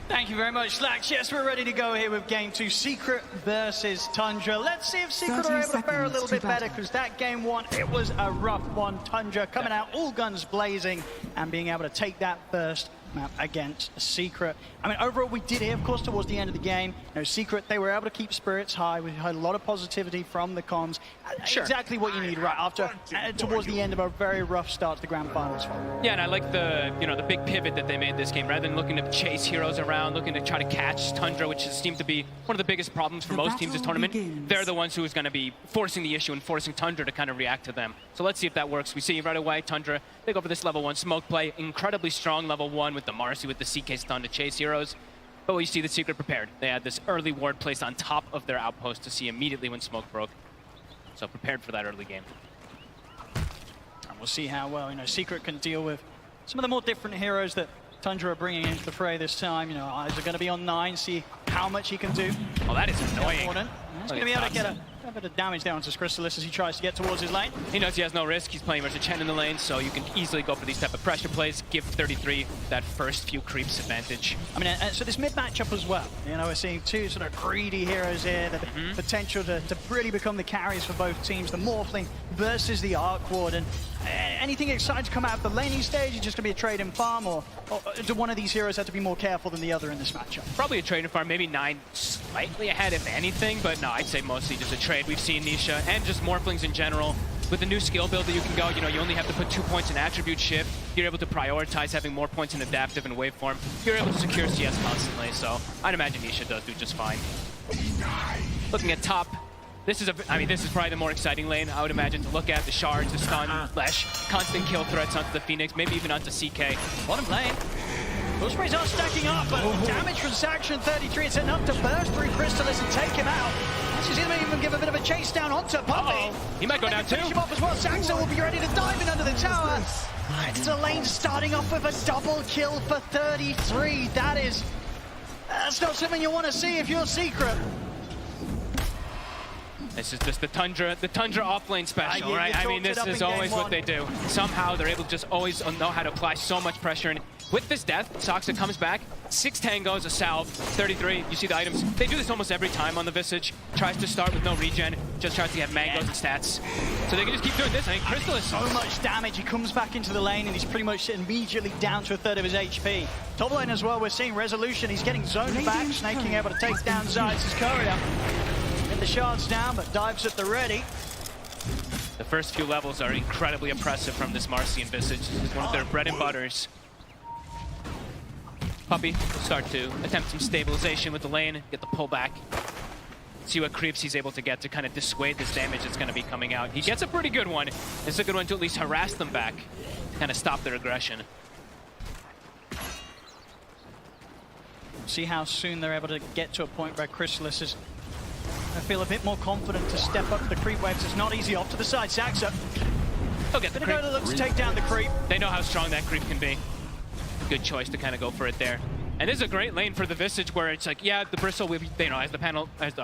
Thank you very much, Slacks. Yes, we're ready to go here with game 2, Secret versus Tundra. Let's see if Secret are able to fare a little bit better, because that game 1, it was a rough one. Tundra coming out all guns blazing and being able to take that first map against Secret. I mean, overall, we did hear, of course, towards the end of the game, you know, Secret, they were able to keep spirits high. We heard a lot of positivity from the comms. Sure. Exactly what you need right after, towards the end of a very rough start to the grand finals. Yeah, and I like the big pivot that they made this game. Rather than looking to chase heroes around, looking to try to catch Tundra, which seemed to be one of the biggest problems for most teams this tournament. They're the ones who is going to be forcing the issue and forcing Tundra to kind of react to them. So let's see if that works. We see right away, Tundra, they go for this level 1 smoke play. Incredibly strong level 1 with the Marcy, with the CK stun to chase heroes. But we see the Secret prepared. They had this early ward placed on top of their outpost to see immediately when smoke broke. So prepared for that early game. And we'll see how well, you know, Secret can deal with some of the more different heroes that Tundra are bringing into the fray this time. You know, eyes are going to be on 9, see how much he can do. Oh, that is annoying. He's going to be able to get A bit of damage there onto Chrysalis as he tries to get towards his lane. He knows he has no risk. He's playing versus Chen in the lane, so you can easily go for these type of pressure plays, give 33 that first few creeps advantage. I mean, so this mid matchup as well. You know, we're seeing two sort of greedy heroes here that have potential to really become the carries for both teams. The Morphling versus the Arc Warden. Anything exciting to come out of the laning stage? Is just going to be a trade and farm, or do one of these heroes have to be more careful than the other in this matchup? Probably a trade and farm, maybe 9 slightly ahead if anything, but no, I'd say mostly just a trade. We've seen Nisha and just Morphlings in general. With the new skill build that you can go, you know, you only have to put 2 points in attribute shift. You're able to prioritize having more points in adaptive and waveform. You're able to secure CS constantly, so I'd imagine Nisha does do just fine. Looking at top, this is probably the more exciting lane, I would imagine, to look at. The shards, the stun, Lesh, constant kill threats onto the Phoenix, maybe even onto CK. Bottom lane. Those sprays are stacking up, but damage from Saxon 33. It's enough to burst through Chrysalis and take him out. She's going to even give a bit of a chase down onto Puppey. He might go down too. Finish him off as well. Saxon will be ready to dive in under the tower. Delane starting off with a double kill for 33. That's not something you want to see if you're Secret. This is just the Tundra offlane special, right? I mean, this is always what they do. Somehow they're able to just always know how to apply so much pressure. And with this death, Soxa comes back, 6 tangos, a salve, 33. You see the items. They do this almost every time on the Visage. Tries to start with no regen, just tries to get mangoes and stats. So they can just keep doing this. I think Chrysalis. So much damage. He comes back into the lane and he's pretty much immediately down to a third of his HP. Top lane as well, we're seeing Resolution. He's getting zoned back, Snaking able to take down Zayas' courier. Get the shards down, but dives at the ready. The first few levels are incredibly impressive from this Marcian Visage. This is one of their bread and butters. Puppey will start to attempt some stabilization with the lane, get the pullback. See what creeps he's able to get to kind of dissuade this damage that's going to be coming out. He gets a pretty good one. It's a good one to at least harass them back, to kind of stop their aggression. See how soon they're able to get to a point where Chrysalis is, I feel, a bit more confident to step up the creep waves. It's not easy. Off to the side, Saxa. He'll get the creep. Look to take down the creep. They know how strong that creep can be. Good choice to kind of go for it there. And this is a great lane for the Visage where it's like, yeah, the Bristle, you know, as the panel, as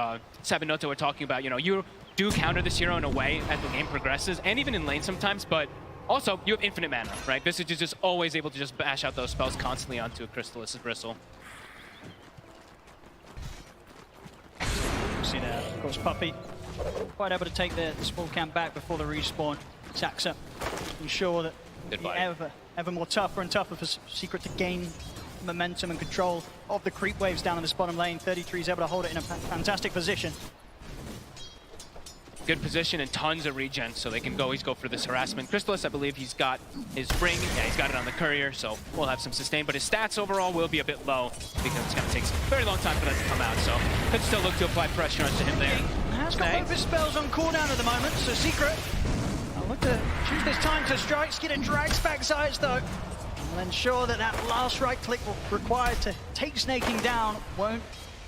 Seb and Noto were talking about, you know, you do counter this hero in a way as the game progresses, and even in lane sometimes, but also you have infinite mana, right? Visage is just always able to just bash out those spells constantly onto a Chrysalis' Bristle. See there, of course, Puppey quite able to take the small camp back before the respawn. Saxa ensure that ever more tougher and tougher for Secret to gain momentum and control of the creep waves down in this bottom lane. 33 is able to hold it in a fantastic position. Good position and tons of regen, so they can always go for this harassment. Chrysalis, I believe he's got his ring. Yeah, he's got it on the courier, so we'll have some sustain. But his stats overall will be a bit low because it's going to take a very long time for that to come out. So could still look to apply pressure onto him there. He has got both his spells on cooldown at the moment, so Secret I'll look to choose this time to strike. Skidder drags back Zayas though. We'll ensure that that last right click required to take Snaking down won't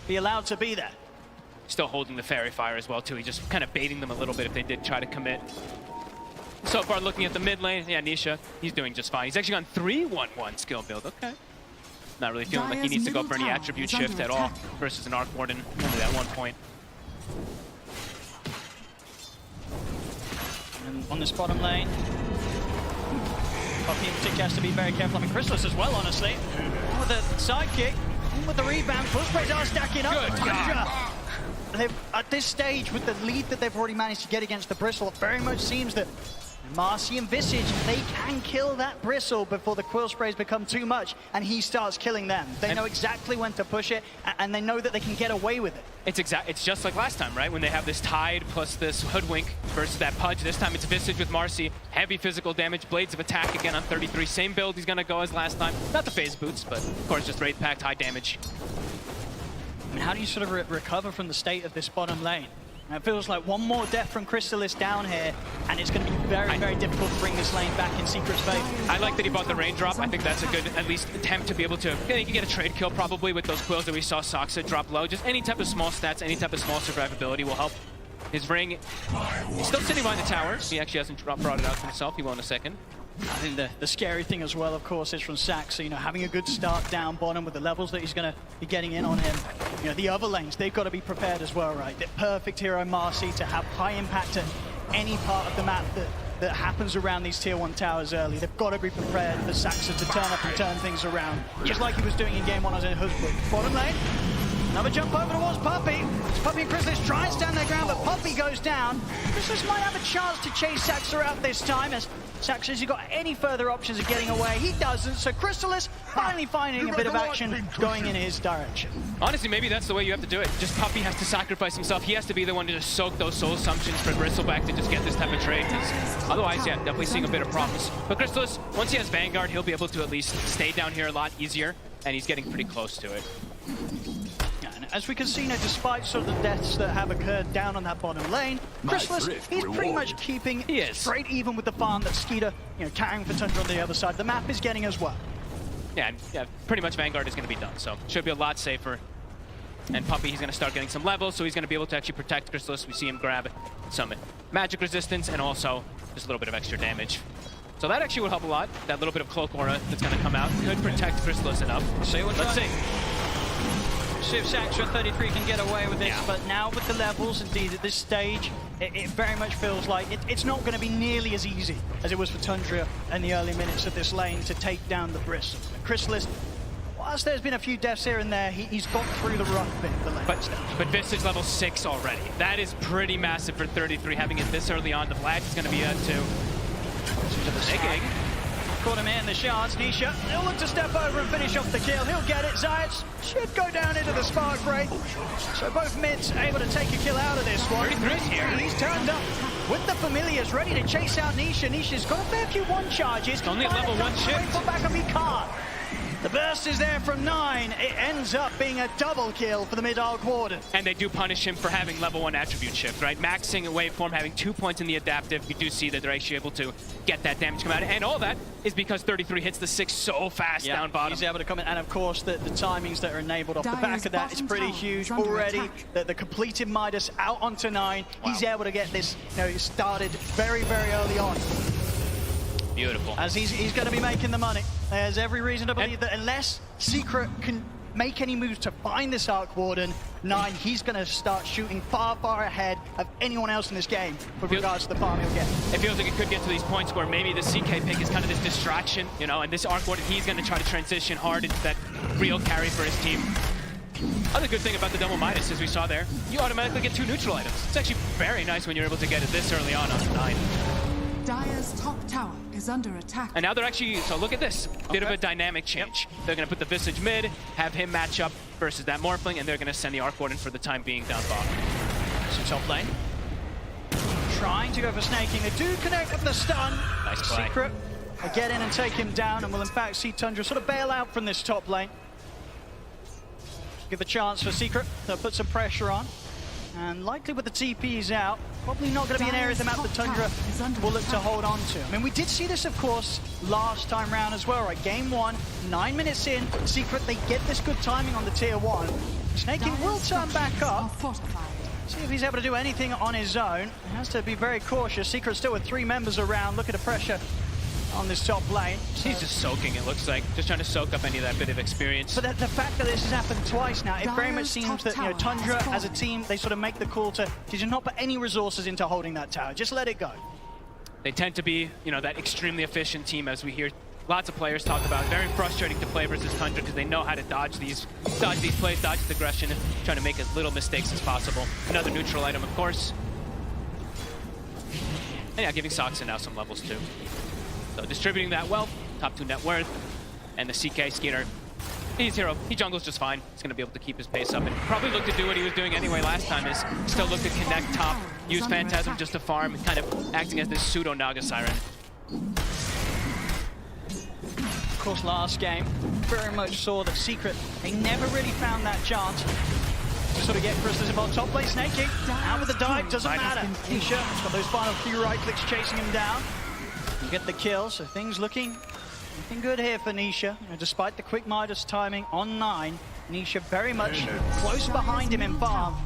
be allowed to be there. Still holding the Fairy Fire as well too. He's just kind of baiting them a little bit if they did try to commit. So far looking at the mid lane, yeah, Nisha, he's doing just fine. He's actually gone 3-1-1 skill build, okay. Not really feeling like he needs to go for any attribute shift at all versus an Arc Warden, only at 1 point. And on this bottom lane, Puppey in particular has to be very careful. I mean, Chrysalis as well, honestly. With the sidekick, with the rebound, full sprays are stacking up. At this stage, with the lead that they've already managed to get against the Bristle, it very much seems that Marcian Visage, they can kill that Bristle before the quill sprays become too much and he starts killing them. They know exactly when to push it, and they know that they can get away with it. It's just like last time, right? When they have this Tide plus this Hoodwink versus that Pudge. This time it's Visage with Marcy. Heavy physical damage, Blades of Attack again on 33. Same build he's gonna go as last time. Not the phase boots, but of course just Wraith Pact, high damage. I mean, how do you sort of recover from the state of this bottom lane? And it feels like one more death from Chrysalis down here, and it's going to be very, very difficult to bring this lane back in Secret's favor. I like that he bought the raindrop. I think that's a good, at least, attempt to be able to, you can get a trade kill probably with those quills that we saw Soxa drop low. Just any type of small stats, any type of small survivability will help. His ring, he's still sitting behind the tower. He actually hasn't brought it out to himself. He will in a second. I think the scary thing as well, of course, is from Saxa, you know, having a good start down bottom with the levels that he's going to be getting in on him. You know, the other lanes, they've got to be prepared as well, right? The perfect hero, Marcy, to have high impact at any part of the map that happens around these tier 1 towers early. They've got to be prepared for Saxa to turn up and turn things around, just like he was doing in game 1 as in Husbrook. Bottom lane. Another jump over towards Puppey. Puppey and Chrysalis try and stand their ground, but Puppey goes down. Chrysalis might have a chance to chase Saxa out this time, as Saxa, has he got any further options of getting away? He doesn't, so Chrysalis finally finding a bit of action going in his direction. Honestly, maybe that's the way you have to do it. Just Puppey has to sacrifice himself. He has to be the one to just soak those soul assumptions for Bristleback to just get this type of trade, because otherwise, yeah, definitely seeing a bit of problems. But Chrysalis, once he has Vanguard, he'll be able to at least stay down here a lot easier, and he's getting pretty close to it. As we can see now, despite sort of the deaths that have occurred down on that bottom lane, Chrysalis, he's pretty much keeping straight even with the farm that Skeeter, you know, carrying for Tundra on the other side. The map is getting as well. Yeah, pretty much Vanguard is going to be done, so should be a lot safer. And Puppey, he's going to start getting some levels, so he's going to be able to actually protect Chrysalis. We see him grab some magic resistance and also just a little bit of extra damage. So that actually will help a lot. That little bit of cloak aura that's going to come out could protect Chrysalis enough. Let's see. See if Saxa 33 can get away with this, but now with the levels, indeed, at this stage, it very much feels like it's not going to be nearly as easy as it was for Tundra in the early minutes of this lane to take down the Bristle. Chrysalis, whilst there's been a few deaths here and there, he's got through the rough bit of the lane. But Visage level 6 already. That is pretty massive for 33, having it this early on. The flag is going to be up too. Caught him in the shards. Nisha, he'll look to step over and finish off the kill. He'll get it. Zayas should go down into the spark break. So both mids able to take a kill out of this one. He's turned up with the familiars, ready to chase out Nisha. Nisha's got a fair few one charges. Only level 1 shift. Put back up, he can't. The burst is there from 9. It ends up being a double kill for the mid-arc warden. And they do punish him for having level 1 attribute shift, right? Maxing a waveform, having 2 points in the adaptive. You do see that they're actually able to get that damage come out. And all that is because 33 hits the 6 so fast down bottom. He's able to come in, and of course the timings that are enabled off the back of that is pretty huge already. The completed Midas out onto 9. Wow. He's able to get this, you know, started very, very early on. Beautiful. As he's going to be making the money. There's every reason to believe that unless Secret can make any moves to find this Arc Warden, 9, he's going to start shooting far, far ahead of anyone else in this game with regards to the farm he'll get. It feels like it could get to these points where maybe the CK pick is kind of this distraction, you know, and this Arc Warden, he's going to try to transition hard into that real carry for his team. Other good thing about the double Midas, as we saw there, you automatically get 2 neutral items. It's actually very nice when you're able to get it this early on 9. Dire's top tower is under attack. And now they're actually, so look at this, bit of a dynamic change. They're going to put the Visage mid, have him match up versus that Morphling, and they're going to send the Arc Warden for the time being down bottom. So top lane, trying to go for snaking. They do connect with the stun. Nice play. Secret will get in and take him down, and will in fact see Tundra sort of bail out from this top lane. Give a chance for Secret. They'll put some pressure on. And likely with the TPs out, probably not going to be an area of the map that Tundra will look to hold on to. I mean, we did see this, of course, last time round as well, right? Game 1, 9 minutes in, Secret, they get this good timing on the tier 1. Snaking will turn back up. See if he's able to do anything on his own. He has to be very cautious. Secret still with 3 members around, looking to pressure on this top lane. He's just soaking, it looks like. Just trying to soak up any of that bit of experience. But the fact that this has happened twice now, it very much seems that, you know, Tundra as a team, they sort of make the call to just not put any resources into holding that tower. Just let it go. They tend to be, you know, that extremely efficient team, as we hear lots of players talk about. Very frustrating to play versus Tundra because they know how to dodge these plays, dodge the aggression, and trying to make as little mistakes as possible. Another neutral item, of course. And yeah, giving Soxon now some levels too. So distributing that wealth, top 2 net worth, and the CK Skeeter. He's hero. He jungles just fine. He's going to be able to keep his pace up and probably look to do what he was doing anyway last time, is still look to connect top, use Phantasm just to farm, kind of acting as this pseudo Naga Siren. Of course, last game, very much saw that Secret, they never really found that chance to sort of get Chrysalis involved. Top lane snaking, out with the dive, doesn't matter. Nisha got those final few right clicks chasing him down. You get the kill, so things looking good here for Nisha. You know, despite the quick Midas timing on 9, Nisha very much close behind him in farm.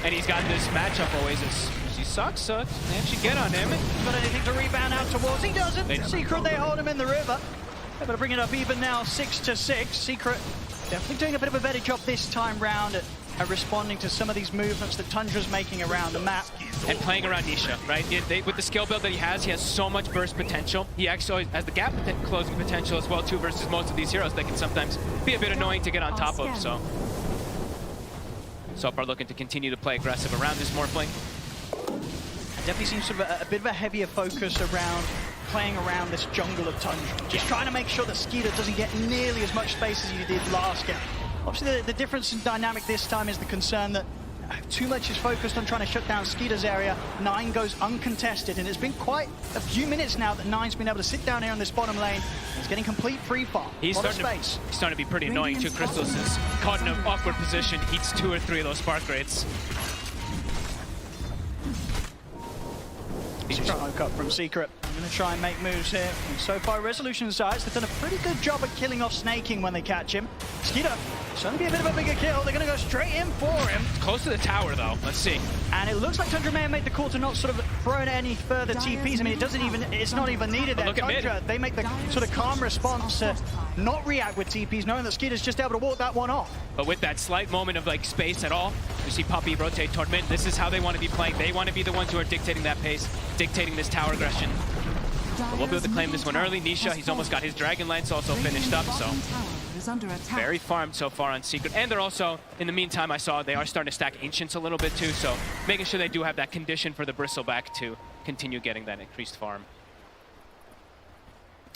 And he's got this matchup always, as you Saksa, they actually get on him. Got anything to rebound out towards? He doesn't. Secret, they hold him in the river. Able to bring it up even now, 6-6. Secret definitely doing a bit of a better job this time round at responding to some of these movements that Tundra's making around the map. And playing around Nisha, right? With the skill build that he has so much burst potential. He actually has the gap closing potential as well too versus most of these heroes that can sometimes be a bit annoying to get on top of, so far looking to continue to play aggressive around this Morphling. It definitely seems sort of a bit of a heavier focus around playing around this jungle of Tundra. Just trying to make sure that Skeeter doesn't get nearly as much space as he did last game. Obviously, the difference in dynamic this time is the concern that too much is focused on trying to shut down Skeeter's area. 9 goes uncontested, and it's been quite a few minutes now that 9's been able to sit down here on this bottom lane. He's getting complete free fall. He's starting to be pretty annoying too. Crystallis is caught in an awkward position, eats 2 or 3 of those spark rates. Strong cut from Secret. I'm going to try and make moves here. And so far, Resolution sides, they've done a pretty good job at killing off Snaking when they catch him. Skeeter, it's going to be a bit of a bigger kill. They're going to go straight in for him. It's close to the tower, though. Let's see. And it looks like Tundra may have made the call to not sort of throw in any further TPs. I mean, it's not even needed there. Tundra, they make the sort of calm response to not react with TPs, knowing that Skeeter's just able to walk that one off. But with that slight moment of like space at all, you see Puppey rotate toward mid. This is how they want to be playing. They want to be the ones who are dictating that pace, dictating this tower aggression. But we'll be able to claim this one early. Nisha, he's almost got his Dragon Lance also finished up, so very farmed so far on Secret. And they're also, in the meantime, I saw they are starting to stack Ancients a little bit too, so making sure they do have that condition for the Bristleback to continue getting that increased farm.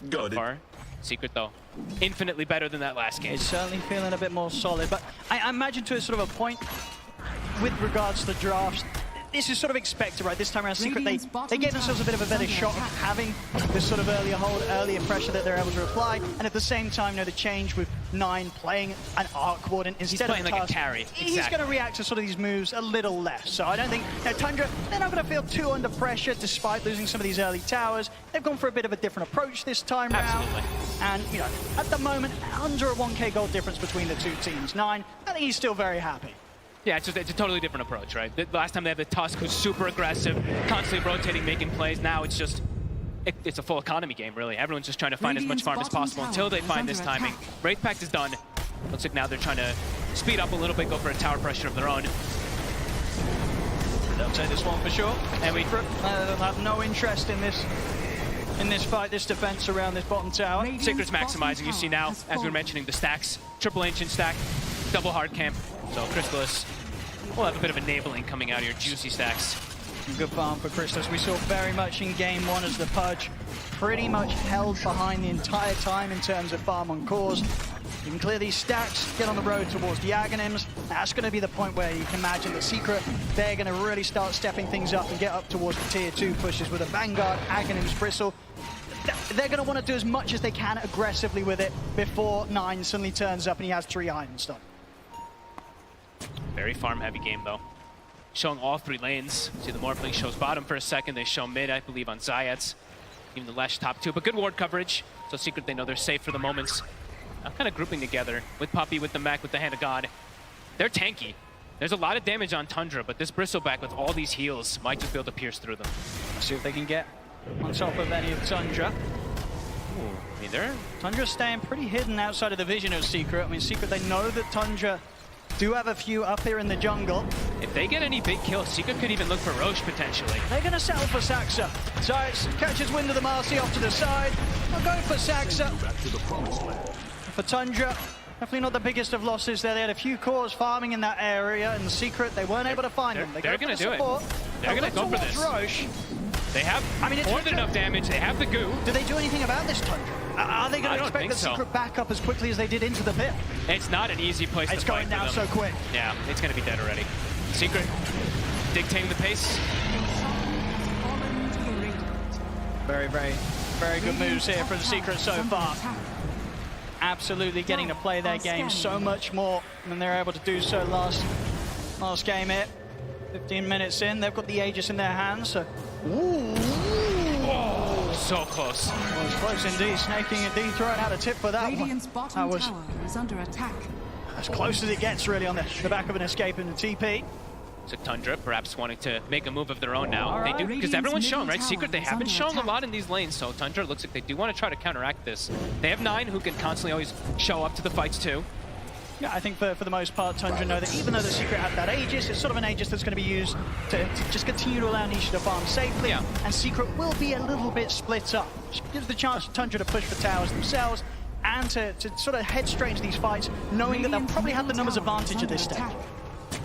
Got so far, Secret though, infinitely better than that last game. It's certainly feeling a bit more solid, but I imagine to a sort of a point with regards to the drafts, this is sort of expected, right? This time around, Secret, they gave themselves a bit of a better shot of having this sort of earlier hold, earlier pressure that they're able to apply, and at the same time, the change with 9 playing an Arc Warden instead of playing like a carry. He's going to react to sort of these moves a little less. So I don't think Tundra, they're not going to feel too under pressure despite losing some of these early towers. They've gone for a bit of a different approach this time round. And, at the moment, under a 1k gold difference between the two teams. 9, I think he's still very happy. Yeah, it's a totally different approach, right? The last time they had the Tusk, who's super aggressive, constantly rotating, making plays. Now it's just, it's a full economy game, really. Everyone's just trying to find as much farm as possible until they find this timing. Wraith Pact is done. Looks like now they're trying to speed up a little bit, go for a tower pressure of their own. They'll take this one for sure. And they'll have no interest in this fight, this defense around this bottom tower. Secret's maximizing. You see now, as we were mentioning, the stacks. Triple Ancient stack, double hard camp. So Crystallis will have a bit of enabling coming out here. Juicy stacks. Good farm for Crystallis. We saw very much in game 1 as the Pudge pretty much held behind the entire time in terms of farm on cores. You can clear these stacks, get on the road towards the Aghanims. That's going to be the point where you can imagine that Secret, they're going to really start stepping things up and get up towards the tier 2 pushes with a Vanguard, Aghanims, Bristle. They're going to want to do as much as they can aggressively with it before 9 suddenly turns up and he has 3 Iron Stone. Very farm-heavy game, though. Showing all 3 lanes. See, the Morphling shows bottom for a second. They show mid, I believe, on Zayats. Even the Lesh top 2. But good ward coverage. So Secret, they know they're safe for the moments. I'm kind of grouping together with Puppey, with the mech, with the Hand of God. They're tanky. There's a lot of damage on Tundra, but this Bristleback with all these heals might just be able to pierce through them. Let's see if they can get on top of any of Tundra. I mean, Tundra's staying pretty hidden outside of the vision of Secret. I mean, Secret, they know that Tundra do have a few up here in the jungle. If they get any big kills, Secret could even look for Roche potentially. They're going to settle for Saxa. Zayats catches wind of the Marcy off to the side. They'll go for Saxa. For Tundra, definitely not the biggest of losses there. They had a few cores farming in that area, and Secret, they weren't able to find them. They're going to do it. They're going to go for this. Roche. They have more than enough damage. They have the goo. Do they do anything about this Tundra? Are they going to expect the Secret back up as quickly as they did into the pit? It's not an easy place to fight. It's going down so quick. Yeah, it's going to be dead already. Secret dictating the pace. Very, very, very good moves here from Secret so far. Absolutely getting to play their game so much more than they were able to do so last game here. 15 minutes in, they've got the Aegis in their hands, so... Oh, so close. Well, it was close indeed. Snaking and D throwing out a tip for that one. That was is under attack. as close as it gets, really, on the back of an escape in the TP. So Tundra perhaps wanting to make a move of their own now. They do, because everyone's shown, right? Secret, they haven't shown a lot in these lanes, so Tundra looks like they do want to try to counteract this. They have 9 who can constantly always show up to the fights too. Yeah, I think for the most part, Tundra know that even though the Secret have that Aegis, it's sort of an Aegis that's going to be used to just continue to allow Nisha to farm safely. Yeah. And Secret will be a little bit split up. Which gives the chance for Tundra to push for towers themselves and to sort of head straight into these fights, knowing that they'll probably have the numbers advantage at this stage.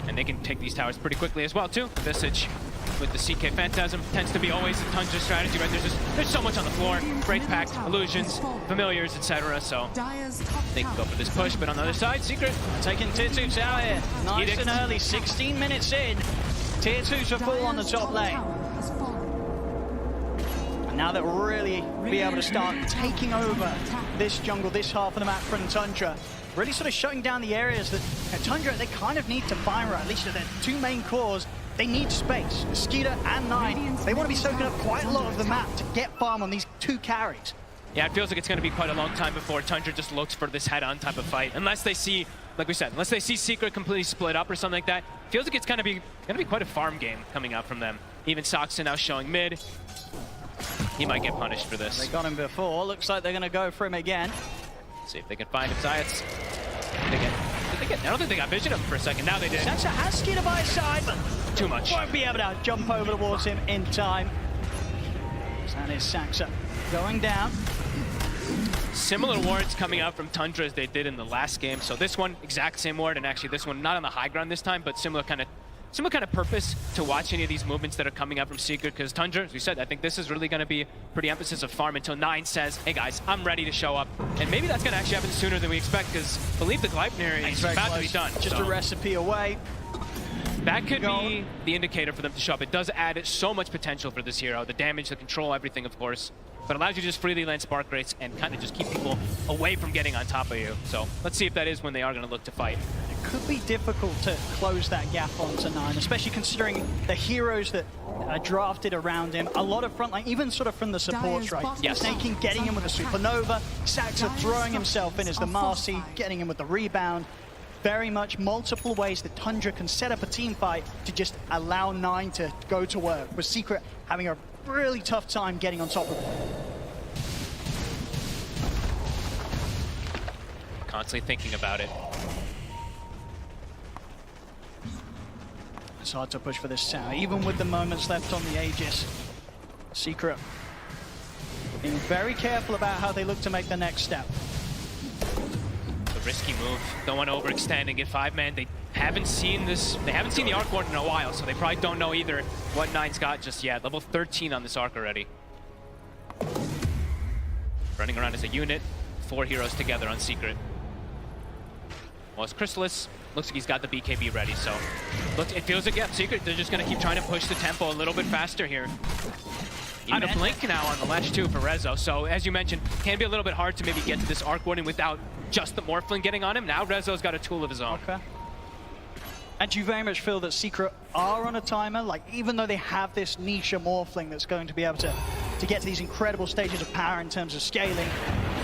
And they can take these towers pretty quickly as well too. The Visage with the CK Phantasm tends to be always the Tundra strategy, right? There's so much on the floor. Wraith Pact, illusions, familiars, etc. So they can go for this push, but on the other side, Secret taking Tier 2 tower here. Nice and early, 16 minutes in. Tier 2 to fall on the top lane. And now they'll really be able to start taking over this jungle, this half of the map from Tundra. Really sort of shutting down the areas that Tundra, they kind of need to fire at least at their 2 main cores. They need space. Skeeter and 9, they want to be soaking up quite a lot of the map to get farm on these 2 carries. Yeah, it feels like it's going to be quite a long time before Tundra just looks for this head-on type of fight. Unless they see, like we said, unless they see Secret completely split up or something like that, feels like it's going to be quite a farm game coming out from them. Even Soxon now showing mid. He might get punished for this. They got him before. Looks like they're going to go for him again. See if they can find him. Zayats. I don't think they got vision of him for a second. Now they did. Saxa has Skeeter by his side, but too much. Won't be able to jump over towards him in time. So that is Saxa going down. Similar wards coming out from Tundra as they did in the last game. So this one, exact same ward, and actually this one not on the high ground this time, but similar kind of purpose to watch any of these movements that are coming out from Secret, because Tundra, as we said, I think this is really going to be pretty emphasis of farm until 9 says, hey guys, I'm ready to show up. And maybe that's going to actually happen sooner than we expect, because I believe the Gleipnir is about to be done. Just a recipe away. That could be the indicator for them to show up. It does add so much potential for this hero. The damage, the control, everything, of course. But allows you to just freely land spark rates and kind of just keep people away from getting on top of you. So let's see if that is when they are going to look to fight. It could be difficult to close that gap onto 9, especially considering the heroes that are drafted around him. A lot of frontline, even sort of from the supports, right? Yes. Snaking, getting him with the Supernova. Saxa throwing himself in as the Marcy, getting him with the rebound. Very much multiple ways that Tundra can set up a team fight to just allow 9 to go to work, with Secret having a really tough time getting on top of it. Constantly thinking about it. It's hard to push for this tower, even with the moments left on the Aegis. Secret being very careful about how they look to make the next step. The risky move. Don't want to overextend and get 5-man. They haven't seen this. They haven't seen the Arc Warden in a while, so they probably don't know either what 9's got just yet. Level 13 on this Arc already. Running around as a unit. 4 heroes together on Secret. Well, it's Chrysalis. Looks like he's got the BKB ready, so look, it feels like, yeah, Secret, they're just going to keep trying to push the tempo a little bit faster here. Even a blink now on the ledge too for Rezo, so as you mentioned, can be a little bit hard to maybe get to this Arc Warden without just the Morphling getting on him. Now Rezo's got a tool of his own. Okay. And do you very much feel that Secret are on a timer? Like, even though they have this niche Morphling that's going to be able to get to these incredible stages of power in terms of scaling,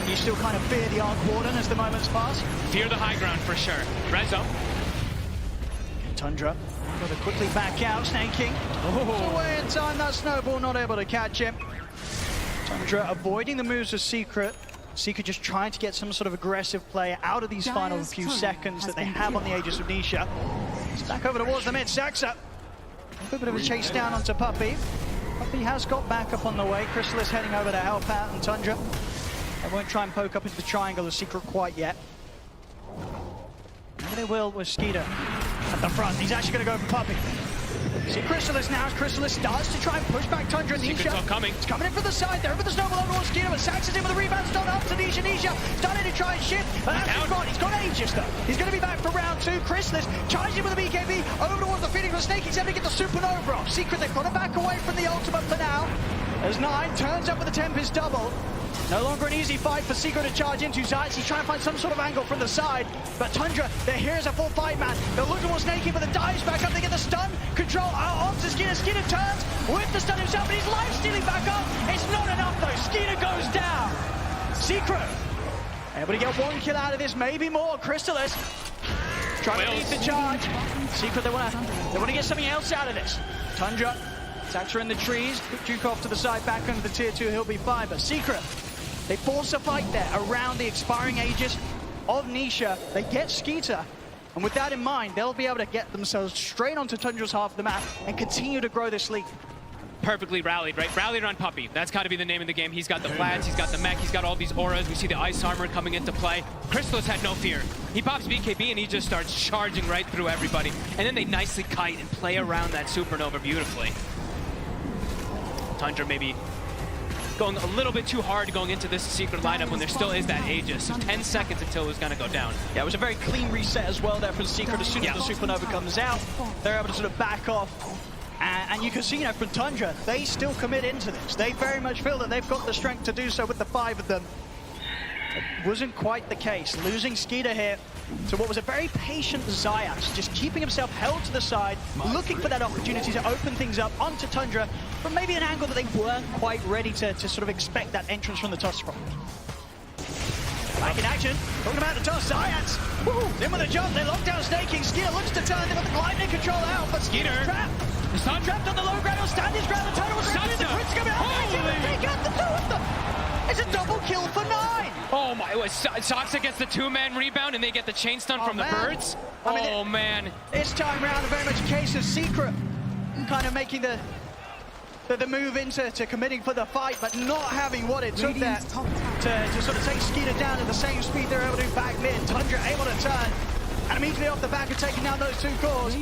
you still kind of fear the Arc Warden as the moments pass? Fear the high ground for sure. Rezo. Tundra got to quickly back out, snaking. Oh. Away in time, that snowball not able to catch him. Tundra avoiding the moves of Secret. Secret just trying to get some sort of aggressive play out of these final few seconds that they have on the Aegis of Nisha. It's back over towards the mid. Saxa. A bit of a chase down onto Puppey. Puppey has got back up on the way. Chrysalis heading over to help out, and Tundra. They won't try and poke up into the triangle of Secret quite yet. Maybe they will with Skeeter at the front. He's actually going to go for Puppey. See Chrysalis now as Chrysalis starts to try and push back Tundra and Nisha. It's coming in from the side there, over the snowball over towards Skeeter, but Saxon's in with the rebound, stone up to Nisha. Nisha starting to try and shift, but that's gone. He's got Aegis though. He's going to be back for round 2. Chrysalis charges in with the BKB over towards the Phoenix, but Snake he's able to get the Supernova off. Secret, they've got to back away from the ultimate for now. As 9 turns up with the Tempest double. No longer an easy fight for Secret to charge into. Zayats, he's trying to find some sort of angle from the side. But Tundra, they're here as a full 5-man. They're looking for Snakey, but the dives back up. They get the stun. Control onto Skeeter. Skeeter turns with the stun himself, but he's life stealing back up. It's not enough though. Skeeter goes down. Secret able to get 1 kill out of this, maybe more. Chrysalis Trying to lead the charge. Secret, they want to get something else out of this. Tundra, Saxa in the trees. Duke off to the side, back under the tier 2, he'll be fine. But Secret, they force a fight there around the expiring Aegis of Nisha. They get Skeeter. And with that in mind, they'll be able to get themselves straight onto Tundra's half of the map and continue to grow this lead. Perfectly rallied, right? Rallied on Puppy. That's got to be the name of the game. He's got the flats, he's got the mech, he's got all these auras. We see the ice armor coming into play. Crystallis had no fear. He pops BKB and he just starts charging right through everybody. And then they nicely kite and play around that supernova beautifully. Tundra maybe going a little bit too hard going into this Secret lineup when there still is that Aegis. So 10 seconds until it was going to go down. Yeah, it was a very clean reset as well there for the Secret. As soon as the supernova comes out, they're able to sort of back off. And you can see, from Tundra, they still commit into this. They very much feel that they've got the strength to do so with the 5 of them. It wasn't quite the case. Losing Skeeter here to what was a very patient Zayas, just keeping himself held to the side, looking for that opportunity to open things up onto Tundra from maybe an angle that they weren't quite ready to sort of expect that entrance from the toss from. Back in action, talking about the toss, Zayas. In with a jump, they lock down staking. Skeeter looks to turn, they've got the gliding control out, but Skeeter's trapped. Trapped on the low ground, he'll stand his ground, the turtle was ready, the crits come out, they got the 2 of them. It's a double kill for 9. Oh my, Saxa gets the 2-man rebound and they get the chain stun from the birds. I mean, man. This time around, very much a case of Secret kind of making the move into committing for the fight, but not having what it took there to sort of take Skeeter down at the same speed they're able to do back mid. Tundra able to turn. And immediately off the back of taking down those 2 cores,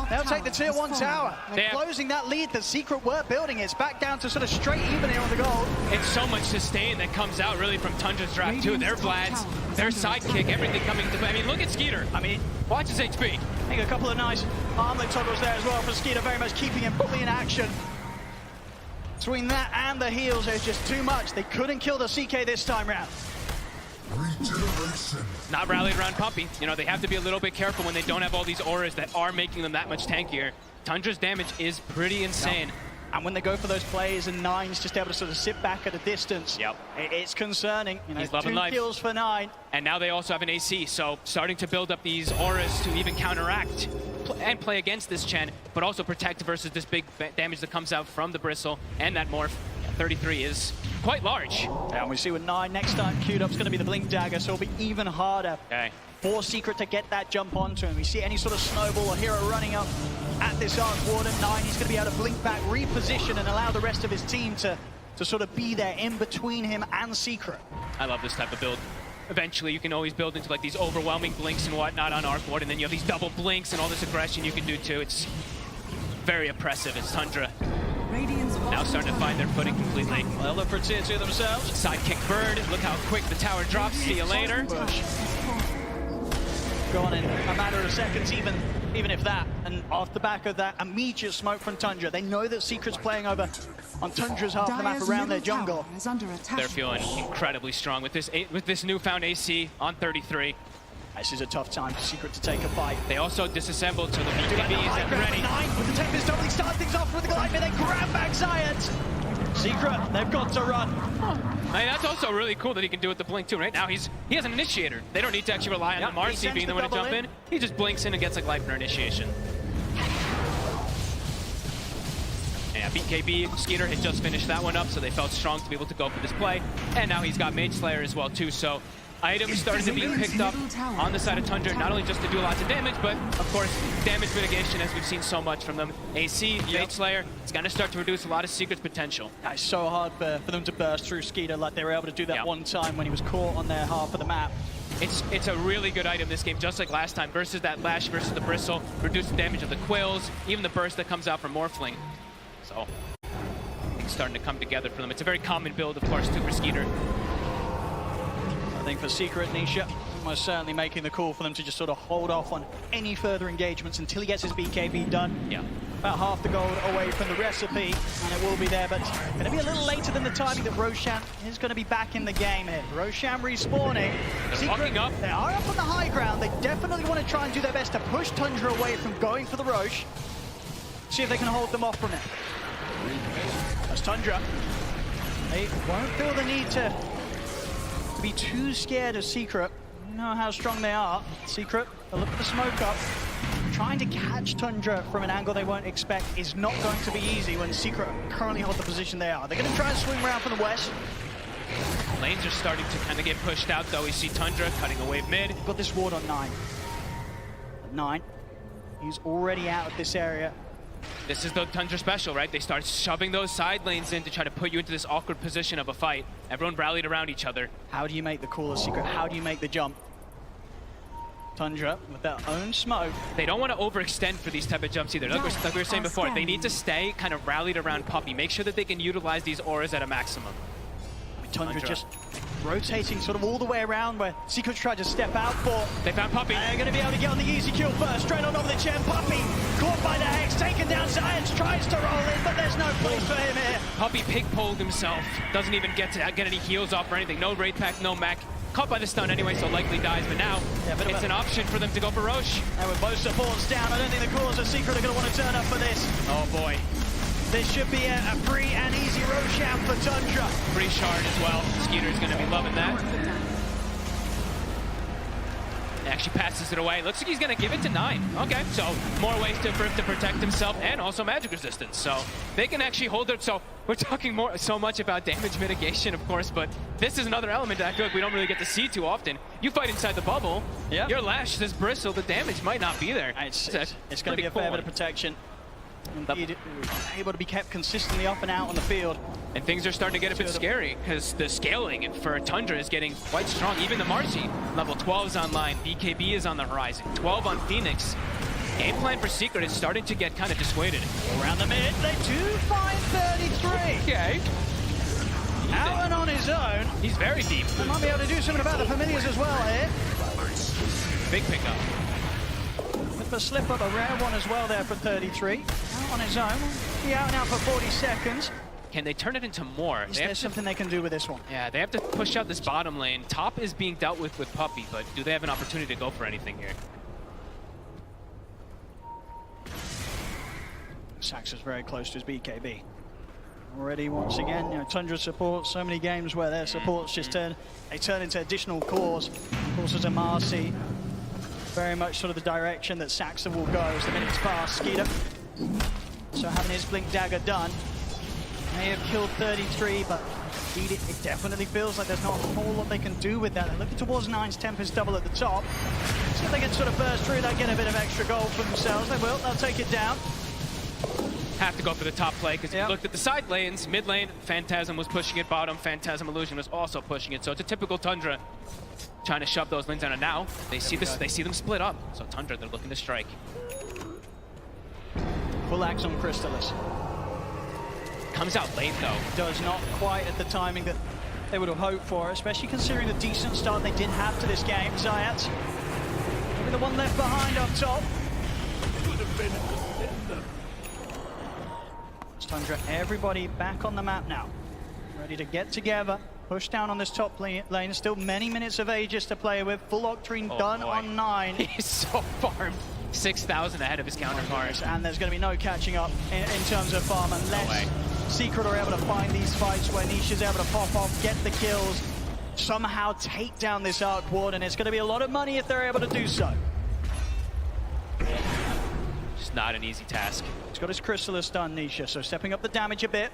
they'll take the tier 1 tower. And closing that lead that Secret were building. It's back down to sort of straight even here on the gold. It's so much sustain that comes out really from Tundra's draft too. Their Vlads, their sidekick, everything coming to play. I mean, look at Skeeter. I mean, watch his HP. I think a couple of nice armlet toggles there as well for Skeeter, very much keeping him fully in action. Between that and the heals, there's just too much. They couldn't kill the CK this time round. Not rallied around Puppy. You know, they have to be a little bit careful when they don't have all these auras that are making them that much tankier. Tundra's damage is pretty insane. And when they go for those plays and 9's just able to sort of sit back at a distance, it's concerning. You know, he's loving 2 life. kills for 9. And now they also have an AC, so starting to build up these auras to even counteract and play against this Chen, but also protect versus this big damage that comes out from the Bristle and that Morph. 33 is quite large. Yeah, and we see with 9 next time queued up is going to be the Blink Dagger, so it'll be even harder for Secret to get that jump onto him. We see any sort of snowball or hero running up at this Arc Warden. 9, he's going to be able to blink back, reposition, and allow the rest of his team to sort of be there in between him and Secret. I love this type of build. Eventually, you can always build into like these overwhelming blinks and whatnot on Arc Warden, and then you have these double blinks and all this aggression you can do too. It's very oppressive. It's Tundra now starting to find their footing completely. They'll look for tier 2 themselves. Sidekick Bird, look how quick the tower drops. See you later. Gone in a matter of seconds, even if that. And off the back of that, immediate smoke from Tundra. They know that Secret's playing over on Tundra's half of the map around their jungle. They're feeling incredibly strong with this newfound AC on 33. This is a tough time for Secret to take a fight. They also disassembled, so the BKB is ready. 9 with the Tempest doubling, start things off with the Glide, they grab back Zayat. Secret, they've got to run. I mean, that's also really cool that he can do with the blink too. Right now, he has an initiator. They don't need to actually rely on the Marcy being the one to jump in. He just blinks in and gets a Gleipnir initiation. Yeah, BKB, Skeeter had just finished that one up, so they felt strong to be able to go for this play. And now he's got Mage Slayer as well too, so items started to be picked up on the side of Tundra, not only just to do lots of damage, but of course, damage mitigation, as we've seen so much from them. AC, Mage Slayer, it's going to start to reduce a lot of Secret's potential. It's so hard for them to burst through Skeeter like they were able to do that one time when he was caught on their half of the map. It's a really good item this game, just like last time, versus that Lash versus the Bristle, reduce the damage of the Quills, even the burst that comes out from Morphling. So, it's starting to come together for them. It's a very common build, of course, too, for Skeeter. I think for Secret, Nisha was certainly making the call for them to just sort of hold off on any further engagements until he gets his BKB done. Yeah. About half the gold away from the recipe, and it will be there, but it's going to be a little later than the timing that Roshan is going to be back in the game here. Roshan respawning. They're locking up. They are up on the high ground. They definitely want to try and do their best to push Tundra away from going for the Roche. See if they can hold them off from it. That's Tundra. They won't feel the need to be too scared of Secret. You know how strong they are. Secret, a look at the smoke up. Trying to catch Tundra from an angle they won't expect is not going to be easy when Secret currently hold the position they are. They're going to try and swing around from the west. Lanes are starting to kind of get pushed out, though. We see Tundra cutting a wave mid. Got this ward on 9. At 9, he's already out of this area. This is the Tundra special, right? They start shoving those side lanes in to try to put you into this awkward position of a fight. Everyone rallied around each other. How do you make the call as Secret? How do you make the jump? Tundra with their own smoke. They don't want to overextend for these type of jumps either. Like we were saying before, they need to stay kind of rallied around Puppey. Make sure that they can utilize these auras at a maximum. Tundra just rotating sort of all the way around where Secret's tried to step out for. They found Puppey. They're going to be able to get on the easy kill first. Straight on over the chair. Puppey caught by the Hex, taken down. Science tries to roll in, but there's no place for him here. Puppey pig-poled himself. Doesn't even get any heals off or anything. No Wraith Pack, no mech. Caught by the stun anyway, so likely dies, but now it's an option for them to go for Roche. And with both supports down, I don't think the cores of Secret are going to want to turn up for this. Oh boy. This should be a free and easy Roche out for Tundra. Free shard as well. Skeeter's going to be loving that. Actually passes it away. Looks like he's going to give it to 9. Okay, so more ways for him to protect himself and also magic resistance. So they can actually hold it. So we're talking so much about damage mitigation, of course, but this is another element that I feel like we don't really get to see too often. You fight inside the bubble, your lash, this bristle, the damage might not be there. It's going to be a fair bit of protection. Indeed, able to be kept consistently up and out on the field. And things are starting to get a bit scary because the scaling for Tundra is getting quite strong. Even the Marcy, level 12 is online. BKB is on the horizon. 12 on Phoenix. Game plan for Secret is starting to get kind of dissuaded. Around the mid, they do find 33. Okay. Out and on his own. He's very deep. They might be able to do something about the familiars as well here. Big pickup. With the slip up, a rare one as well there for 33. Out on his own. Be out now for 40 seconds. Can they turn it into more? Is there something they can do with this one? Yeah, they have to push out this bottom lane. Top is being dealt with Puppey, but do they have an opportunity to go for anything here? Sax is very close to his BKB. Already, once again, Tundra support, so many games where their supports just turn into additional cores. Also to Marcy. Very much sort of the direction that Saxa will go as the minutes pass. Skeeter, so having his Blink Dagger done, may have killed 33, but indeed it definitely feels like there's not a whole lot they can do with that. They're looking towards 9's Tempest double at the top. See if they can sort of burst through that, get a bit of extra gold for themselves. They will, they'll take it down. Have to go for the top play because if you looked at the side lanes, mid lane, Phantasm was pushing it, bottom, Phantasm Illusion was also pushing it. So it's a typical Tundra trying to shove those lanes down, and now they see this. They see them split up. So Tundra, they're looking to strike. Full axe on Crystallis. Comes out late though. Does not quite at the timing that they would have hoped for, especially considering the decent start they did have to this game. Zayat, maybe the one left behind up top. Tundra, everybody back on the map now. Ready to get together. Push down on this top lane. Still many minutes of Aegis to play with. Full Octarine done on 9. He's so far 6,000 ahead of his counterpart. And there's going to be no catching up in terms of farm unless Secret are able to find these fights where Niche is able to pop off, get the kills, somehow take down this Arc Ward, and it's going to be a lot of money if they're able to do so. Just not an easy task. He's got his Crystallis done, Nisha, so stepping up the damage a bit.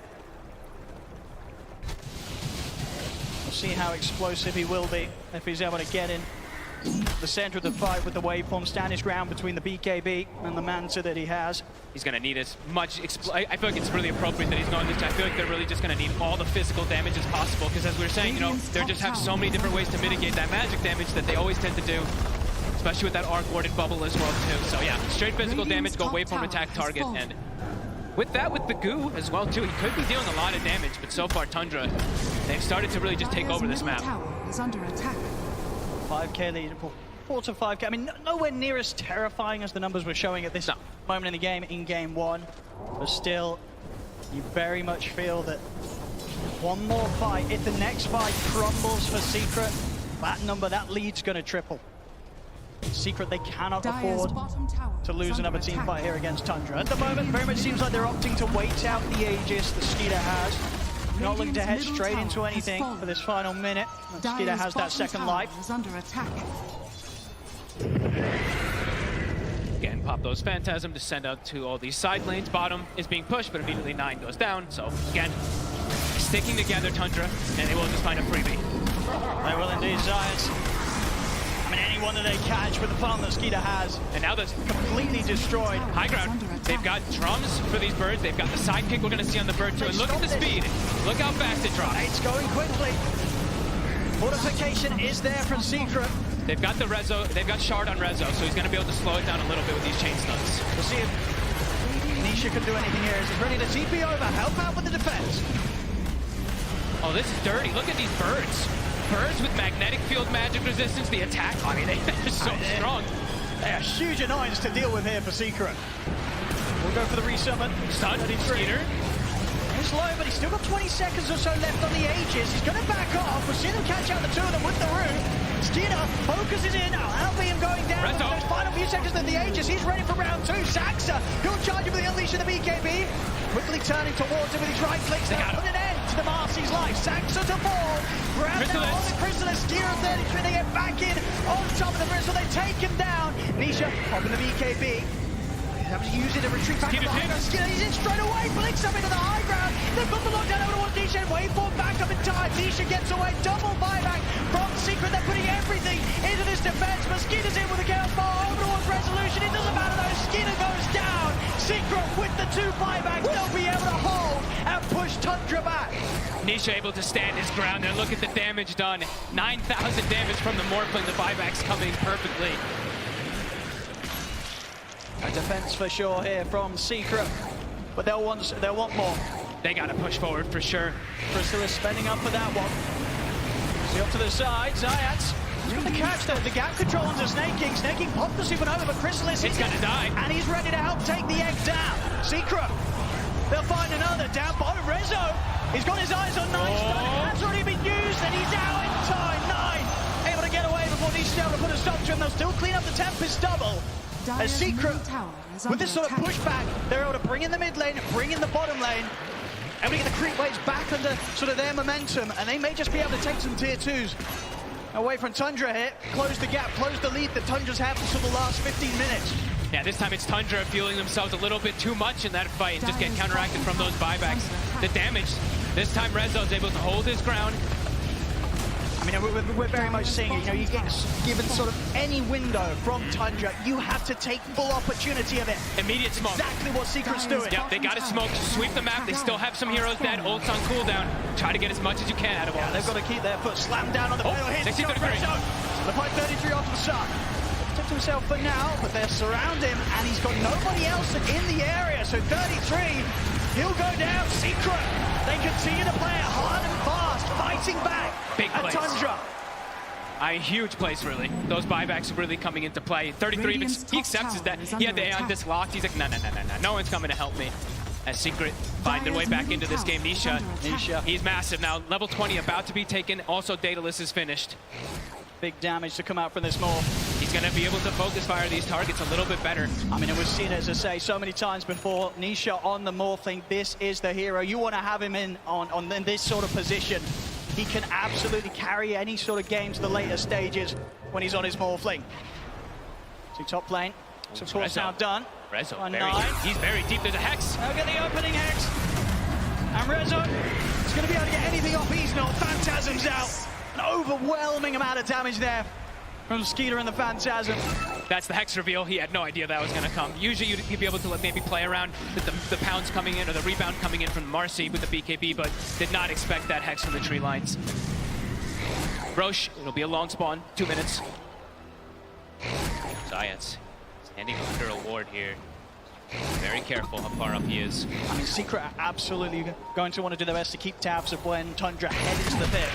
We'll see how explosive he will be if he's able to get in the center of the fight with the waveform, stand his ground between the BKB and the Manta that he has. He's going to need as much. I feel like it's really appropriate that he's going this. I feel like they're really just going to need all the physical damage as possible because, as we were saying, they just have so many different ways to mitigate that magic damage that they always tend to do, especially with that arc warded bubble as well too. So yeah, straight physical damage, go waveform attack target, and with that, with the goo as well too, he could be dealing a lot of damage. But so far, Tundra, they've started to really just take over this map. Is under attack. 5k lead, 4 to 5k. I mean, nowhere near as terrifying as the numbers were showing at this moment in the game, in game 1. But still, you very much feel that one more fight, if the next fight crumbles for Secret, that lead's going to triple. Secret, they cannot afford to lose another team fight here against Tundra. At the moment, very much seems like they're opting to wait out the Aegis that Skeeter has. Not looking to head straight into anything for this final minute. Skeeter has that second life. Again, pop those Phantasm to send out to all these side lanes. Bottom is being pushed, but immediately 9 goes down. So again, sticking together Tundra, and they will just find a freebie. They will indeed, Giants. I mean, anyone that they catch with the farm that Skeeter has. And now that's completely destroyed. High ground. They've got drums for these birds. They've got the sidekick we're going to see on the bird too. And look at the speed. Look how fast it drops. It's going quickly. Fortification is there from Secret. They've got the Rezo. They've got Shard on Rezo, so he's going to be able to slow it down a little bit with these chain stuns. We'll see if Nisha can do anything here. He's ready to TP over, help out with the defense. Oh, this is dirty. Look at these birds. Birds with magnetic field magic resistance. The attack, I mean, they're so strong. They are huge annoyance to deal with here for Secret. We'll go for the resummon. Stun, Skeeter. He's low, but he's still got 20 seconds or so left on the Aegis. He's going to back off. We'll see them catch out the two of them with the root. Skeeter focuses in. Albion going down. Those final few seconds of the Aegis. He's ready for round 2. Saxa, he'll charge him with the unleash of the BKB. Quickly turning towards him with his right clicks. They put an end to the Marcy's life. Saxa to fall. Grab now on the Chrysalis. Skeeter 33. They get back in on top of the Bristol. They take him down. Nisha popping the BKB. Having to use it to retreat back to the high ground. Skeeter, he's in straight away, blinks up into the high ground. They've got the lockdown over towards Nisha and waveform back up in time. Nisha gets away, double buyback from Secret. They're putting everything into this defense, but Skeeter's in with a chaos ball over towards Resolution. It doesn't matter though, Skeeter goes down. Secret with the 2 buybacks, they'll be able to hold and push Tundra back. Nisha able to stand his ground there. Look at the damage done. 9,000 damage from the Morphling. The buybacks coming perfectly. A defense for sure here from Secret, but they'll want more. They got to push forward for sure. Crystal is spending up for that one. See up to the side, Zayats. He's got the catch though, the gap control onto Snake King. Snake King popped the supernova, but Chrysalis is gonna die. And he's ready to help take the egg down. Secret, they'll find another down bottom. Rezo, he's got his eyes on 9 stun. That's already been used, and he's out in time. 9 able to get away before he's able to put a stop to him. They'll still clean up the Tempest double. As Secret, with this sort of pushback, they're able to bring in the mid lane, bring in the bottom lane, able to get the creep waves back under sort of their momentum, and they may just be able to take some tier 2s away from Tundra here, close the gap, close the lead that Tundra's had for the last 15 minutes. Yeah, this time it's Tundra fueling themselves a little bit too much in that fight and just get counteracted from those buybacks. The damage, this time Rezo's able to hold his ground. I mean, we're very much seeing it. You know, you get given sort of any window from Tundra, you have to take full opportunity of it. Immediate smoke. Exactly what Secret's doing. Yep, they got to smoke, sweep the map. They still have some heroes dead. Ult's on cooldown. Try to get as much as you can out of all this. They've got to keep their foot slammed down on the fatal hit. 63. The fight 33 off the start. Protect himself for now, but they surround him, and he's got nobody else in the area. So 33, he'll go down. Secret, they continue to play it hard and fast, fighting back. Big place. Tundra. A huge place, really. Those buybacks are really coming into play. 33, he accepts that. He had the Aeon disc locked. He's like, no one's coming to help me. As Secret find their way back into this game. Nisha, he's massive now. Level 20 about to be taken. Also, Daedalus is finished. Big damage to come out from this morph. He's going to be able to focus fire these targets a little bit better. I mean, it was seen, as I say, so many times before. Nisha on the morphling. This is the hero. You want to have him in on this sort of position. He can absolutely carry any sort of game to the later stages when he's on his morphling. So top lane. So of course now done. Rezo, he's very deep. There's a Hex. Look at the opening Hex. And Rezo is going to be able to get anything off. He's not. Phantasm's out. An overwhelming amount of damage there from Skeeter and the Phantasm. That's the Hex reveal. He had no idea that was going to come. Usually you'd be able to maybe play around with the pounds coming in or the rebound coming in from Marcy with the BKB, but did not expect that Hex from the tree lines. Roche, it'll be a long spawn, 2 minutes. Giants standing under a ward here. Very careful how far up he is. I mean, Secret are absolutely going to want to do their best to keep tabs of when Tundra head into the pit.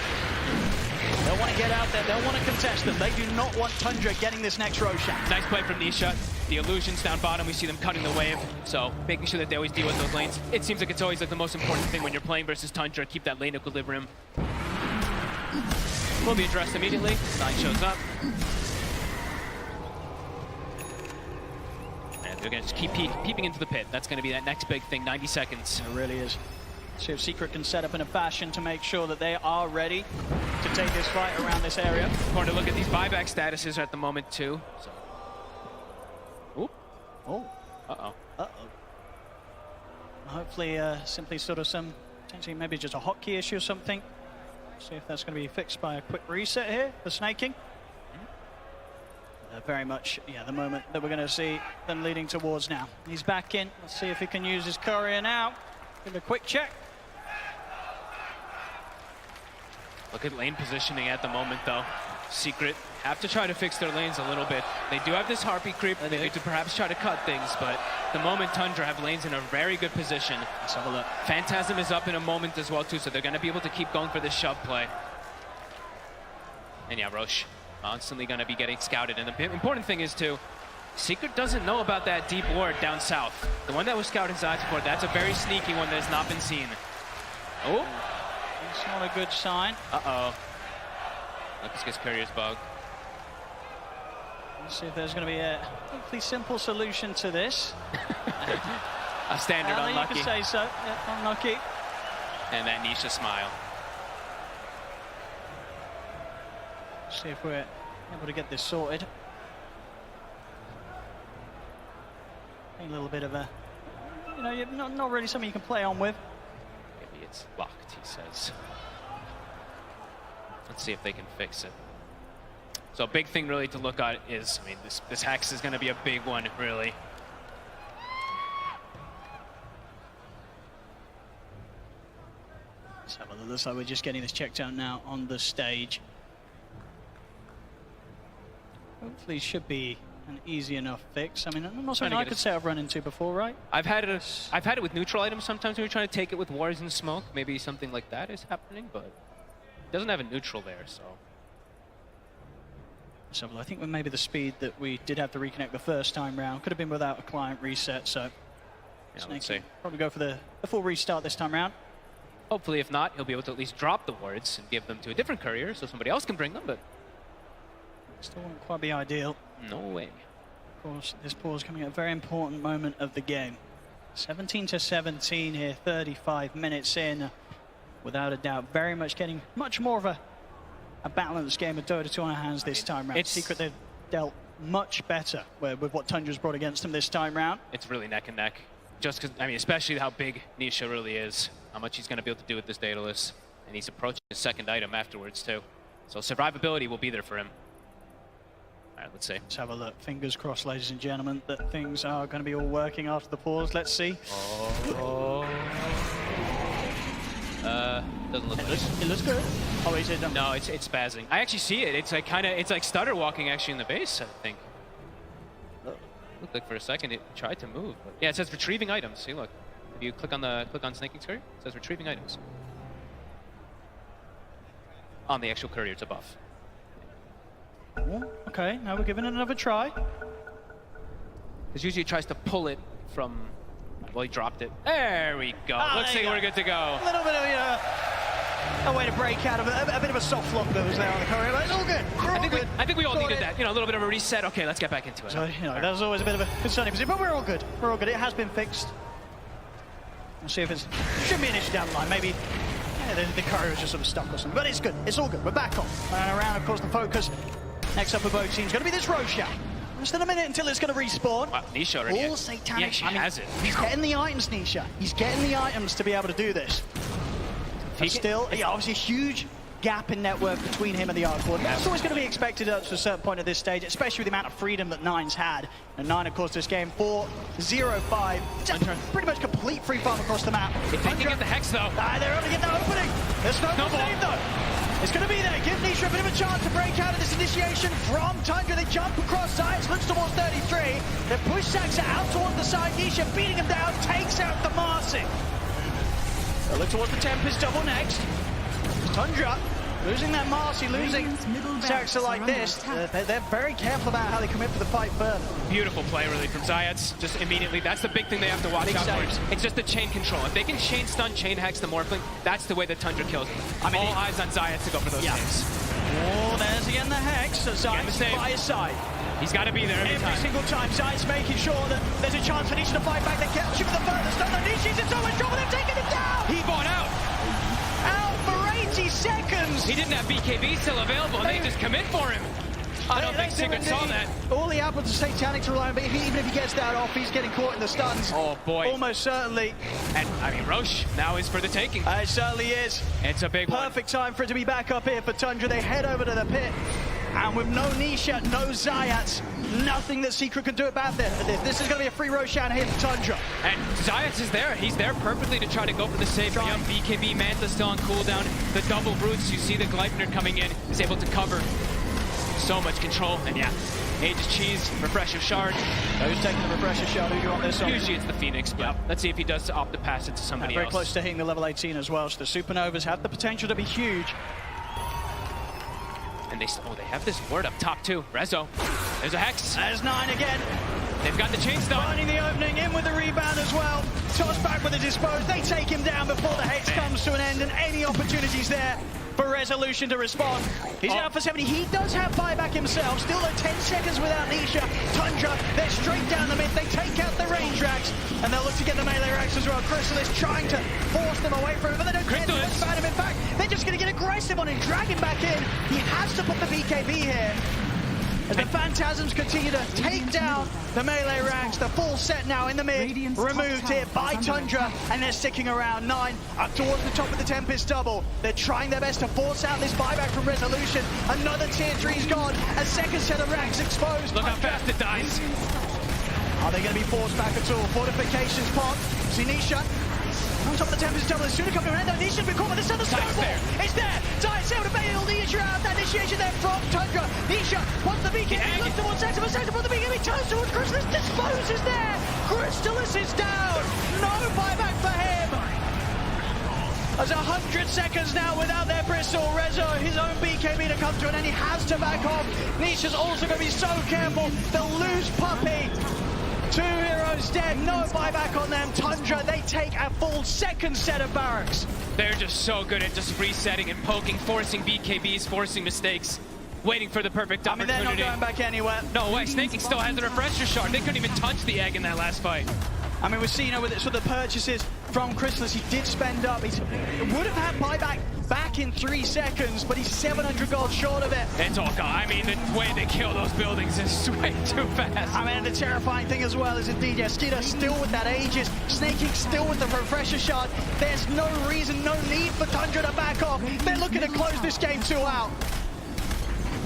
They'll want to get out there, they'll want to contest them. They do not want Tundra getting this next Roshan. Nice play from Nisha. The illusions down bottom, we see them cutting the wave. So making sure that they always deal with those lanes. It seems like it's always like the most important thing when you're playing versus Tundra, keep that lane equilibrium. Will be addressed immediately. Sign shows up. And they're going to just keep peeping into the pit. That's going to be that next big thing, 90 seconds. It really is. See if Secret can set up in a fashion to make sure that they are ready to take this fight around this area. Important to look at these buyback statuses at the moment too. So. Ooh. Oh. Uh-oh. Uh-oh. Hopefully, simply sort of some, potentially maybe just a hotkey issue or something. See if that's going to be fixed by a quick reset here for snaking. Very much, yeah, the moment that we're going to see them leading towards now. He's back in. Let's see if he can use his courier now. Give it a quick check. Look at lane positioning at the moment, though. Secret have to try to fix their lanes a little bit. They do have this Harpy creep, maybe to perhaps try to cut things, but the moment Tundra have lanes in a very good position. Let's have a look. Phantasm is up in a moment as well, too, so they're going to be able to keep going for this shove play. And yeah, Roche constantly going to be getting scouted. And the important thing is, too, Secret doesn't know about that deep ward down south. The one that was scouted inside support, that's a very sneaky one that has not been seen. Oh. It's not a good sign. Uh-oh. Lucas gets Courier's bug. Let's see if there's going to be a hopefully simple solution to this. A standard unlucky. You can say so. Yeah, unlucky. And that Nisha smile. See if we're able to get this sorted. A little bit of a, you know, not really something you can play on with. Maybe it's locked, he says. Let's see if they can fix it. So a big thing really to look at is, I mean, this Hex is going to be a big one, really. So it looks like we're just getting this checked out now on the stage. Hopefully should be an easy enough fix. I mean, not something I could say I've run into before, right? I've had it with neutral items sometimes when you're trying to take it with wars and smoke. Maybe something like that is happening, but it doesn't have a neutral there, so. So I think maybe the speed that we did have to reconnect the first time round could have been without a client reset, so. Yeah, let's see. Probably go for the full restart this time round. Hopefully, if not, he'll be able to at least drop the wards and give them to a different courier so somebody else can bring them, but. Still wouldn't quite be ideal. No way. Of course, this pause coming at a very important moment of the game. 17-17 here, 35 minutes in. Without a doubt, very much getting much more of a balanced game of Dota 2 on our hands this time round. Secret, they've dealt much better with what Tundra's brought against them this time round. It's really neck and neck. Just because, I mean, especially how big Nisha really is, how much he's going to be able to do with this Daedalus. And he's approaching his second item afterwards, too. So survivability will be there for him. All right, let's see. Let's have a look. Fingers crossed, ladies and gentlemen, that things are going to be all working after the pause. Let's see. Doesn't look good. It looks good. Oh, is it? No, it's spazzing. I actually see it. It's like it's like stutter walking actually in the base, I think. Looked like for a second it tried to move. But yeah, it says retrieving items. See, look. If you click on snaking courier, it says retrieving items. On the actual courier, it's a buff. Oh, okay, now we're giving it another try. Because usually it tries to pull it from. Well, he dropped it. There we go. Looks like we're good to go. A little bit of a way to break out of a bit of a soft lock that was there on the courier, but it's all good. I think we all needed that. You know, a little bit of a reset. Okay, let's get back into it. So, you know, that was always a bit of a concerning position, but we're all good. We're all good. It has been fixed. We'll see if it should be an issue down the line. Maybe the courier was just sort of stuck or something, but it's good. It's all good. We're back on. And around, of course, the focus next up for both teams is going to be this Roshan. Just in a minute until it's going to respawn. Wow, Nisha already. All satanic. He actually has it. He's getting the items, Nisha. He's getting the items to be able to do this. But still, obviously a huge gap in net worth between him and the Arc Lord. That's always going to be expected up to a certain point at this stage, especially with the amount of freedom that Nine's had. And Nine, of course, this game 4-0-5. Pretty much complete free farm across the map. If they can get the Hex, though. They're able to get that opening. There's no save, though. It's going to be there. Give Nisha a bit of a chance to break out of this initiation from Tundra. They jump across sides, looks towards 33. They push Saxa out towards the side. Nisha beating him down, takes out the Marcy. They look towards the Tempest double next. Tundra losing that Marcy, losing Saxa like this. They're very careful about how they commit to the fight further. Beautiful play, really, from Zayats. Just immediately, that's the big thing they have to watch out for. It's just the chain control. If they can chain stun, chain hex the Morphling, that's the way that Tundra kills. I mean, all eyes on Zayats to go for those chains. Oh, there's again the Hex. So Zayats by his side. He's got to be there every time. Single time, Zayat's making sure that there's a chance for Nisha to fight back. They can't shoot the furthest. No, Nisha's in so much trouble. They're taking him down. He bought out. Out for 80 seconds. He didn't have BKB still available, and they just commit for him. I don't think Secret saw that. All he happens to Satanic to rely on, but even if he gets that off, he's getting caught in the stuns. Oh boy. Almost certainly. And I mean, Roche now is for the taking. It certainly is. It's a big one. Perfect time for it to be back up here for Tundra. They head over to the pit. And with no Nisha, no Zayat, nothing that Secret can do about this. This is going to be a free Roshan here for Tundra. And Zayat is there. He's there perfectly to try to go for the save. Yep, BKB, Manta still on cooldown. The double roots, you see the Gleipnir coming in. He's able to cover. So much control, and yeah, Aegis Cheese, Refresher Shard. Who's taking the Refresher Shard? Who do you want this on? Usually it's the Phoenix, but let's see if he does opt to pass it to somebody very else. Close to hitting the level 18 as well, so the Supernovas have the potential to be huge. And they have this ward up top too. Rezo, there's a Hex. There's 9 again. They've got the chain stun. Finding the opening, in with the rebound as well. Toss back with the dispose. They take him down before the Hex comes to an end, and any opportunities there for Resolution to respond. He's out for 70. He does have buyback himself. Still at 10 seconds without Nisha. Tundra, they're straight down the mid. They take out the range racks, and they'll look to get the melee racks as well. Chrysalis trying to force them away from him, but they don't care to fight him. In fact, they're just going to get aggressive on him, drag him back in. He has to put the BKB here. As the Phantasms continue to take down the melee ranks, the full set now in the mid, removed here by Tundra, and they're sticking around. 9 up towards the top of the Tempest double. They're trying their best to force out this buyback from Resolution. Another tier 3's gone. A second set of ranks exposed. Look how fast it dies. Are they going to be forced back at all? Fortifications pop. Sinisha on top of the Tempest double. It's soon to come to an end. Nisha's been caught, but this other snowball. It's there. Zayat's able to bail Nisha out. That initiation there from Tundra. Nisha wants the BKB. Looks towards Sector, but Sector the BKB turns towards Chrysalis. Disposes there. Chrysalis is down. No buyback for him. There's 100 seconds now without their Bristle. Rezo, his own BKB to come to an end. He has to back off. Nisha's also going to be so careful. They'll lose Puppey. 2 heroes dead, no buyback on them. Tundra, they take a full second set of barracks. They're just so good at just resetting and poking, forcing BKBs, forcing mistakes, waiting for the perfect opportunity. I mean, they're not going back anywhere. No way, Snaking still has the Refresher Shard. They couldn't even touch the egg in that last fight. I mean, we've seen with it, so the purchases from Chrysalis, he did spend up. He would have had buyback back in 3 seconds, but he's 700 gold short of it. It's all gone. I mean, the way they kill those buildings is way too fast. I mean, the terrifying thing as well is indeed, yeah, Skidder still with that Aegis, Snaking still with the Refresher Shard. There's no reason, no need for Tundra to back off. They're looking to close this game 2 out.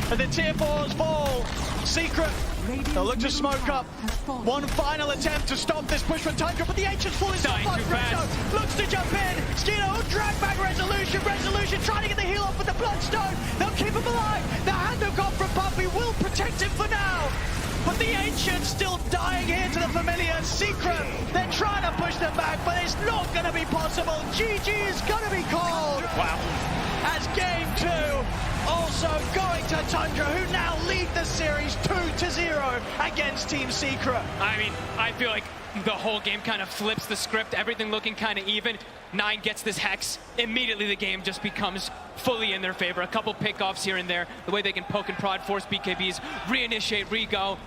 As the tier 4s fall, Secret, they'll look to smoke up. One final attempt to stop this push from Tundra, but the Ancient's falling so fast. Rezo looks to jump in. Skidder will drag back Resolution. Resolution trying to get the heal off with the Bloodstone. They'll keep him alive. The hand of God from Puppey will protect him for now. But the Ancient's still dying here to the familiar. Secret, they're trying to push them back, but it's not going to be possible. GG is going to be called. Wow. As game 2 also going to Tundra, who now lead the series 2-0 against Team Secret. I mean, I feel like the whole game kind of flips the script, everything looking kind of even. 9 gets this Hex, immediately the game just becomes fully in their favor. A couple pickoffs here and there, the way they can poke and prod, force BKBs, reinitiate, re-go.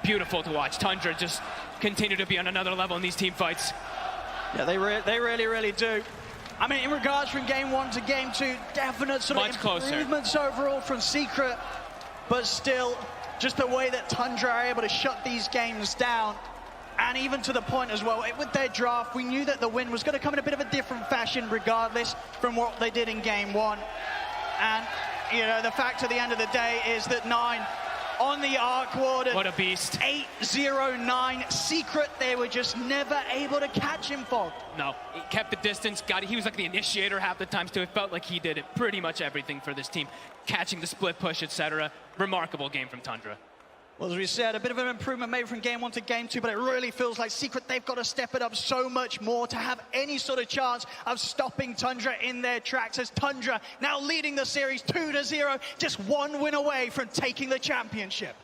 Beautiful to watch. Tundra just continue to be on another level in these team fights. Yeah, they really do. I mean, in regards from game 1 to game 2, definite sort of improvements overall from Secret, but still, just the way that Tundra are able to shut these games down, and even to the point as well, with their draft, we knew that the win was going to come in a bit of a different fashion regardless from what they did in game 1. And, you know, the fact at the end of the day is that 9 on the Arc Warden. What a beast. 8-0-9. Secret, they were just never able to catch him, Fog. No, he kept the distance, he was like the initiator half the times too. It felt like he did it pretty much everything for this team. Catching the split push, etc. Remarkable game from Tundra. Well, as we said, a bit of an improvement maybe from game 1 to game 2, but it really feels like Secret, they've got to step it up so much more to have any sort of chance of stopping Tundra in their tracks, as Tundra now leading the series 2-0, just 1 win away from taking the championship.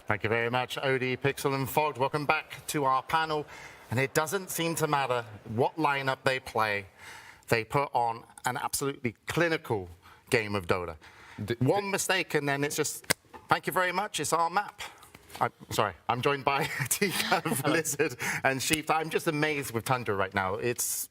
Thank you very much, Odie, Pixel and Fogged. Welcome back to our panel. And it doesn't seem to matter what lineup they play. They put on an absolutely clinical game of Dota. One mistake, and then it's just, thank you very much, it's our map. I'm joined by Tika, Blizzard, and Sheep. I'm just amazed with Tundra right now. It's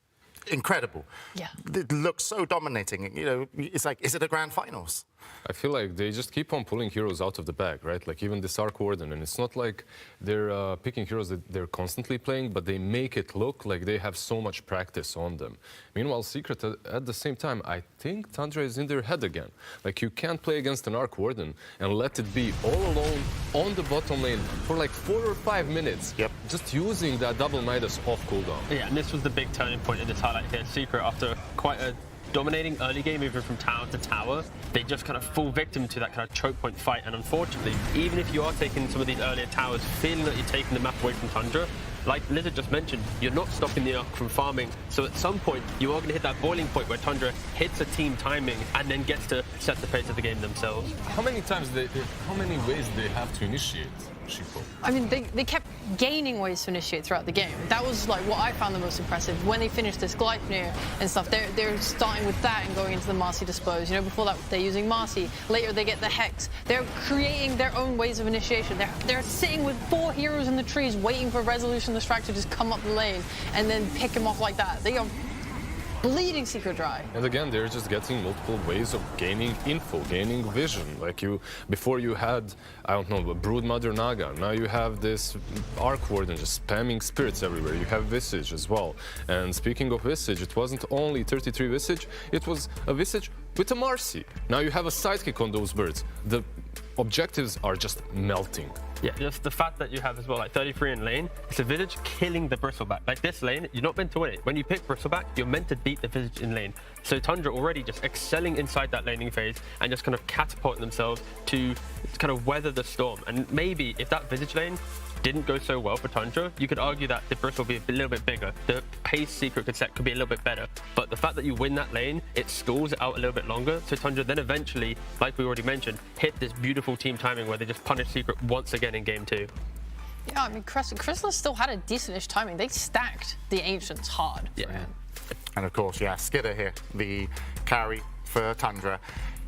incredible. Yeah. It looks so dominating. You know, it's like, is it a grand finals? I feel like they just keep on pulling heroes out of the bag, right? Like even this Arc Warden, and it's not like they're picking heroes that they're constantly playing, but they make it look like they have so much practice on them. Meanwhile, Secret, at the same time, I think Tundra is in their head again. Like you can't play against an Arc Warden and let it be all alone on the bottom lane for like 4 or 5 minutes. Yep. Just using that double Midas off cooldown. Yeah, and this was the big turning point in this highlight here. Secret, after quite a dominating early game, moving from tower to tower, they just kind of fall victim to that kind of choke point fight. And unfortunately, even if you are taking some of these earlier towers, feeling that you're taking the map away from Tundra, like Lizard just mentioned, you're not stopping the Arc from farming. So at some point, you are going to hit that boiling point where Tundra hits a team timing and then gets to set the pace of the game themselves. How many ways they have to initiate? I mean, they kept gaining ways to initiate throughout the game. That was like what I found the most impressive. When they finished this Gleipnir and stuff, they're starting with that and going into the Marcy Dispose. You know, before that they're using Marcy. Later they get the Hex. They're creating their own ways of initiation. They're sitting with 4 heroes in the trees waiting for Resolution the Strike to just come up the lane and then pick him off like that. They are bleeding Secret dry. And again, they're just getting multiple ways of gaining info, gaining vision. Like before you had, I don't know, a Brood Mother Naga. Now you have this Arc Warden just spamming spirits everywhere. You have Visage as well. And speaking of Visage, it wasn't only 33 Visage, it was a Visage with a Marcy. Now you have a sidekick on those birds. The objectives are just melting. Yeah, just the fact that you have as well, like 33 in lane, it's a Visage killing the Bristleback. Like this lane, you're not meant to win it. When you pick Bristleback, you're meant to beat the Visage in lane. So Tundra already just excelling inside that laning phase and just kind of catapulting themselves to kind of weather the storm. And maybe if that Visage lane didn't go so well for Tundra, you could argue that the Bristle will be a little bit bigger. The pace Secret could set could be a little bit better. But the fact that you win that lane, it stalls it out a little bit longer. So Tundra then eventually, like we already mentioned, hit this beautiful team timing where they just punish Secret once again in game 2. Yeah, I mean, Chrysalis still had a decentish timing. They stacked the Ancients hard. Yeah. And of course, yeah, Skidder here, the carry for Tundra.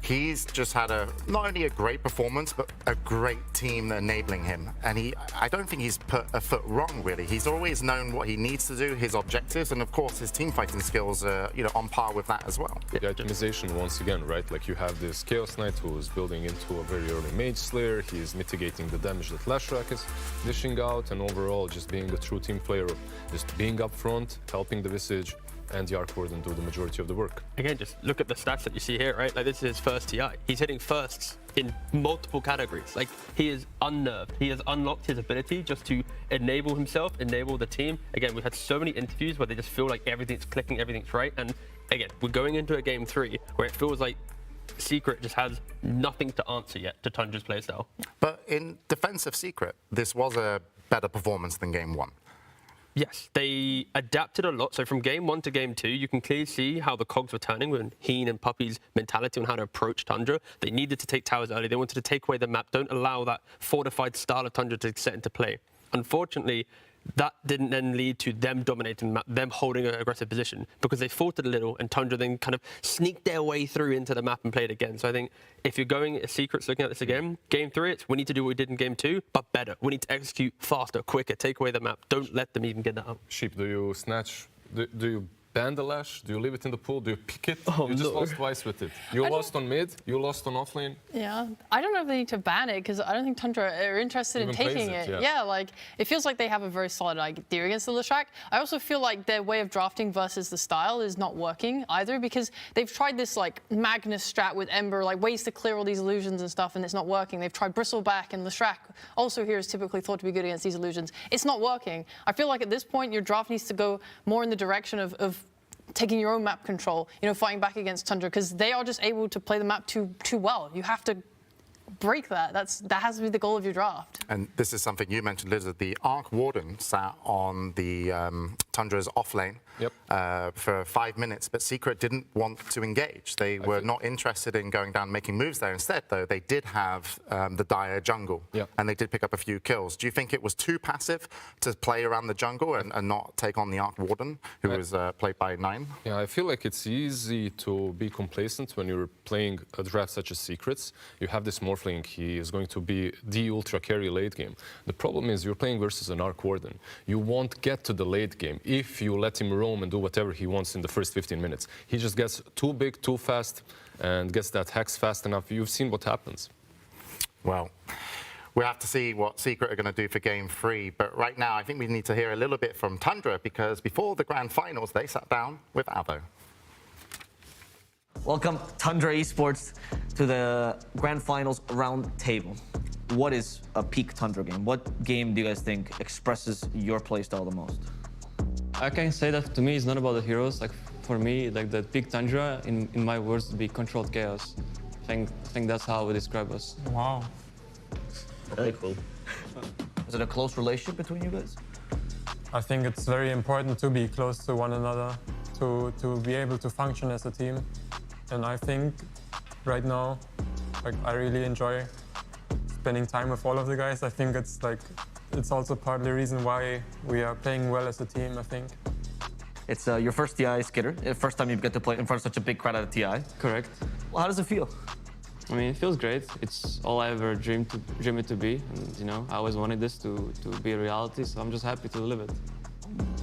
He's just had not only a great performance, but a great team enabling him. And I don't think he's put a foot wrong, really. He's always known what he needs to do, his objectives, and of course, his team fighting skills are, on par with that as well. The itemization once again, right? Like you have this Chaos Knight who's building into a very early Mage Slayer. He's mitigating the damage that Lashrak is dishing out, and overall just being a true team player, just being up front, helping the Visage, and the Arc Warden do the majority of the work. Again, just look at the stats that you see here, right? Like this is his first TI. He's hitting firsts in multiple categories. Like he is unnerved. He has unlocked his ability just to enable himself, enable the team. Again, we've had so many interviews where they just feel like everything's clicking, everything's right. And again, we're going into a game 3 where it feels like Secret just has nothing to answer yet to Tundra's playstyle. But in defense of Secret, this was a better performance than game 1. Yes, they adapted a lot. So from game 1 to game 2, you can clearly see how the cogs were turning with Heen and Puppy's mentality on how to approach Tundra. They needed to take towers early. They wanted to take away the map. Don't allow that fortified style of Tundra to set into play. Unfortunately, that didn't then lead to them dominating the map, them holding an aggressive position, because they faltered a little and Tundra then kind of sneaked their way through into the map and played again. So I think if you're going Secrets looking at this again, game 3, we need to do what we did in game 2, but better. We need to execute faster, quicker, take away the map. Don't let them even get that up. Sheep, do you snatch, do you ban the Lash? Do you leave it in the pool? Do you pick it? You just lost twice with it. You lost on mid, you lost on offlane. Yeah, I don't know if they need to ban it because I don't think Tundra are interested in taking it. Yeah, like it feels like they have a very solid idea against the Lashrak. I also feel like their way of drafting versus the style is not working either because they've tried this like Magnus strat with Ember, like ways to clear all these illusions and stuff, and it's not working. They've tried Bristleback and Lashrak, also here is typically thought to be good against these illusions. It's not working. I feel like at this point your draft needs to go more in the direction of taking your own map control, fighting back against Tundra, because they are just able to play the map too well. You have to break that. That has to be the goal of your draft. And this is something you mentioned, Lizard. The Arc Warden sat on the Tundra's off lane for 5 minutes, but Secret didn't want to engage. They were not interested in going down and making moves there. Instead, though, they did have the dire jungle, and they did pick up a few kills. Do you think it was too passive to play around the jungle and not take on the Arc Warden, who was played by 9? Yeah, I feel like it's easy to be complacent when you're playing a draft such as Secrets. You have this Morphling, he is going to be the ultra carry late game. The problem is you're playing versus an Arc Warden. You won't get to the late game if you let him roam and do whatever he wants in the first 15 minutes. He just gets too big, too fast, and gets that hex fast enough. You've seen what happens. Well, we'll have to see what Secret are going to do for Game 3. But right now, I think we need to hear a little bit from Tundra, because before the Grand Finals, they sat down with Avo. Welcome, Tundra Esports, to the Grand Finals round table. What is a peak Tundra game? What game do you guys think expresses your playstyle the most? I can say that to me it's not about the heroes. Like for me, like the peak Tundra, in my words, would be controlled chaos. I think that's how we describe us. Wow. Very cool. Is it a close relationship between you guys? I think it's very important to be close to one another, to be able to function as a team. And I think right now, like, I really enjoy spending time with all of the guys. I think it's also partly the reason why we are playing well as a team, I think. It's your first TI skitter, first time you get to play in front of such a big crowd at a TI. Correct. Well, how does it feel? I mean, it feels great. It's all I ever dreamed it to be. And, you know, I always wanted this to be a reality, so I'm just happy to live it.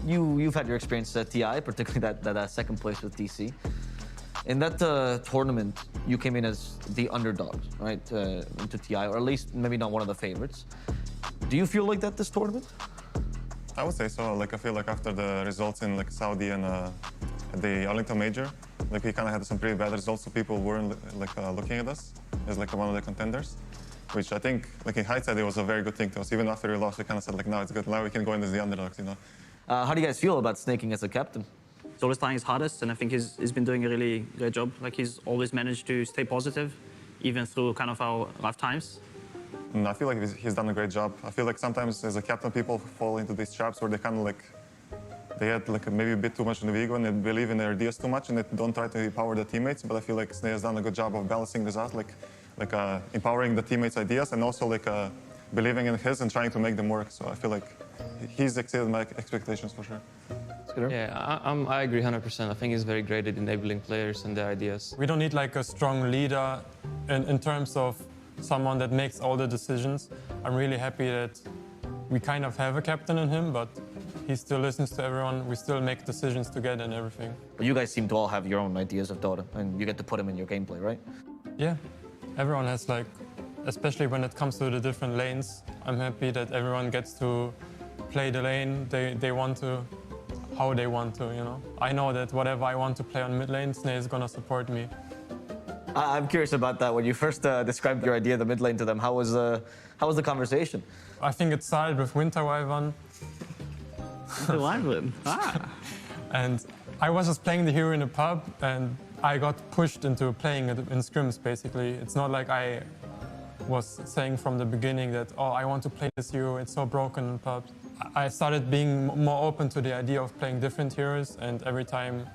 You've had your experience at TI, particularly that second place with DC. In that tournament, you came in as the underdogs, right, into TI, or at least maybe not one of the favorites. Do you feel like that this tournament? I would say so. Like, I feel like after the results in like Saudi and the Arlington Major, like we kind of had some pretty bad results, so people weren't like looking at us as like one of the contenders, which I think, like in hindsight, it was a very good thing to us. Even after we lost, we kind of said like, no, it's good. Now we can go in as the underdogs, you know. How do you guys feel about snaking as a captain? He's always trying his hardest, and I think he's been doing a really great job. Like, he's always managed to stay positive, even through kind of our rough times. And I feel like he's done a great job. I feel like sometimes as a captain, people fall into these traps where they kind of like, they had like maybe a bit too much in the ego and they believe in their ideas too much and they don't try to empower the teammates. But I feel like Sneh has done a good job of balancing this out, like empowering the teammates' ideas and also like believing in his and trying to make them work. So I feel like he's exceeded my expectations for sure. Yeah, I agree 100%. I think he's very great at enabling players and their ideas. We don't need like a strong leader in terms of someone that makes all the decisions. I'm really happy that we kind of have a captain in him, but he still listens to everyone. We still make decisions together and everything. But you guys seem to all have your own ideas of Dota, and you get to put them in your gameplay, right? Yeah, everyone has like, especially when it comes to the different lanes, I'm happy that everyone gets to play the lane they want to, how they want to, you know. I know that whatever I want to play on mid lane, Sneh is gonna support me. I'm curious about that. When you first described your idea of the mid lane to them, how was the conversation? I think it started with Winter Wyvern. Winter Wyvern? Ah. And I was just playing the hero in a pub, and I got pushed into playing it in scrims, basically. It's not like I was saying from the beginning that, oh, I want to play this hero, it's so broken in pubs. I started being more open to the idea of playing different heroes, and every time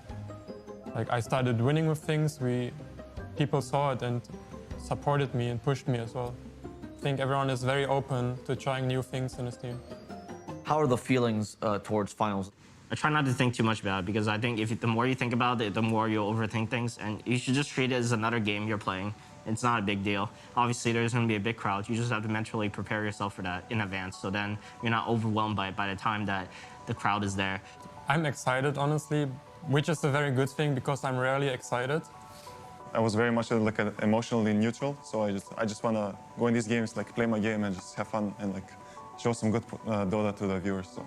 like I started winning with things, people saw it and supported me and pushed me as well. I think everyone is very open to trying new things in this team. How are the feelings towards finals? I try not to think too much about it, because I think the more you think about it, the more you'll overthink things, and you should just treat it as another game you're playing. It's not a big deal. Obviously, there's going to be a big crowd. You just have to mentally prepare yourself for that in advance, so then you're not overwhelmed by it by the time that the crowd is there. I'm excited, honestly, which is a very good thing because I'm rarely excited. I was very much like emotionally neutral, so I just want to go in these games, like play my game and just have fun and like show some good Dota to the viewers. So.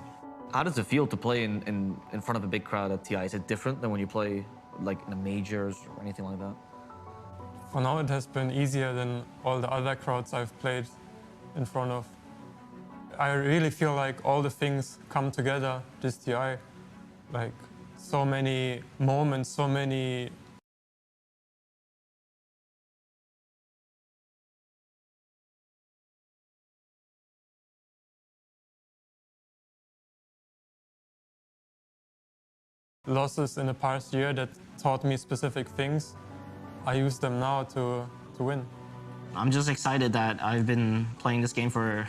How does it feel to play in front of a big crowd at TI? Is it different than when you play like in the majors or anything like that? For now, it has been easier than all the other crowds I've played in front of. I really feel like all the things come together this TI. Like so many moments, so many losses in the past year that taught me specific things. I use them now to win. I'm just excited that I've been playing this game for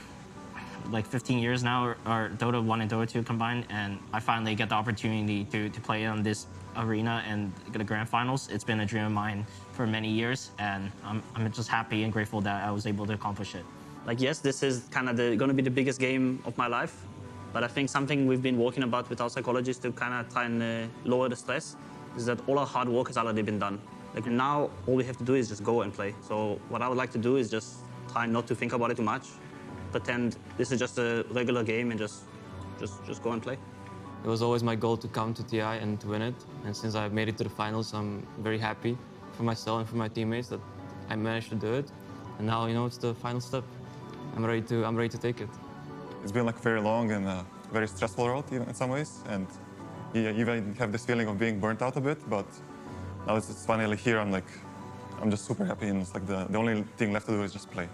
like 15 years now, or Dota 1 and Dota 2 combined, and I finally get the opportunity to play on this arena and get the grand finals. It's been a dream of mine for many years, and I'm just happy and grateful that I was able to accomplish it. Like, yes, this is kind of going to be the biggest game of my life, but I think something we've been working about with our psychologists to kind of try and lower the stress is that all our hard work has already been done. Like, now all we have to do is just go and play. So what I would like to do is just try not to think about it too much, pretend this is just a regular game, and just go and play. It was always my goal to come to TI and to win it. And since I've made it to the finals, I'm very happy for myself and for my teammates that I managed to do it. And now, you know, it's the final step. I'm ready to take it. It's been like very long and very stressful road even in some ways. And you even have this feeling of being burnt out a bit, but now it's finally here. I'm just super happy, and it's like the only thing left to do is just play.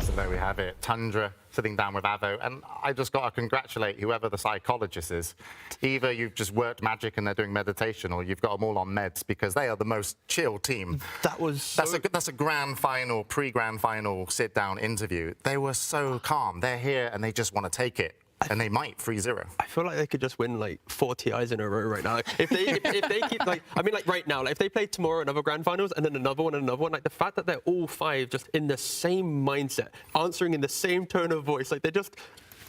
So there we have it. Tundra sitting down with Avo, and I just got to congratulate whoever the psychologist is. Either you've just worked magic and they're doing meditation, or you've got them all on meds, because they are the most chill team. That's a grand final, pre-grand final sit-down interview. They were so calm. They're here and they just want to take it. And they might 3-0. I feel like they could just win like 4 TIs in a row right now. Like, if they keep like, I mean, like right now, like if they play tomorrow another grand finals and then another one and another one, like the fact that they're all 5 just in the same mindset, answering in the same tone of voice, like they're just.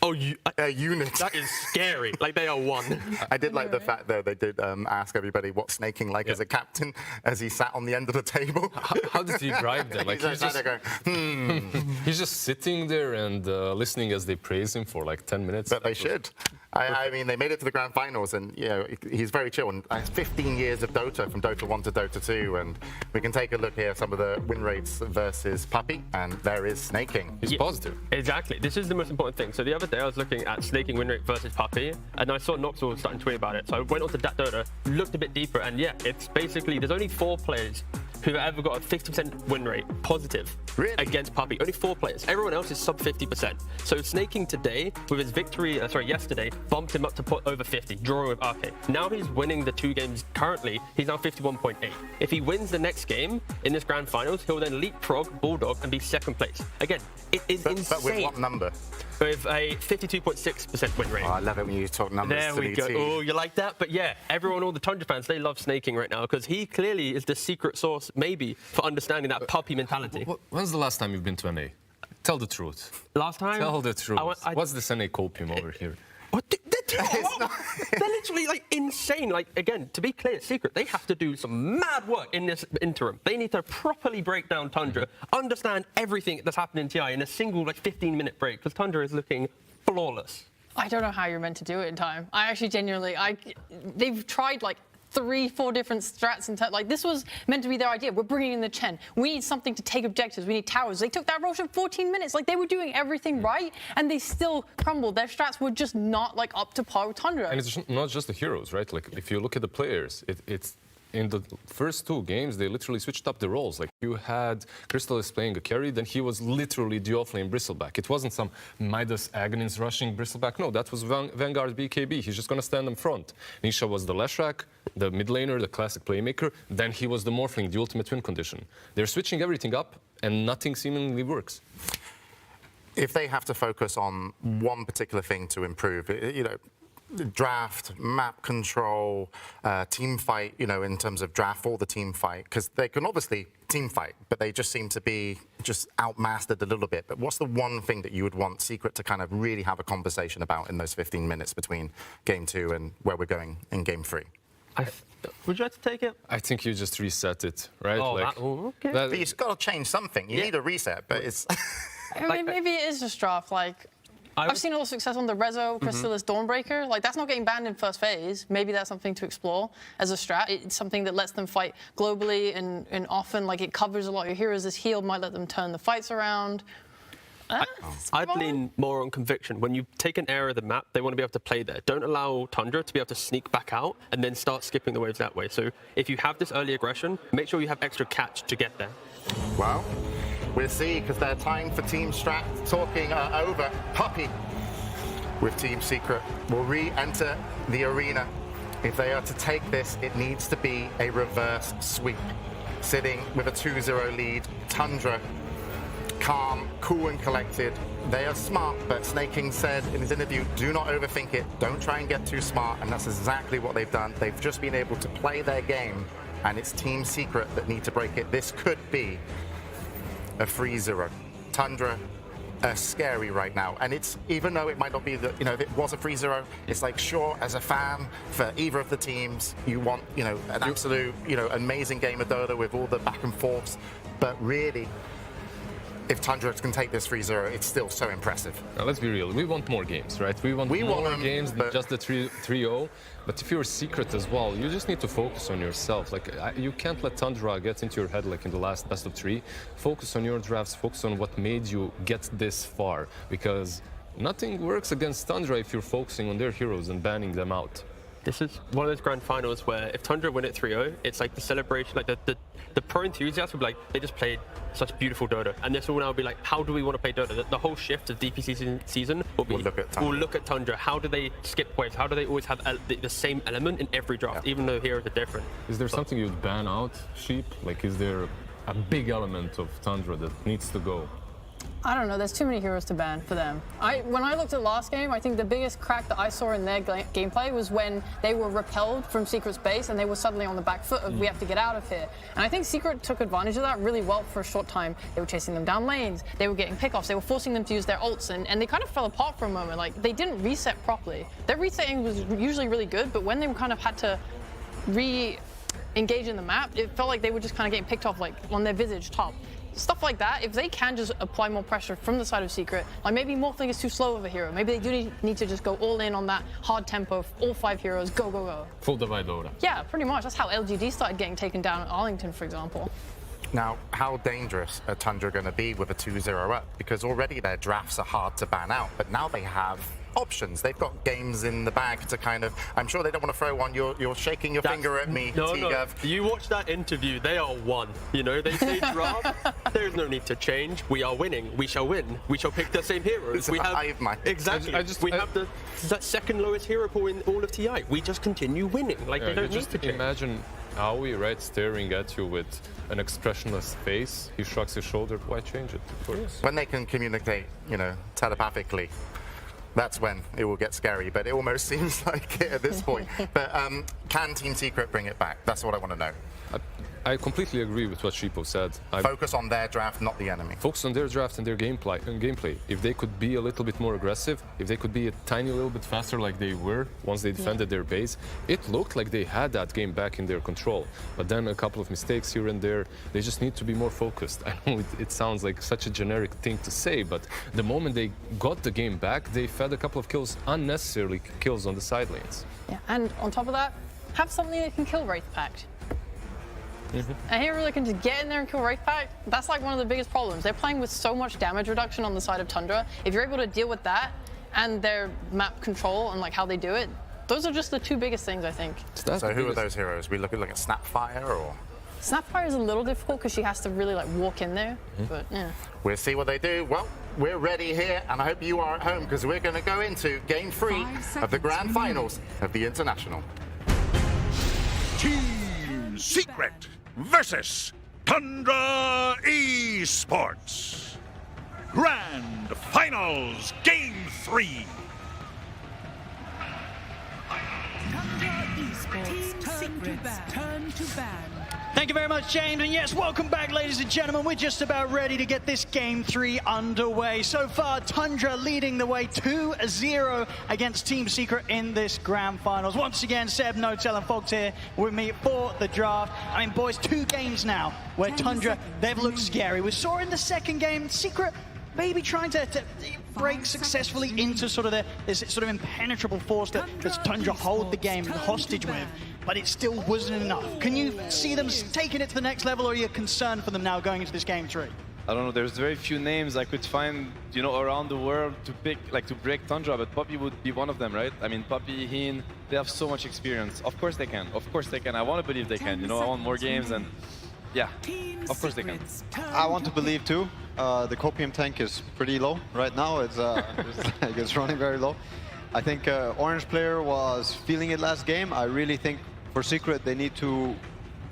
Oh, a unit. That is scary. Like they are one. I did like the fact though they did ask everybody what's snaking like as a captain as he sat on the end of the table. How does he drive them? Like he's just going, He's just sitting there and listening as they praise him for like 10 minutes. But they should. I mean, they made it to the grand finals, and you know he's very chill. And 15 years of Dota, from Dota 1 to Dota 2, and we can take a look here at some of the win rates versus Puppy, and there is snaking. He's positive. Exactly. This is the most important thing. So the other day I was looking at snaking win rate versus Puppy, and I saw Noxel starting to tweet about it. So I went onto Dota, looked a bit deeper, and yeah, it's basically there's only 4 players who've ever got a 50% win rate positive against Puppy. Only 4 players. Everyone else is sub 50%. So snaking today, with his victory, yesterday, bumped him up to over 50, drawing with RK. Now he's winning the 2 games currently. He's now 51.8. If he wins the next game in this grand finals, he'll then leapfrog Bulldog and be 2nd place. Again, it is insane. But with what number? With a 52.6% win rate. Oh, I love it when you talk numbers. There we go. Oh, you like that? But yeah, everyone, all the Tundra fans, they love snaking right now because he clearly is the secret source, maybe, for understanding that Puppy mentality. When's the last time you've been to NA? Tell the truth. Last time? Tell the truth. What's this NA copium over here? They're literally like insane. Like, again, to be clear, Secret, they have to do some mad work in this interim. They need to properly break down Tundra, understand everything that's happened in TI in a single 15-minute break, because Tundra is looking flawless. I don't know how you're meant to do it in time. I actually genuinely, they've tried 3-4 different strats. This was meant to be their idea. We're bringing in the Chen. We need something to take objectives. We need towers. They took that Roche in 14 minutes. They were doing everything right, and they still crumbled. Their strats were just not up to par with Tundra. And it's not just the heroes, right? Like if you look at the players, it's in the first 2 games, they literally switched up the roles. Like you had Crystallis playing a carry, then he was literally dual flame Bristleback. It wasn't some Midas Aghanim rushing Bristleback. No, that was Vanguard BKB. He's just going to stand in front. Nisha was the Leshrac, the mid laner, the classic playmaker. Then he was the Morphling, the ultimate win condition. They're switching everything up, and nothing seemingly works. If they have to focus on one particular thing to improve, draft, map control, team fight, in terms of draft or the team fight, because they can obviously team fight, but they just seem to be just outmastered a little bit. But what's the one thing that you would want Secret to kind of really have a conversation about in those 15 minutes between game 2 and where we're going in game 3? Would you like to take it? I think you just reset it, right? Oh, okay. But you've got to change something. You need a reset, but it's... I mean, maybe it is just draft. I've seen a lot of success on the Rezo, Crystallis, Dawnbreaker. That's not getting banned in first phase. Maybe that's something to explore as a strat. It's something that lets them fight globally and often, it covers a lot of your heroes. This heal might let them turn the fights around. I'd lean more on conviction. When you take an area of the map, they want to be able to play there. Don't allow Tundra to be able to sneak back out and then start skipping the waves that way. So if you have this early aggression, make sure you have extra catch to get there. Well, we'll see, because their time for team strat talking over. Puppy with Team Secret will re-enter the arena. If they are to take this, it needs to be a reverse sweep. Sitting with a 2-0 lead, Tundra, calm, cool and collected. They are smart, but Snake King said in his interview, do not overthink it, don't try and get too smart, and that's exactly what they've done. They've just been able to play their game, and it's Team Secret that need to break it. This could be a 3-0. Tundra are scary right now, and it's, even though it might not be the, you know, if it was a 3-0, it's like, sure, as a fan for either of the teams, you want, you know, an absolute, you know, amazing game of Dota with all the back and forths, but really, if Tundra can take this 3-0, it's still so impressive. Now, let's be real. We want more games, right? We want more games than just the 3-0. But if you're Secret as well, you just need to focus on yourself. Like, you can't let Tundra get into your head like in the last best of 3. Focus on your drafts. Focus on what made you get this far. Because nothing works against Tundra if you're focusing on their heroes and banning them out. This is one of those grand finals where if Tundra win at 3-0, it's like the celebration, like the pro enthusiasts will be like, they just played such beautiful Dota. And this will now be like, how do we want to play Dota? The whole shift of DPC season will be, we'll look at Tundra. How do they skip waves? How do they always have the same element in every draft, even though heroes are different? Is there something you'd ban out, Sheep? Like, is there a big element of Tundra that needs to go? I don't know, there's too many heroes to ban for them. When I looked at last game, I think the biggest crack that I saw in their gameplay was when they were repelled from Secret's base and they were suddenly on the back foot of, we have to get out of here. And I think Secret took advantage of that really well for a short time. They were chasing them down lanes, they were getting pickoffs, they were forcing them to use their ults, and they kind of fell apart for a moment. Like, they didn't reset properly. Their resetting was usually really good, but when they kind of had to re-engage in the map, it felt like they were just kind of getting picked off, like, on their Visage top. Stuff like that, if they can just apply more pressure from the side of Secret, like maybe Morphling is too slow of a hero, maybe they do need to just go all in on that hard tempo, all 5 heroes, go, go, go. Full divide Dota. Yeah, pretty much. That's how LGD started getting taken down at Arlington, for example. Now, how dangerous are Tundra going to be with a 2-0 up? Because already their drafts are hard to ban out, but now they have options. They've got games in the bag to kind of, I'm sure they don't want to throw one. You're shaking your finger at me, No. T-Gav. You watch that interview, they are one. You know, they say draft, there's no need to change. We are winning. We shall win. We shall pick the same heroes. We have exactly. We have the second lowest hero pool in all of TI. We just continue winning. Like, they don't need to change. Imagine Aoi, right, staring at you with an expressionless face. He shrugs his shoulder. Why change it? When they can communicate, you know, telepathically, that's when it will get scary, but it almost seems like it at this point. But can Team Secret bring it back? That's what I want to know. I completely agree with what Sheepo said. Focus on their draft, not the enemy. Focus on their draft and their gameplay. If they could be a little bit more aggressive, if they could be a tiny little bit faster like they were once they defended their base, it looked like they had that game back in their control. But then a couple of mistakes here and there, they just need to be more focused. I know it sounds like such a generic thing to say, but the moment they got the game back, they fed a couple of kills, unnecessarily kills on the side lanes. Yeah, and on top of that, have something that can kill Wraith Pact. A hero that can just get in there and kill Wraith Pact, that's like one of the biggest problems. They're playing with so much damage reduction on the side of Tundra. If you're able to deal with that and their map control and like how they do it, those are just the 2 biggest things, I think. So who are those heroes? We look at Snapfire or? Snapfire is a little difficult because she has to really like walk in there, but yeah. We'll see what they do. Well, we're ready here, and I hope you are at home because we're going to go into Game 3 of the Grand Finals of the International. Team Secret versus Tundra Esports. Grand Finals Game 3. Tundra Esports, Secret's turn to ban. Thank you very much, James. And yes, welcome back, ladies and gentlemen. We're just about ready to get this Game 3 underway. So far, Tundra leading the way 2-0 against Team Secret in this Grand Finals. Once again, Seb, Notel, and Fox here with me for the draft. I mean, boys, 2 games now where Tundra, they've looked scary. We saw in the second game, Secret maybe trying to break successfully into sort of this sort of impenetrable force that Tundra hold the game hostage with, but it still wasn't enough. Can you see them taking it to the next level, or are you concerned for them now going into this Game 3? I don't know, there's very few names I could find, you know, around the world to pick, like to break Tundra, but Poppy would be one of them, right? I mean, Poppy, Heen, they have so much experience. Of course they can, of course they can. I want to believe they can, you know, I want more games, and yeah, of course they can. I want to believe too. The Copium tank is pretty low right now. It's running very low. I think Orange player was feeling it last game. I really think for Secret they need to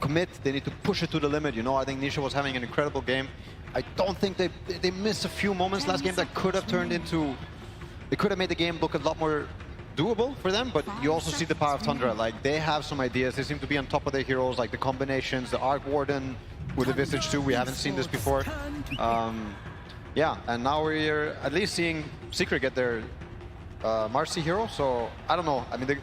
commit. They need to push it to the limit. You know, I think Nisha was having an incredible game. I don't think they missed a few moments last game that could have turned into. They could have made the game look a lot more doable for them, but you also see the power of Tundra. Like, they have some ideas. They seem to be on top of their heroes, like the combinations, the Arc Warden with the Visage too. We haven't seen this before. Yeah, and now we're at least seeing Secret get their Marcy hero, so I don't know. I mean,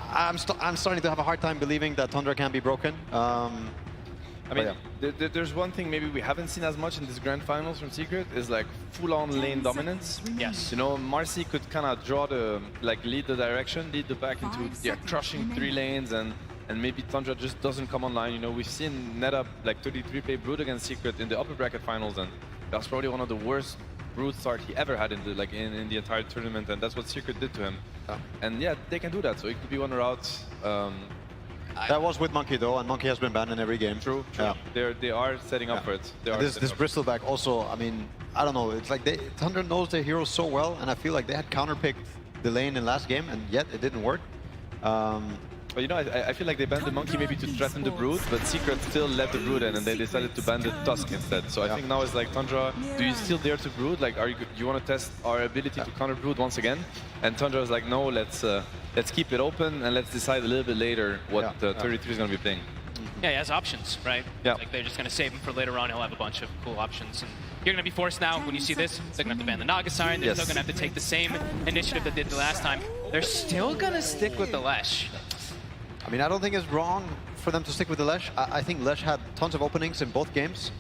I'm starting to have a hard time believing that Tundra can be broken. I mean, there's one thing maybe we haven't seen as much in this grand finals from Secret is like full-on lane dominance. Yes. You know, Marcy could kind of draw the, like, lead the direction, lead the back into crushing 3 lanes, and maybe Tundra just doesn't come online. You know, we've seen NetUp like 33 play Brood against Secret in the upper bracket finals, and that's probably one of the worst Brood start he ever had in the in the entire tournament, and that's what Secret did to him. And yeah, they can do that. So it could be one route. That was with Monkey though, and Monkey has been banned in every game. True. Yeah. They are setting up for it. This Bristleback also, I mean, I don't know. It's like Tundra knows their heroes so well, and I feel like they had counterpicked the lane in last game, and yet it didn't work. But you know, I feel like they banned the Monkey maybe to threaten the Brood, but Secret still let the Brood in, and they decided to ban the Tusk instead. So I think now it's like, Tundra, do you still dare to Brood? Like, you want to test our ability to counter Brood once again? And Tundra is like, no, let's keep it open and let's decide a little bit later what 33 is going to be playing. Yeah, he has options, right? Yeah. Like, they're just going to save him for later on. He'll have a bunch of cool options. And you're going to be forced now, when you see this, they're going to have to ban the Naga Siren. They're still going to have to take the same initiative that they did the last time. They're still going to stick with the Lesh. I mean, I don't think it's wrong for them to stick with the Lesh. I think Lesh had tons of openings in both games.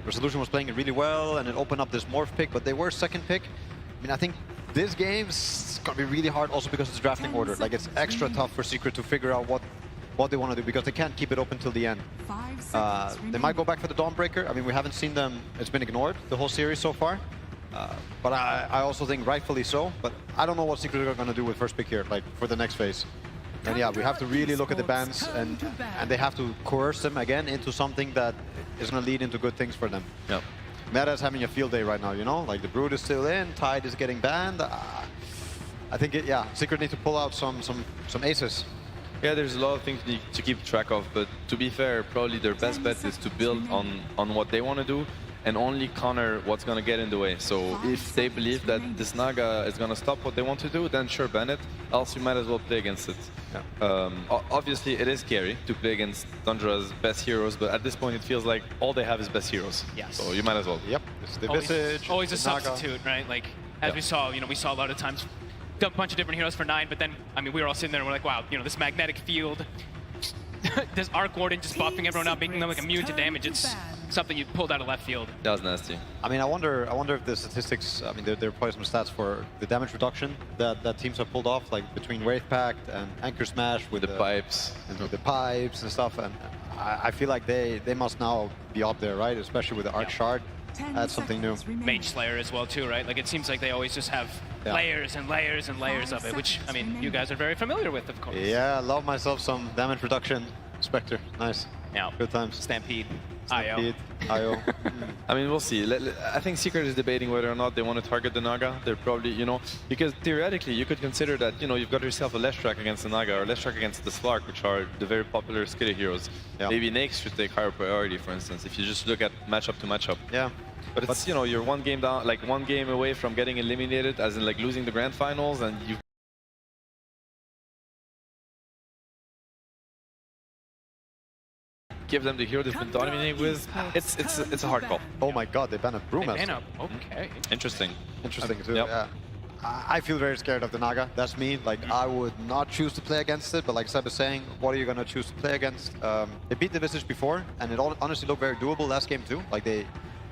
Resolution was playing it really well, and it opened up this Morph pick, but they were second pick. I mean, I think this game's gonna be really hard also because it's drafting order. Like, it's extra tough for Secret to figure out what they want to do, because they can't keep it open till the end. They might go back for the Dawnbreaker. I mean, we haven't seen them. It's been ignored the whole series so far. But I also think rightfully so. But I don't know what Secret are going to do with first pick here, like, for the next phase. And yeah, we have to really look at the bans, and they have to coerce them again into something that is going to lead into good things for them. Yeah. Meta is having a field day right now, you know? Like, the Brood is still in, Tide is getting banned. I think, Secret need to pull out some aces. Yeah, there's a lot of things to keep track of, but to be fair, probably their best bet is to build on what they want to do and only counter what's going to get in the way. So if they believe that this Naga is going to stop what they want to do, then sure, ban it, else you might as well play against it. Yeah. Obviously, it is scary to play against Tundra's best heroes, but at this point, it feels like all they have is best heroes. Yes. So you might as well. Yep. It's the Visage, always a substitute, right? Like, as we saw, we saw a lot of times a bunch of different heroes for 9, but then, I mean, we were all sitting there and we're like, wow, this magnetic field, this Arc Warden just buffing everyone up, making them like immune to damage. It's something you pulled out of left field. That was nasty. I mean, I wonder if the statistics, I mean, there are probably some stats for the damage reduction that teams have pulled off, like between Wraith Pact and Anchor Smash with the pipes. And the pipes and stuff. And I feel like they must now be up there, right? Especially with the Arc Shard. That's something new. Mage Slayer as well too, right? Like, it seems like they always just have layers and layers and layers of it, which, I mean, you guys are very familiar with, of course. Yeah, I love myself some damage reduction. Spectre, nice. Yeah. Good times. Stampede. IO. I mean, we'll see. I think Secret is debating whether or not they want to target the Naga. They're probably, because theoretically you could consider that, you've got yourself a Leshrac against the Naga or Leshrac against the Slark, which are the very popular Skitty heroes. Yeah. Maybe Nyx should take higher priority, for instance, if you just look at matchup to matchup. Yeah. But it's, you're one game down, like one game away from getting eliminated, as in like losing the grand finals, and you give them the hero they've been dominating with. It's a hard call. Oh my god, they banned a Brewmaster. Okay. Interesting too. Yep. Yeah. I feel very scared of the Naga. That's me. Like, I would not choose to play against it, but like Seb is saying, what are you going to choose to play against? They beat the Visage before, and it honestly looked very doable last game too. Like, they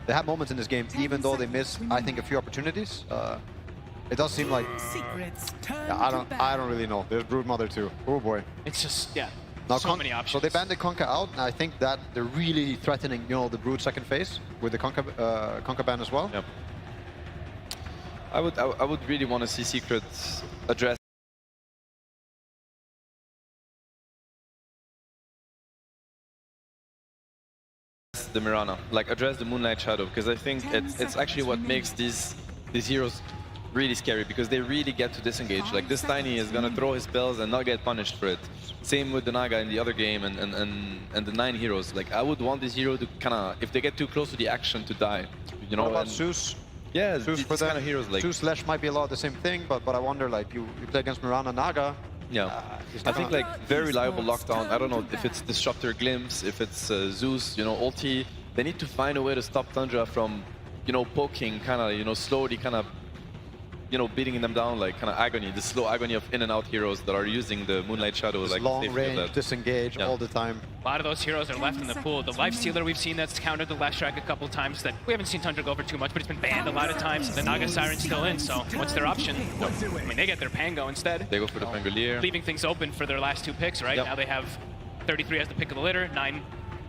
had moments in this game, even though they missed, I think, a few opportunities. It does seem like I don't really know. There's Broodmother too. Oh boy. It's just now, so many options. So they banned the Conka out, and I think that they're really threatening, the Brood second phase with the Conka ban as well. Yep. I would really want to see Secret address the Mirana, like address the Moonlight Shadow, because I think it's actually what makes these heroes really scary because they really get to disengage. Like this Tiny is gonna throw his spells and not get punished for it. Same with the Naga in the other game and the 9 heroes. Like I would want this hero to kind of, if they get too close to the action, to die. You know. What about Zeus? Yeah, Zeus these for kind of heroes like Zeus Lash might be a lot of the same thing, but I wonder like you play against Mirana Naga. Yeah, I think like very reliable lockdown. I don't know if it's Disruptor Glimpse, if it's Zeus, you know, ulti. They need to find a way to stop Tundra from, you know, poking, kind of, you know, slowly, kind of, you know, beating them down, like kind of agony, the slow agony of in and out heroes that are using the Moonlight Shadow, like long range, disengage all the time. A lot of those heroes are left in the pool. The Lifestealer we've seen that's countered the Last Strike a couple times that we haven't seen Tundra go for too much, but it's been banned a lot of times. The Naga Siren's still in, so what's their option? I mean, they get their Pango instead. They go for the Pangolier. Leaving things open for their last 2 picks, right? Yep. Now they have 33 as the pick of the litter, 9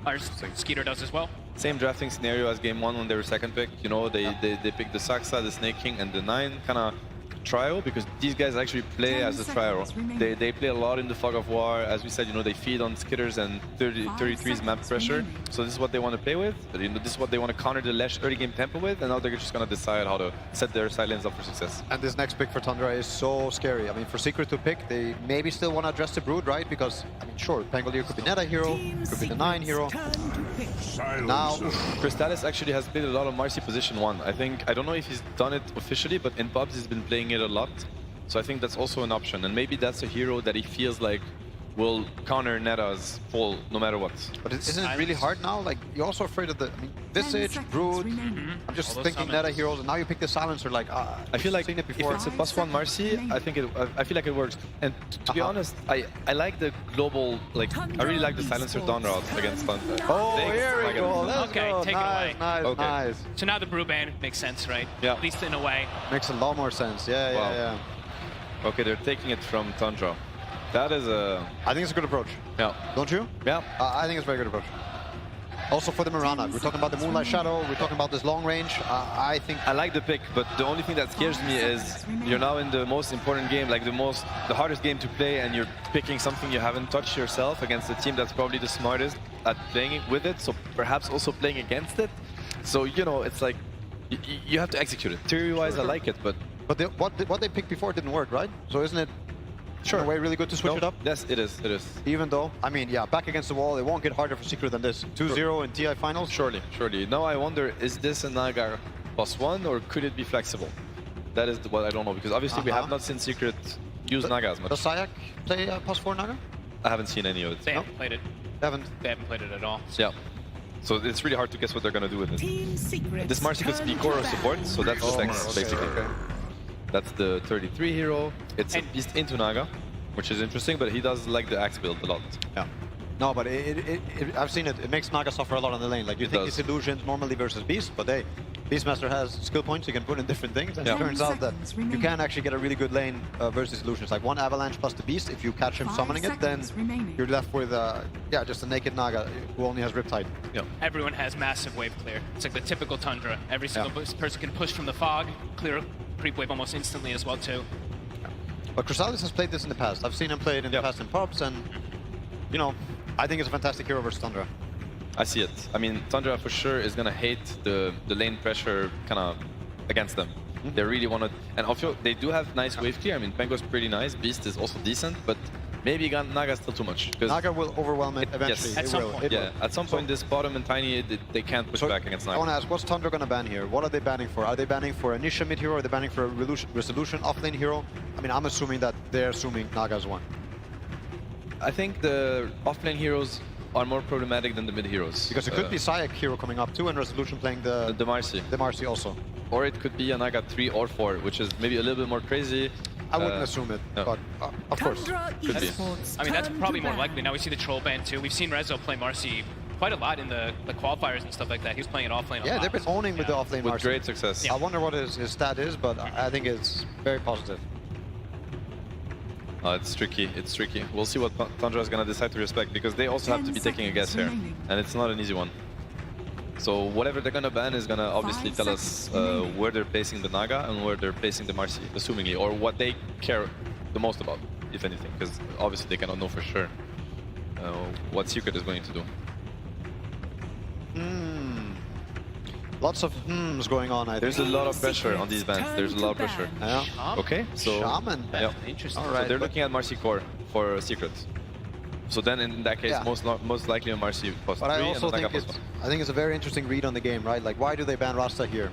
our Skeeter does as well. Same drafting scenario as game 1 when they were second pick. You know, they picked the Saksa, the Snake King, and the 9 kind of trio, because these guys actually play as a trio. They play a lot in the Fog of War. As we said, you know, they feed on Skitters and 33's map pressure. So this is what they want to play with. You know, this is what they want to counter the Lash early game tempo with, and now they're just going to decide how to set their side lanes up for success. And this next pick for Tundra is so scary. I mean, for Secret to pick, they maybe still want to address the Brood, right? Because, I mean, sure, Pangolier could be Neta hero, could be the 9 hero. Now, Crystallis actually has played a lot of Marcy position 1. I don't know if he's done it officially, but in pubs he's been playing it a lot. So I think that's also an option, and maybe that's a hero that he feels like will counter Neta's fall no matter what. But isn't it really hard now? Like, you're also afraid of the Visage, Brood. I'm just thinking Neta heroes, and now you pick the Silencer. Like, I feel like if it's a +1 Marcy, I feel like it works. And to be honest, I like the global, like, I really like the Silencer Dawn route against Tundra. Oh, here we go. Let's okay, go. take it away. Nice. So now the Brew ban makes sense, right? Yeah. At least in a way. Makes a lot more sense. Yeah. Okay, they're taking it from Tundra. That is a... I think it's a good approach. Yeah. Don't you? Yeah. I think it's a very good approach. Also for the Mirana. We're talking about the Moonlight Shadow. We're talking about this long range. I think... I like the pick, but the only thing that scares me is you're now in the most important game, like the hardest game to play, and you're picking something you haven't touched yourself against a team that's probably the smartest at playing with it, so perhaps also playing against it. So, you know, it's like, you have to execute it. Theory-wise, I like it, but... But what they picked before didn't work, right? So isn't it in a way really good to switch it up? Yes, it is. Even though, I mean, yeah, back against the wall, it won't get harder for Secret than this. 2-0 in TI finals? Surely. Now I wonder, is this a Naga +1 or could it be flexible? That is what I don't know, because obviously we have not seen Secret use Naga as much. Does Sayak play +4 Naga? I haven't seen any of it. They haven't played it. They haven't played it at all. Yeah. So it's really hard to guess what they're going to do with it. This Marcy could be core or support, so that's the Sex, basically. Okay. That's the 33 hero. It's a beast into Naga, which is interesting, but he does like the axe build a lot. Yeah. No, but I've seen it. It makes Naga suffer a lot on the lane. Like, you think it's illusions normally versus Beast, but hey, Beastmaster has skill points you can put in different things, and it turns out that you can actually get a really good lane versus illusions. Like 1 Avalanche plus the Beast, if you catch him summoning it, then you're left with just a naked Naga who only has Riptide. Yeah. Everyone has massive wave clear. It's like the typical Tundra. Every single person can push from the fog, clear creep wave almost instantly as well too. But Crystallis has played this in the past. I've seen him play it in the past in pubs, and you know, I think it's a fantastic hero versus Tundra. I see it. I mean, Tundra for sure is gonna hate the lane pressure kind of against them. They really want to, and also they do have nice wave clear. I mean, Pengo's pretty nice. Beast is also decent, but maybe Naga's still too much. Naga will overwhelm it eventually. Yes, at some point. At some point, this bottom and Tiny, they can't push back against Naga. I want to ask, what's Tundra going to ban here? What are they banning for? Are they banning for a Nisha mid hero? Are they banning for a Resolution offlane hero? I mean, I'm assuming that they're assuming Naga's one. I think the offlane heroes are more problematic than the mid heroes. Because it could be Sayak hero coming up too, and Resolution playing the Marcy. The Marcy also. Or it could be a Naga 3 or 4, which is maybe a little bit more crazy. I wouldn't assume it, but of course. Could be. I mean, that's probably more likely. Now we see the Troll ban too. We've seen Rezo play Marcy quite a lot in the qualifiers and stuff like that. He was playing it offlane a lot. Yeah, they've been owning with the offlane Marcy. With great success. I wonder what his stat is, but I think it's very positive. It's tricky. We'll see what Tundra is going to decide to respect, because they also have to be taking a guess here. And it's not an easy one. So whatever they're going to ban is going to obviously tell us where they're placing the Naga and where they're placing the Marcy, assumingly, or what they care the most about, if anything, because obviously they cannot know for sure what Secret is going to do. Lots of hmms going on, I think. There's a lot of pressure on these bands. There's a lot of pressure. Yeah. Okay, so... Shaman. Yeah. Interesting. All right, So they're looking at Marcy Core for Secrets. So then in that case, Yeah. most likely on Marcy +3 But I and also Naga think +1. I think it's a very interesting read on the game, right? Like, why do they ban Rasta here?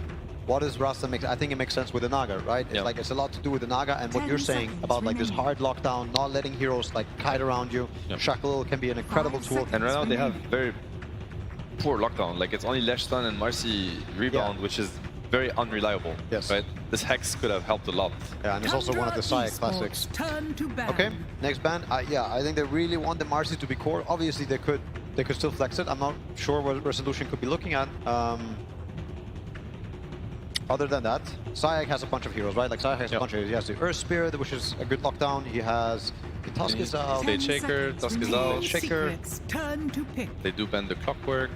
What is Rasta mix? I think it makes sense with the Naga, right? It's like it's a lot to do with the Naga and what you're saying about like this hard lockdown, not letting heroes like kite around you. Shackle can be an incredible tool. And right now they have very poor lockdown. Like it's only Lesh Stun and Marcy Rebound, which is very unreliable. Yes. Right? This Hex could have helped a lot. Yeah, and it's also one of the Psy classics. Okay, next ban. Yeah, I think they really want the Marcy to be core. Obviously, they could still flex it. I'm not sure what Resolution could be looking at. Other than that, Sayak has a bunch of heroes, right? Like Sayak has a bunch of heroes. He has the Earth Spirit, which is a good lockdown. He has the Tusk is out. Blade Shaker, Tusk is out. Shaker. They do bend the Clockwork.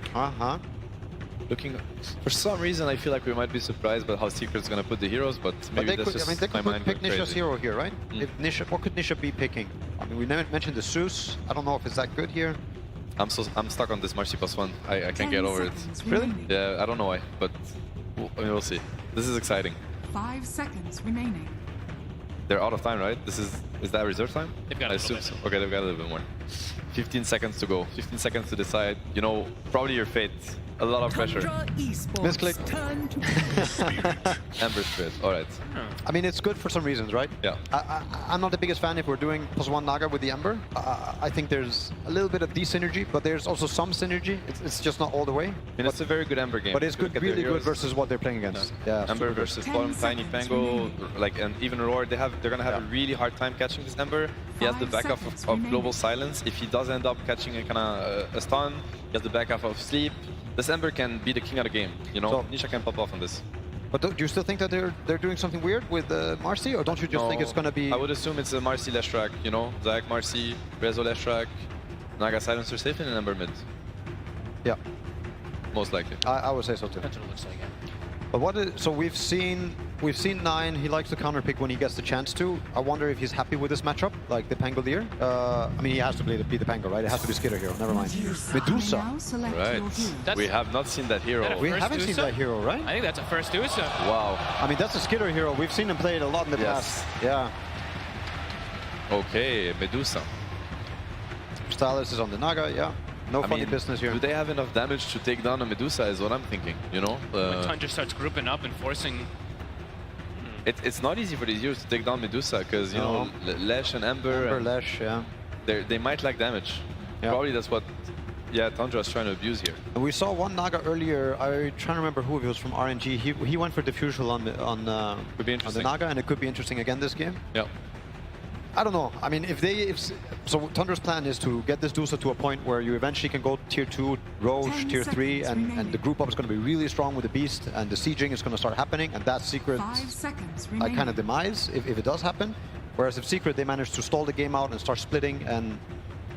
Looking, for some reason, I feel like we might be surprised by how Secret's gonna put the heroes, but maybe that's just they my could mind pick going Nisha's crazy. hero here, right? If Nisha, what could Nisha be picking? I mean, we never mentioned the Zeus. I don't know if it's that good here. I'm stuck on this Marcy +1. I can't get over it. Really? Yeah, I don't know why, but we'll see. This is exciting. 5 seconds remaining. They're out of time, right? Is that reserve time? They've got I a little assume bit. so. Okay, they've got a little bit more. 15 seconds to go. 15 seconds to decide. You know, probably your fate. A lot of pressure. Misclick. Ember Spirit. All right. I mean, it's good for some reasons, right? Yeah. I'm not the biggest fan if we're doing +1 Naga with the Ember. I think there's a little bit of de-synergy, but there's also some synergy. It's just not all the way. I mean, it's a very good Ember game. But it's Look good, at their really good heroes. versus what they're playing against. Yeah. Ember versus bottom Tiny Pango, like, and even Roar, they're gonna have a really hard time catching this Ember. He has the backup of Global Silence. If he does end up catching a kind of a stun, he has the backup of Sleep. This Ember can be the king of the game. You know, So- Nisha can pop off on this. But do you still think that they're doing something weird with Marcy, or don't you just think it's gonna be? I would assume it's a Marcy Leshrac, you know, Zayak Marcy, Rezo Leshrac, Naga Silencer safe in an Ember mid. Yeah. Most likely. I would say so too. That's what it looks like. But so we've seen Nine. He likes to counterpick when he gets the chance to. I wonder if he's happy with this matchup, like the Pangolier. I mean, he has to be the Pango, right? It has to be Skitter hero. Never mind. Medusa. Right. We have not seen that hero. We haven't seen that hero, right? I think that's a first DOTA. Wow. I mean, that's a Skitter hero. We've seen him play it a lot in the past. Yeah. Okay, Medusa. Stylus is on the Naga. Yeah. No I funny mean, business here. Do they have enough damage to take down a Medusa is what I'm thinking, you know? When Tundra starts grouping up and forcing... It's not easy for these heroes to take down Medusa because, you know, Lesh and Ember. and Lesh, yeah. They might lack damage. Yeah. Probably that's what, Tundra is trying to abuse here. We saw one Naga earlier. I'm trying to remember who it was from RNG. He went for Diffusal on the Naga, and it could be interesting again this game. Yeah. I don't know. I mean, so Tundra's plan is to get this DOTA to a point where you eventually can go tier 2, Roche, tier 3, and the group up is going to be really strong with the Beast, and the sieging is going to start happening, and that's Secret kind of demise if it does happen. Whereas if Secret, they manage to stall the game out and start splitting, and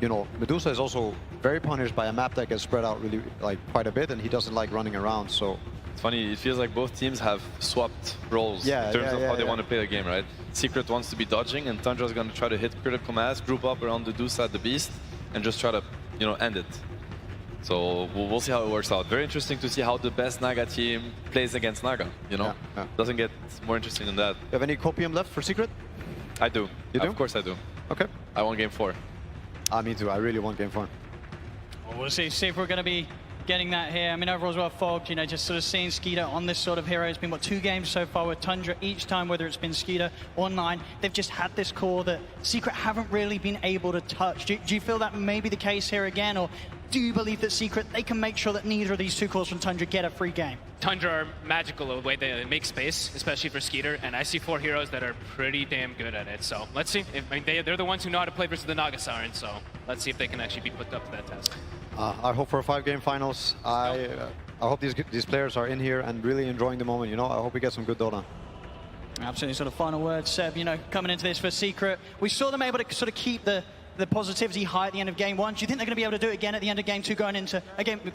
you know, Medusa is also very punished by a map that gets spread out really like quite a bit, and he doesn't like running around. So it's funny. It feels like both teams have swapped roles in terms of how they want to play the game, right? Secret wants to be dodging, and Tundra is going to try to hit critical mass, group up around the DOTA, the Beast, and just try to, you know, end it. So we'll see how it works out. Very interesting to see how the best Naga team plays against Naga. You know, doesn't get more interesting than that. You have any copium left for Secret? I do. You do? Of course I do. Okay. I want game 4. Me too. I really want game 4. Well, we'll see if we're going to be getting that here. I mean, overall as well, Fog, you know, just sort of seeing Skeeter on this sort of hero. It's been, what, 2 games so far with Tundra. Each time, whether it's been Skeeter or Nine, they've just had this core that Secret haven't really been able to touch. Do you feel that may be the case here again, or do you believe that Secret, they can make sure that neither of these 2 cores from Tundra get a free game? Tundra are magical the way they make space, especially for Skeeter, and I see 4 heroes that are pretty damn good at it. So let's see. I mean, they're the ones who know how to play versus the Naga Siren, so let's see if they can actually be put up to that test. I hope for a 5-game finals. I hope these players are in here and really enjoying the moment. You know, I hope we get some good Dota. Absolutely. Sort of final words, Seb. You know, coming into this for Secret, we saw them able to sort of keep the positivity high at the end of game 1. Do you think they're going to be able to do it again at the end of game 2, going into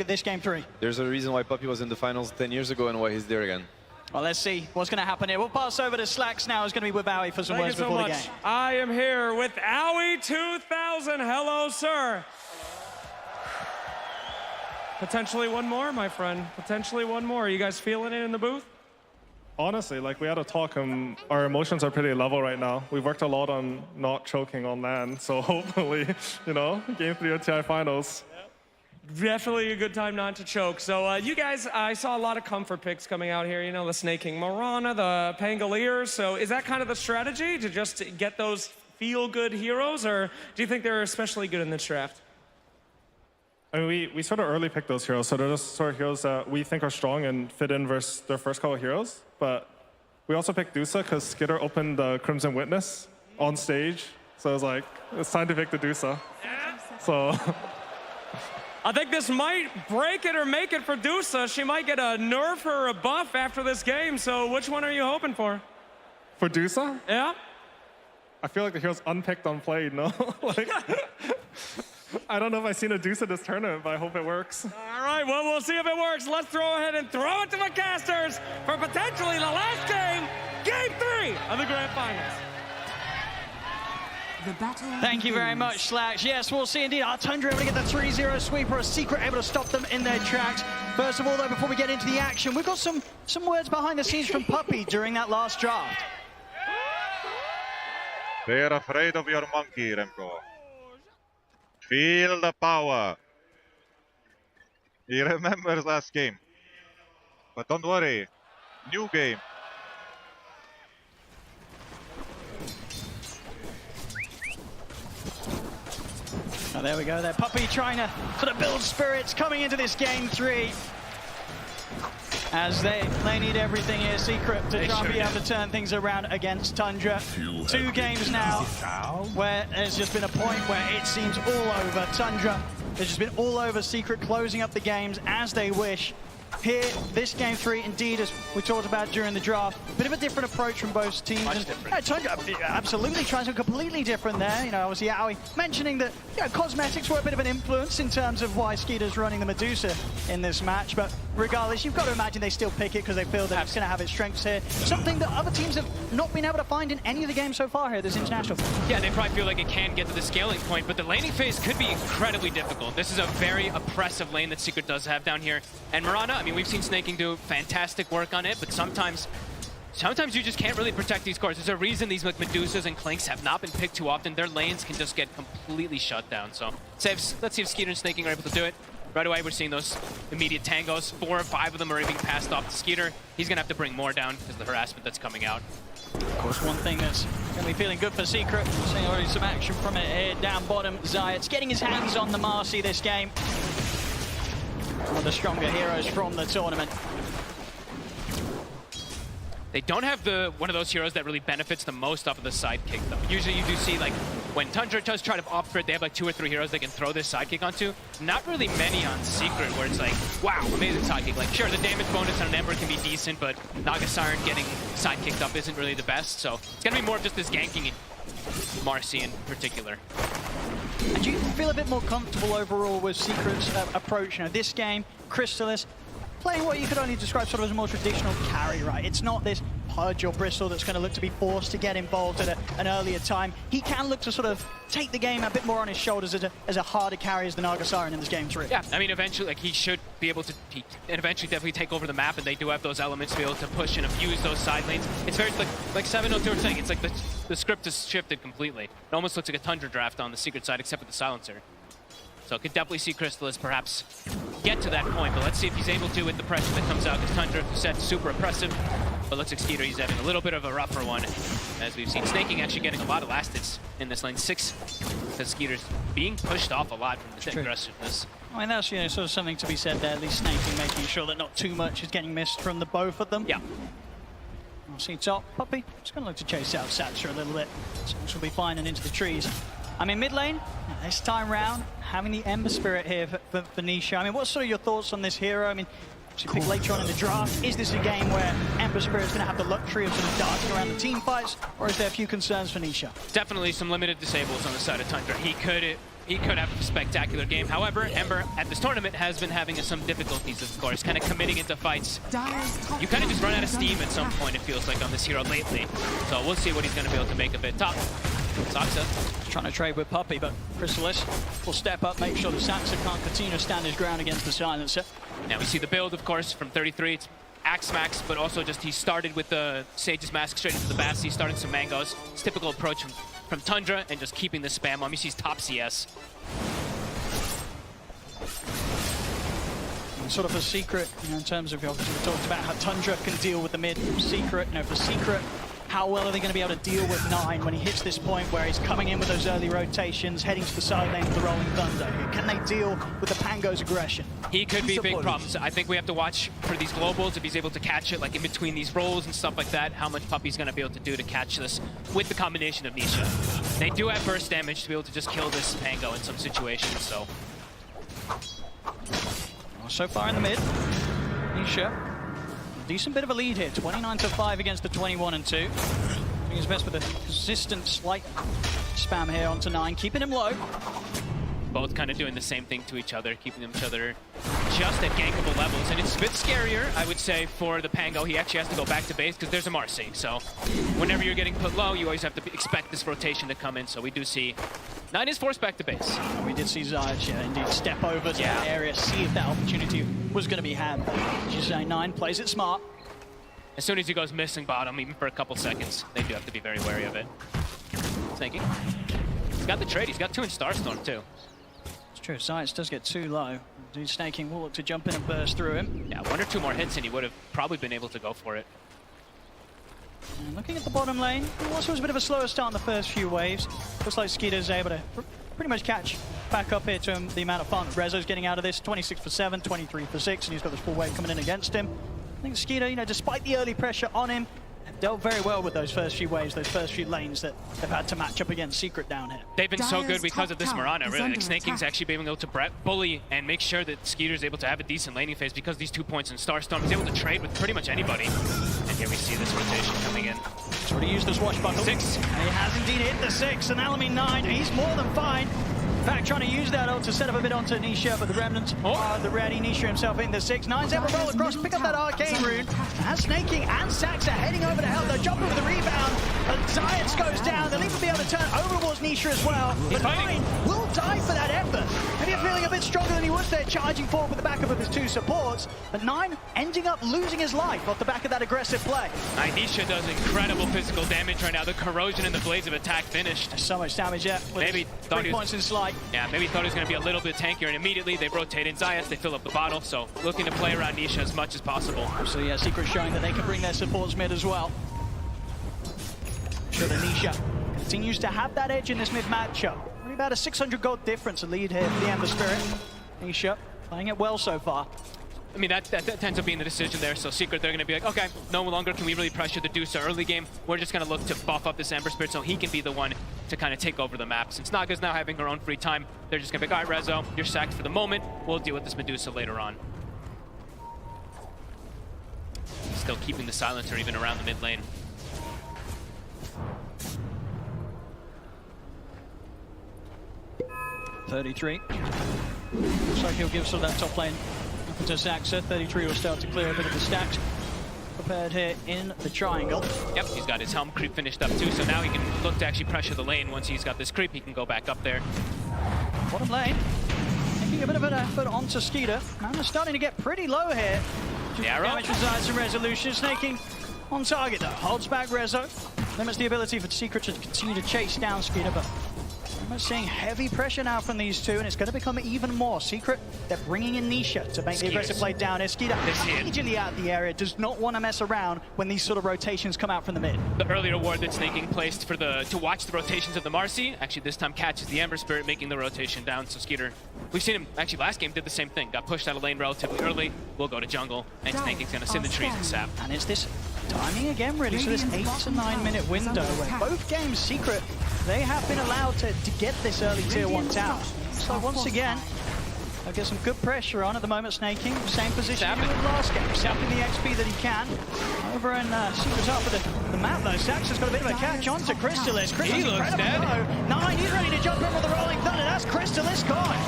this game 3? There's a reason why Puppy was in the finals 10 years ago and why he's there again. Well, let's see what's going to happen here. We'll pass over to Slacks now. It's going to be with Bowie for some words before the game. I am here with Owie 2000. Hello, sir. Potentially one more, my friend. Potentially one more. Are you guys feeling it in the booth? Honestly, like we had a talk, our emotions are pretty level right now. We've worked a lot on not choking on land, so hopefully, you know, Game 3 of TI Finals. Definitely a good time not to choke. So you guys, I saw a lot of comfort picks coming out here. You know, the Snaking Mirana, the Pangolier. So is that kind of the strategy to just get those feel-good heroes, or do you think they're especially good in this draft? I mean, we sort of early picked those heroes, so they're just sort of heroes that we think are strong and fit in versus their first couple of heroes. But we also picked DOTA because Skitter opened the Crimson Witness on stage. So I was like, it's time to pick the DOTA. So I think this might break it or make it for DOTA. She might get a nerf or a buff after this game. So which one are you hoping for? For DOTA? Yeah. I feel like the hero's unpicked, unplayed, no? Like, I don't know if I've seen a DOTA this tournament, but I hope it works. All right, well, we'll see if it works. Let's throw ahead and throw it to the casters for potentially the last game, Game 3 of the Grand Finals. Thank you very much, Slacks. Yes, we'll see indeed. Are Tundra able to get the 3-0 sweep, or a Secret able to stop them in their tracks? First of all, though, before we get into the action, we've got some words behind the scenes from Puppy during that last draft. They are afraid of your monkey, Remco. Feel the power. He remembers last game. But don't worry, new game. Oh, there we go there. Puppy trying to sort of build spirits coming into this Game 3. As they need everything here, Secret, to try and be able to turn things around against Tundra. 2 games now where there's just been a point where it seems all over. Tundra has just been all over Secret, closing up the games as they wish. Here, this Game 3, indeed, as we talked about during the draft, a bit of a different approach from both teams. Much different. Tundra absolutely trying something completely different there. You know, obviously, Aoi mentioning that cosmetics were a bit of an influence in terms of why Skeeter's running the Medusa in this match. But regardless, you've got to imagine they still pick it because they feel that it's going to have its strengths here. Something that other teams have not been able to find in any of the games so far here, this international. Yeah, they probably feel like it can get to the scaling point, but the laning phase could be incredibly difficult. This is a very oppressive lane that Secret does have down here. And Mirana, I mean, we've seen Snaking do fantastic work on it, but sometimes you just can't really protect these cores. There's a reason these like Medusas and Clinks have not been picked too often. Their lanes can just get completely shut down. So let's see if Skeeter and Snaking are able to do it. Right away, we're seeing those immediate tangos. 4 or 5 of them are being passed off to Skeeter. He's going to have to bring more down because of the harassment that's coming out. Of course, one thing that's going to be feeling good for Secret, seeing already some action from it here down bottom. Zayat's getting his hands on the Marcy this game. One of the stronger heroes from the tournament. They don't have one of those heroes that really benefits the most off of the sidekick, though. Usually you do see, like, when Tundra does try to opt for it, they have like 2 or 3 heroes they can throw this sidekick onto. Not really many on Secret, where it's like, wow, amazing sidekick. Like, sure, the damage bonus on an Ember can be decent, but Naga Siren getting sidekicked up isn't really the best. So it's going to be more of just this ganking in Marcy in particular. And do you feel a bit more comfortable overall with Secret's approach? You know, this game, Crystallis, playing what you could only describe sort of as a more traditional carry, right? It's not this Pudge or Bristle that's going to look to be forced to get involved at an earlier time. He can look to sort of take the game a bit more on his shoulders as a harder carry as the Naga Siren in this Game 3. Yeah, I mean, eventually, like, he should be able to eventually definitely take over the map, and they do have those elements to be able to push and abuse those side lanes. It's very, like 702 was saying, it's like the script is shifted completely. It almost looks like a Tundra draft on the Secret side, except for the Silencer. So could definitely see Crystallis perhaps get to that point, but let's see if he's able to with the pressure that comes out, because Tundra, who said, super oppressive. But looks like Skeeter, he's having a little bit of a rougher one, as we've seen Snaking actually getting a lot of last hits in this lane. 6, because Skeeter's being pushed off a lot from the aggressiveness. I mean, that's, you know, sort of something to be said there, at least Snaking making sure that not too much is getting missed from the both of them. Yeah. We'll see top. Puppy, just going to look to chase out Satcher a little bit. So she'll be fine and into the trees. I mean, mid lane, this time round, having the Ember Spirit here for Nisha. I mean, what's sort of your thoughts on this hero? I mean, she picked later on in the draft. Is this a game where Ember Spirit is going to have the luxury of sort of darting around the team fights, or is there a few concerns for Nisha? Definitely some limited disables on the side of Tundra. He could have a spectacular game. However, Ember at this tournament has been having some difficulties, of course, kind of committing into fights. You kind of just run out of steam at some point, it feels like, on this hero lately. So we'll see what he's going to be able to make of it. Top, Saxa trying to trade with Puppey, but Chrysalis will step up, make sure that Saxa can't continue to stand his ground against the silencer. Now we see the build, of course, from 33. It's Axe Max, but also just he started with the Sage's Mask straight into the Bassi, started some Mangoes. It's typical approach from Tundra and just keeping the spam on. You see top CS. And sort of a secret, in terms of, obviously we talked about how Tundra can deal with the mid secret. For secret, how well are they going to be able to deal with 9 when he hits this point where he's coming in with those early rotations, heading to the side lane for the Rolling Thunder? Can they deal with the Pango's aggression? He could be a big problem. So I think we have to watch for these globals, if he's able to catch it like in between these rolls and stuff like that, how much Puppey's going to be able to do to catch this with the combination of Nisha. They do have burst damage to be able to just kill this Pango in some situations, so. Well, so far in the mid, Nisha. Decent bit of a lead here, 29-5 against the 21-2. Doing his best with a consistent slight spam here onto 9, keeping him low. Both kind of doing the same thing to each other, keeping each other just at gankable levels. And it's a bit scarier, I would say, for the Pango. He actually has to go back to base because there's a Marcy. So whenever you're getting put low, you always have to expect this rotation to come in. So we do see 9 is forced back to base. And we did see Zayas, indeed, step over to that area, see if that opportunity was going to be had. As you say, 9 plays it smart. As soon as he goes missing bottom, even for a couple seconds, they do have to be very wary of it. Thinking. He's got the trade. He's got 2 in Starstorm, too. It's true. Zayas does get too low. Dude Snaking will look to jump in and burst through him. Yeah, 1 or 2 more hits, and he would have probably been able to go for it. And looking at the bottom lane, it also was a bit of a slower start in the first few waves. Looks like Skeeter's able to pretty much catch back up here to him the amount of fun that Rezo's getting out of this. 26 for 7, 23 for 6, and he's got this full wave coming in against him. I think Skeeter, despite the early pressure on him, have dealt very well with those first few waves, those first few lanes that they've had to match up against Secret down here. They've been so good because of this Mirana, really. Like Snaking's actually being able to bully and make sure that Skeeter's able to have a decent laning phase because these 2 points in Starstorm. He's able to trade with pretty much anybody. And here we see this rotation coming in. He's already used the swashbuckle. 6. And he has indeed hit the 6, and that'll mean 9. He's more than fine. In fact, trying to use that ult to set up a bit onto Nisha, but the Remnant are the ready. Nisha himself in the 6. 9's able to roll across, pick up that arcane rune. And Snaking and Saxa heading over to help. They're jumping with the rebound. And Zayas goes down. They'll even be able to turn over towards Nisha as well. But 9 will die for that effort. Maybe feeling a bit stronger than he was there, charging forward with the backup of his 2 supports. But 9 ending up losing his life off the back of that aggressive play. Nisha does incredible physical damage right now. The corrosion and the blades of attack finished. There's so much damage there. Maybe 3 points in slide. Yeah, maybe thought he was going to be a little bit tankier, and immediately they rotate in Zayas, they fill up the bottle, so looking to play around Nisha as much as possible. So yeah, Secret showing that they can bring their supports mid as well. Sure that Nisha continues to have that edge in this mid matchup. Only about a 600 gold difference, a lead here for the Ember Spirit. Nisha playing it well so far. I mean, that tends to be in the decision there. So Secret, they're going to be like, okay, no longer can we really pressure the DOTA early game. We're just going to look to buff up this Ember Spirit so he can be the one to kind of take over the map. Since Naga's now having her own free time, they're just going to be like, all right, Rezo, you're sacked for the moment. We'll deal with this Medusa later on. Still keeping the silencer even around the mid lane. $33. Looks like he'll give some of that top lane up to Saxa. 33 will start to clear a bit of the stacks. Prepared here in the triangle. Yep, he's got his helm creep finished up too, so now he can look to actually pressure the lane. Once he's got this creep, he can go back up there. Bottom lane, making a bit of an effort onto Skeeter. Man, they're starting to get pretty low here. The arrow. Damage resides in Resolution. Snaking on target though. Holds back Rezo. Limits the ability for Secret to continue to chase down Skeeter, but we're seeing heavy pressure now from these two, and it's going to become even more. Secret, they're bringing in Nisha to make the aggressive play down here. Skeeter immediately out of the area, does not want to mess around when these sort of rotations come out from the mid. The earlier ward that Snaking placed for to watch the rotations of the Marcy, actually this time catches the Ember Spirit, making the rotation down. So Skeeter, we've seen him, actually last game did the same thing. Got pushed out of lane relatively early, will go to jungle, and Snaking's going to sit in the trees and sap. And it's this timing again, really. So this 8 to 9 minute window where both games, Secret, they have been allowed to get this early tier 1 tower. So once again, they'll get some good pressure on at the moment. Snaking, same position he did with last game, sapping the XP that he can. Over in Secret's half of the map though, Saxa's got a bit of a catch on to Crystalis. He looks dead. Low. 9, he's ready to jump in with the Rolling Thunder. That's Crystalis gone.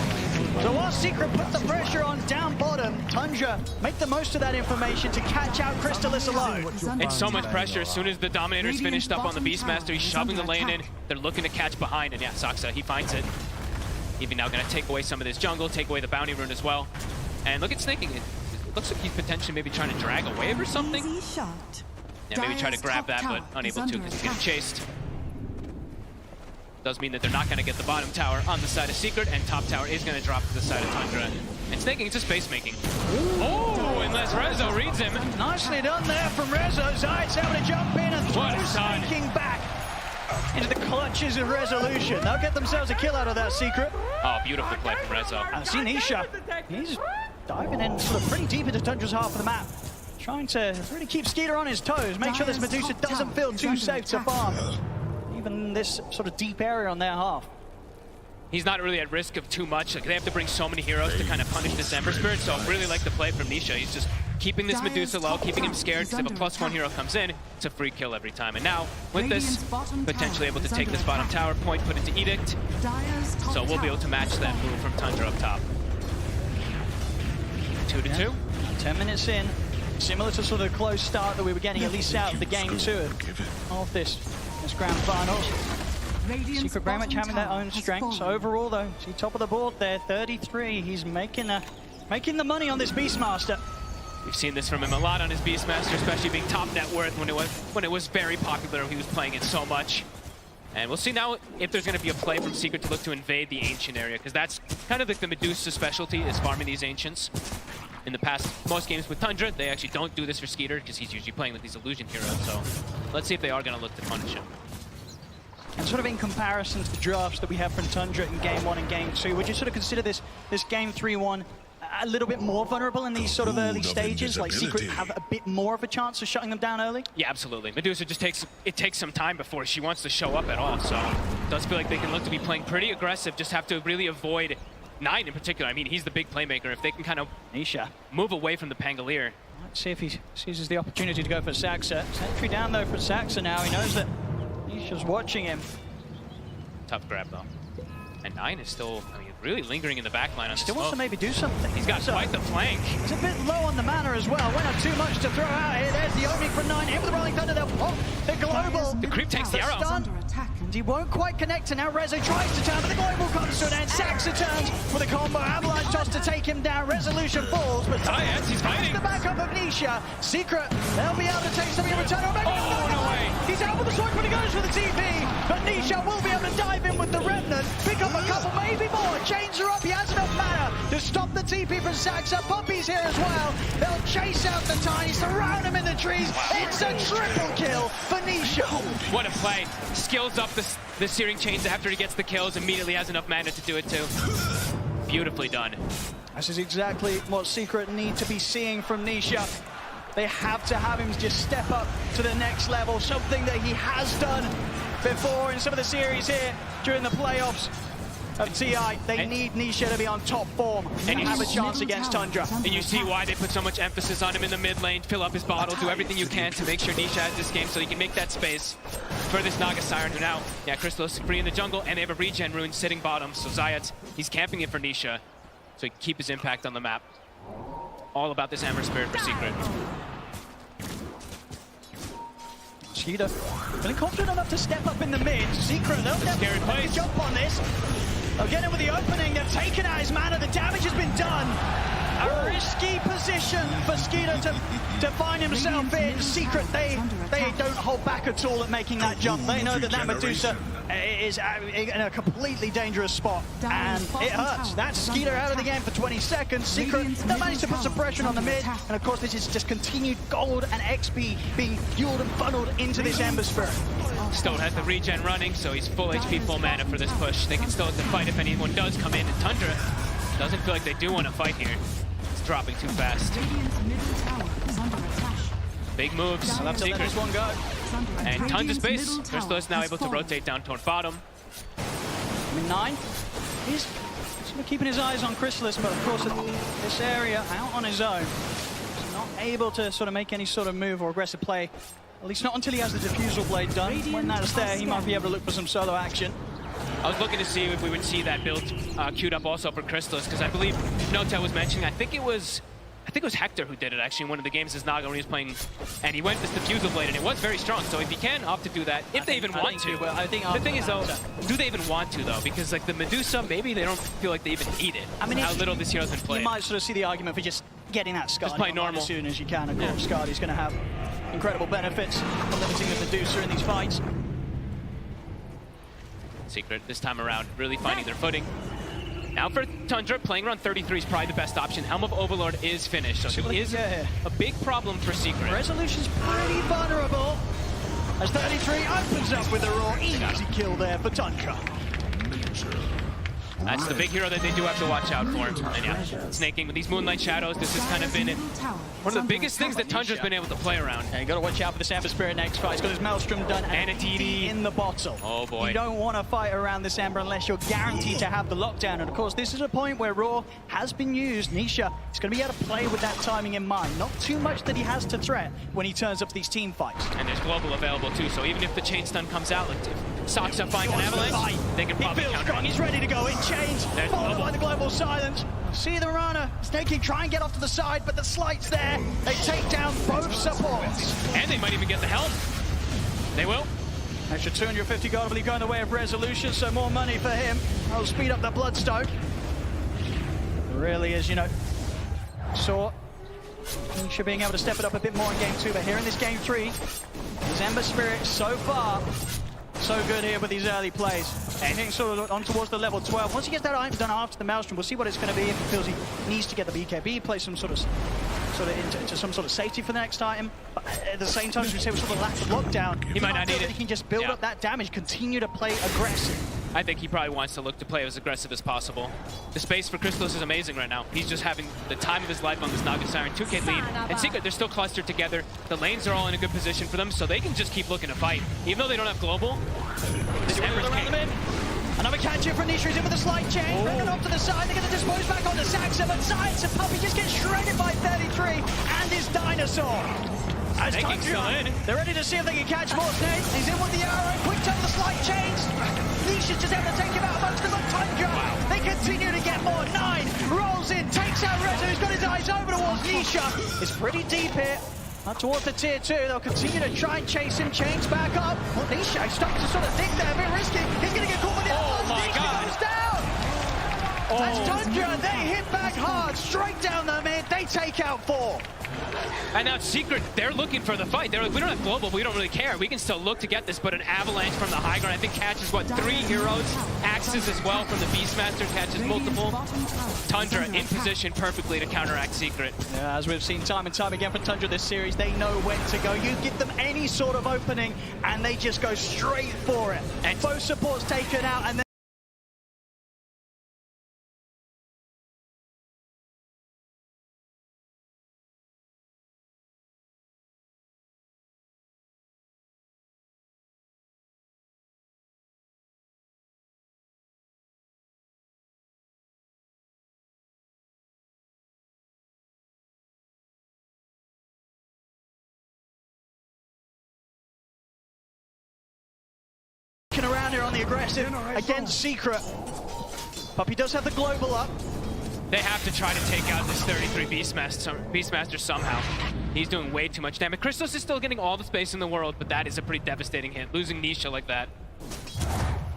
So while Secret put the pressure on down bottom, Tundra make the most of that information to catch out Crystalis alone. It's so much pressure. As soon as the Dominator's finished up on the Beastmaster, he's shoving the lane in. They're looking to catch behind, and yeah, Saksa, he finds it. Even now gonna take away some of this jungle, take away the bounty rune as well. And look at Snaking. It looks like he's potentially maybe trying to drag a wave or something. Yeah, maybe try to grab that, but unable to because he's getting chased. Does mean that they're not going to get the bottom tower on the side of Secret, and top tower is going to drop to the side of Tundra. And Snaking, it's just space making. Oh, unless Rezo reads him. Nicely done there from Rezo. Zayat's able to jump in and throw Snaking back into the clutches of Resolution. They'll get themselves a kill out of that Secret. Oh, beautiful play from Rezo. And see Nisha. He's diving in sort of pretty deep into Tundra's half of the map. Trying to really keep Skeeter on his toes. Make sure this Medusa doesn't feel too safe to farm. Even this sort of deep area on their half. He's not really at risk of too much. Like, they have to bring so many heroes to kind of punish this Ember Spirit, so I really like the play from Nisha. He's just keeping this Medusa low, keeping him scared, because if a +1 hero comes in, it's a free kill every time. And now, with this, potentially able to take this bottom tower point, put it to Edict, so we'll be able to match that move from Tundra up top. 2-2. 10 minutes in. Similar to sort of the close start that we were getting at least out of the game 2 of this grand finals. Secret very much having their own strengths. Overall though, see top of the board there, 33. He's making the money on this Beastmaster. We've seen this from him a lot on his Beastmaster, especially being top net worth when it was very popular. He was playing it so much. And we'll see now if there's going to be a play from Secret to look to invade the Ancient area, because that's kind of like the Medusa specialty, is farming these Ancients. In the past, most games with Tundra, they actually don't do this for Skeeter because he's usually playing with these illusion heroes. So let's see if they are going to look to punish him. And sort of in comparison to the drafts that we have from Tundra in Game 1 and Game 2, would you sort of consider this Game 3-1 a little bit more vulnerable in these sort of early stages? Like Secret have a bit more of a chance of shutting them down early? Yeah, absolutely. Medusa just takes some time before she wants to show up at all. So it does feel like they can look to be playing pretty aggressive, just have to really avoid Nine in particular. I mean, he's the big playmaker. If they can kind of Nisha move away from the Pangolier. Let's see if he seizes the opportunity to go for Saksa. Sentry down though for Saksa now. He knows that Nisha's watching him. Tough grab though. And Nine is still, I mean, really lingering in the back line on Still wants to maybe do something. He's got quite the flank. He's a bit low on the mana as well. Went up too much to throw out here. There's the opening from Nine. In with the Rolling Thunder. They'll pop the global. The creep takes the arrow. And he won't quite connect, and now Rezo tries to turn, but the global comes to an end. Saksa turns with a combo. Avalanche toss to take him down. Resolution falls, but he's fighting. The backup of Nisha. Secret, they'll be able to take something in return. Oh, no way. He's out with the sword, but he goes for the TP. But Nisha will be able to dive in with the Remnant, pick up a couple, maybe more. Chains are up. He has enough mana to stop the TP from Saksa. Puppy's here as well. They'll chase out the Tiny, surround him in the trees. It's a triple kill for Nisha. What a play. Skills up the Searing Chains after he gets the kills, immediately has enough mana to do it too. Beautifully done. This is exactly what Secret need to be seeing from Nisha. They have to have him just step up to the next level, something that he has done before in some of the series here during the playoffs of TI. They need Nisha to be on top form and have a chance against Tundra. And you see why they put so much emphasis on him in the mid lane. Fill up his bottle, do everything you can to make sure Nisha has this game so he can make that space for this Naga Siren, who now, Crystalis free in the jungle, and they have a regen rune sitting bottom, so Zayat, he's camping it for Nisha so he can keep his impact on the map. All about this Ember Spirit for Secret. Skeeter feeling confident enough to step up in the mid. Secret, they'll definitely jump on this. They'll get him with the opening. They've taken out his mana. The damage has been done. A risky position for Skeeter to find himself in. Secret, they don't hold back at all at making that jump. They know that that Medusa is in a completely dangerous spot, and it hurts. That's Skeeter out of the game for 20 seconds. Secret, they managed to put some pressure on the mid, and of course this is just continued gold and XP being fueled and funneled into this Ember Spirit. Still has the regen running, so he's full HP, full mana for this push. They can still have to fight if anyone does come in, and Tundra doesn't feel like they do want to fight here. It's dropping too fast. Big moves. I'll have to let this one go. And tons of space. Crystalis now able to rotate down toward bottom. I mean, Nine, he's sort of keeping his eyes on Crystalis, but of course in this area, out on his own. He's not able to sort of make any sort of move or aggressive play. At least not until he has the Diffusal Blade done. When that's there, he might be able to look for some solo action. I was looking to see if we would see that build queued up also for Crystallis, because I believe Nota was mentioning, I think it was Hector who did it actually in one of the games as Naga when he was playing, and he went this Diffusal Blade, and it was very strong. So if he can opt to do that, if they even want to. I think the thing is though, do they even want to though? Because like the Medusa, maybe they don't feel like they even need it. I mean, how little this hero's been played. You might sort of see the argument for just getting that Scardy Just play normal as soon as you can. Of course, Scardy's going to have incredible benefits from limiting the Medusa in these fights. Secret this time around, really finding their footing. Now for Tundra, playing around 33 is probably the best option. Helm of Overlord is finished, so he is a big problem for Secret. Resolution's pretty vulnerable as 33 opens up with a raw easy kill there for Tundra. That's the big hero that they do have to watch out for. And yeah, snaking with these Moonlight Shadows, this has kind of been one of the biggest things that Tundra's been able to play around. Yeah, you got to watch out for this Ember Spirit next fight. He's got his Maelstrom done and a DD in the bottle. Oh boy. You don't want to fight around this Ember unless you're guaranteed to have the lockdown. And of course, this is a point where Raw has been used. Nisha is going to be able to play with that timing in mind. Not too much that he has to threat when he turns up these team fights. And there's Global available too, so even if the chain stun comes out, like if Saksa finds an avalanche, they can probably counter. Strong. He's ready to go in chains. There's Followed by the Global Silence. See the Rana. Snaking, try and get off to the side, but the slight's there. They take down both supports. And they might even get the help. They will. Extra 250 gold, I believe, going the way of Resolution, so more money for him. That'll speed up the Bloodstone. It really is, you know, saw Nisha being able to step it up a bit more in game 2, but here in this game 3, his Ember Spirit so far so good here with these early plays. Aiming sort of on towards the level 12. Once he gets that item done after the Maelstrom, we'll see what it's going to be if he feels he needs to get the BKB, play some sort of into some sort of safety for the next item. But at the same time, as we say, with sort of lack of lockdown, he might not need it. He can just build up that damage, continue to play aggressive. I think he probably wants to look to play as aggressive as possible. The space for Crystallis is amazing right now. He's just having the time of his life on this Naga Siren 2K lead. And Secret, they're still clustered together. The lanes are all in a good position for them, so they can just keep looking to fight. Even though they don't have global, this Ember's king. Another catch here from Nisha. He's in with a slight change. Bringing off to the side. They're going to dispose back onto Saxa, but Science and Puppy just get shredded by 33 and his Dinosaur. As Tundra, they're ready to see if they can catch more snakes. He's in with the arrow. Quick turn the slight change. Nisha's just able to take him out amongst them on Tundra. Wow. They continue to get more. 9 rolls in, takes out Rezo. He's got his eyes over towards Nisha. It's pretty deep here. Up towards the tier 2, they'll continue to try and chase him, chains back up. Well, Nisha starting to sort of dig there, a bit risky. He's going to get caught with the Oh my God. Goes down. That's Tundra, they hit back hard, straight down the mid, they take out 4. And now Secret, they're looking for the fight. They're like, we don't have global, we don't really care. We can still look to get this, but an avalanche from the high ground, I think catches, what, 3 heroes? Axes as well from the Beastmaster, catches multiple. Tundra in position perfectly to counteract Secret. Yeah, as we've seen time and time again from Tundra this series, they know when to go. You give them any sort of opening, and they just go straight for it. And both supports taken out, and then around here on the aggressive against Secret. Puppy does have the global up. They have to try to take out this 33 Beastmaster somehow. He's doing way too much damage. Crystallis is still getting all the space in the world, but that is a pretty devastating hit. Losing Nisha like that.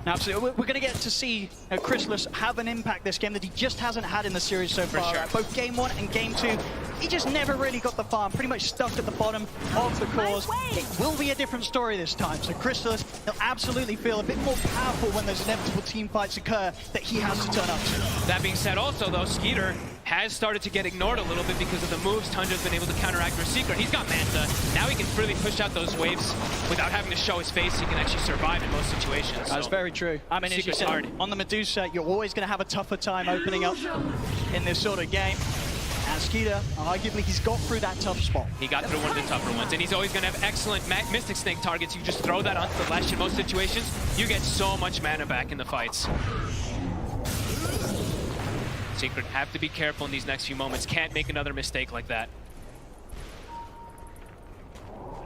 Absolutely. We're going to get to see Crystallis have an impact this game that he just hasn't had in the series so far. Sure. Both game 1 and game 2, he just never really got the farm, pretty much stuck at the bottom of the cores. It will be a different story this time. So Crystallis, he'll absolutely feel a bit more powerful when those inevitable team fights occur that he has to turn up to. That being said also though, Skeeter has started to get ignored a little bit because of the moves Tundra's been able to counteract for Secret. He's got Manta. Now he can really push out those waves without having to show his face. He can actually survive in most situations. That's very true. I mean, as you said, on the Medusa, you're always going to have a tougher time opening up in this sort of game. And Skeeter, arguably, he's got through that tough spot. He got through one of the tougher ones, and he's always going to have excellent Mystic Snake targets. You just throw that onto the Lesh in most situations, you get so much mana back in the fights. Secret have to be careful in these next few moments. Can't make another mistake like that.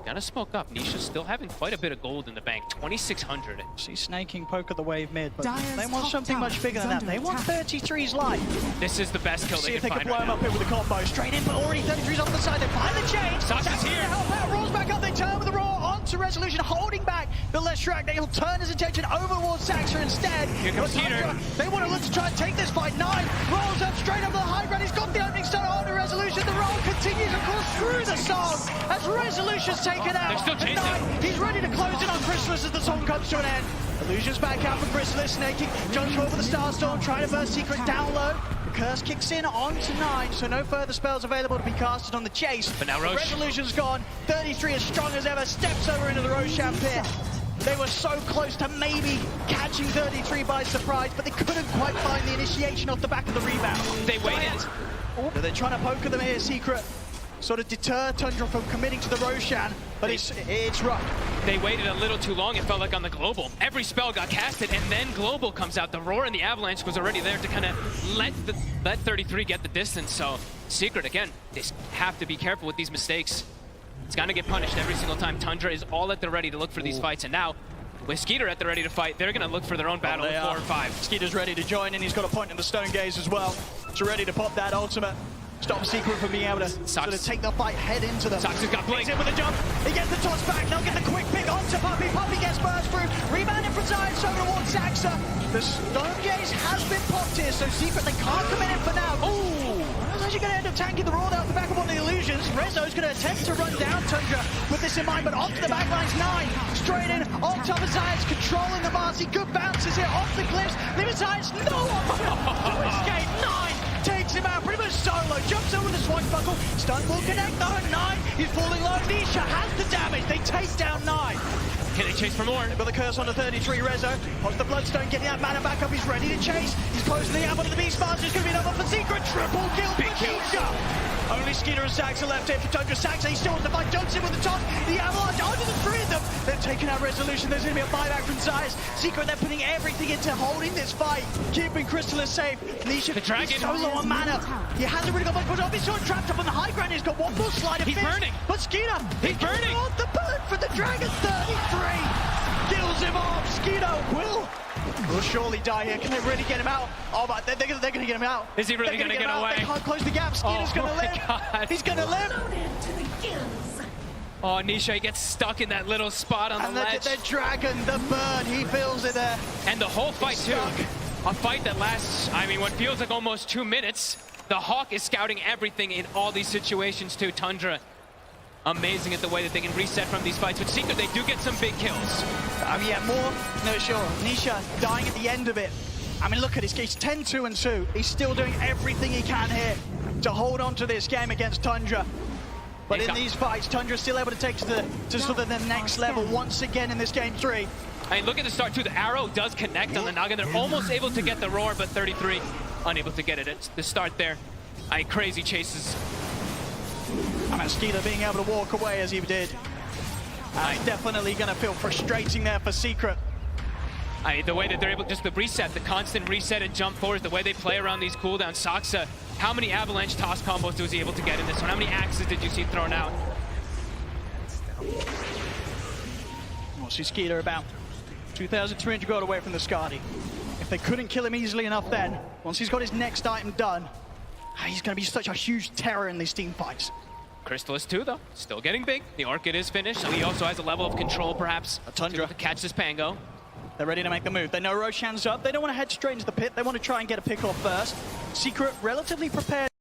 Gonna smoke up. Nisha's still having quite a bit of gold in the bank. 2,600. See snaking poke of the wave mid, but Dire's they want top something tower much bigger than is that. They under want attack. 33's life. This is the best kill See they if they can can find blow him right up now. here with the combo. Straight in, but already 33's off the side. They find the chain. Sasa's That's here. to help out. Rolls back up. They turn with the roar onto Resolution, holding back the Leshrac. They'll turn his attention over towards Saxa instead. Here comes But Skeeter. They want to look to try and take this fight. 9 rolls up straight over the high ground. He's got the opening start on the Resolution. The roll continues, of course, through the song as Resolution's taken out. They're still chasing. And he's ready to close in on Chrysalis as the song comes to an end. Illusions back out for Chrysalis, snaking, jumps over the Starstorm, trying to burst Secret down low. The curse kicks in onto 9, so no further spells available to be casted on the chase. But now Roche. Resolution's gone. 33 as strong as ever, steps over into the Roshan pit. They were so close to maybe catching 33 by surprise, but they couldn't quite find the initiation off the back of the rebound. They waited. They're trying to poke them here, Secret. Sort of deter Tundra from committing to the Roshan, but it's rough. They waited a little too long, it felt like on the Global. Every spell got casted, and then Global comes out. The Roar and the Avalanche was already there to kind of let 33 get the distance. So Secret, again, they have to be careful with these mistakes. It's gonna get punished every single time. Tundra is all at the ready to look for these fights, and now, with Skeeter at the ready to fight, they're gonna look for their own battle with 4 and 5. Skeeter's ready to join, and he's got a point in the Stone Gaze as well. So ready to pop that ultimate. Stop Secret from being able to sort of take the fight head into them. Sox has got blink. He's in with a jump. He gets the toss back. They'll get the quick pick onto Puppey. Puppey gets burst through. Rebound in from Zion, so towards Saxa. The Stone Gaze has been popped here, so Secret, they can't come in for now. Ooh! Rezo's actually going to end up tanking the Raw out the back of one of the illusions. Rezo's going to attempt to run down Tundra with this in mind, but onto the back lines. 9 straight in on top of Zion's, controlling the Marcy. Good bounces here off the cliffs. Leaving Zion's no option to escape. 9 takes him out pretty much solo. Jumps over the swashbuckle. Stun will connect though. 9. He's falling low. Nisha has the damage. They take down 9. Can they chase for more? They've got the curse on the 33. Rezo wants the Bloodstone, getting that mana back up. He's ready to chase. He's closing the ammo to the Beastmaster. It's going to be another for Secret. Triple kill for Nisha. Only Skeeter and Saxa left here for Tundra. Saxa, he still wants to fight. Jumps in with the top. The Avalanche onto the 3 of them. They're taking out Resolution. There's going to be a buyback from Zayas. Secret, they're putting everything into holding this fight. Keeping Chrysalis safe. Nisha, the dragon. He's so low on mana. He hasn't really got much push off. He's sort of trapped up on the high ground. He's got one more slide of He's fish. burning. But Skeeter, He's burning. The burn for the dragon. 33. Kills him off. Skeeter will surely die here. Can they really get him out? Oh, but they're going to get him out. Is he really going to get away? They can't close the gap. Skeeter's going to live. God. He's going to live. Oh, Nisha gets stuck in that little spot on And the ledge. the dragon, the bird, he feels it there. And the whole fight, too. A fight that lasts, I mean, what feels like almost 2 minutes. The Hawk is scouting everything in all these situations, too. Tundra, amazing at the way that they can reset from these fights. With Secret, they do get some big kills. I mean, yeah, more. No, sure. Nisha dying at the end of it. I mean, look at his case. 10-2-2. He's still doing everything he can here to hold on to this game against Tundra. But in these fights, Tundra's still able to take to sort of the next level once again in this game 3. I mean, look at the start, too. The arrow does connect on the noggin. They're almost able to get the Roar, but 33 unable to get it. It's the start there. Crazy chases. I mean, Skeeter being able to walk away as he did. It's definitely going to feel frustrating there for Secret. I mean, the way that they're able just to reset, the constant reset and jump forward, the way they play around these cooldowns. Saxa, how many Avalanche toss combos was he able to get in this one? How many axes did you see thrown out? We'll see Skeeter about 2,300 gold away from the Skadi. If they couldn't kill him easily enough then, once he's got his next item done, he's going to be such a huge terror in these team fights. Chrysalis too, though, still getting big. The Orchid is finished, so he also has a level of control, perhaps, Tundra to catch this Pango. They're ready to make the move. They know Roshan's up. They don't want to head straight into the pit. They want to try and get a pick off first. Secret, relatively prepared.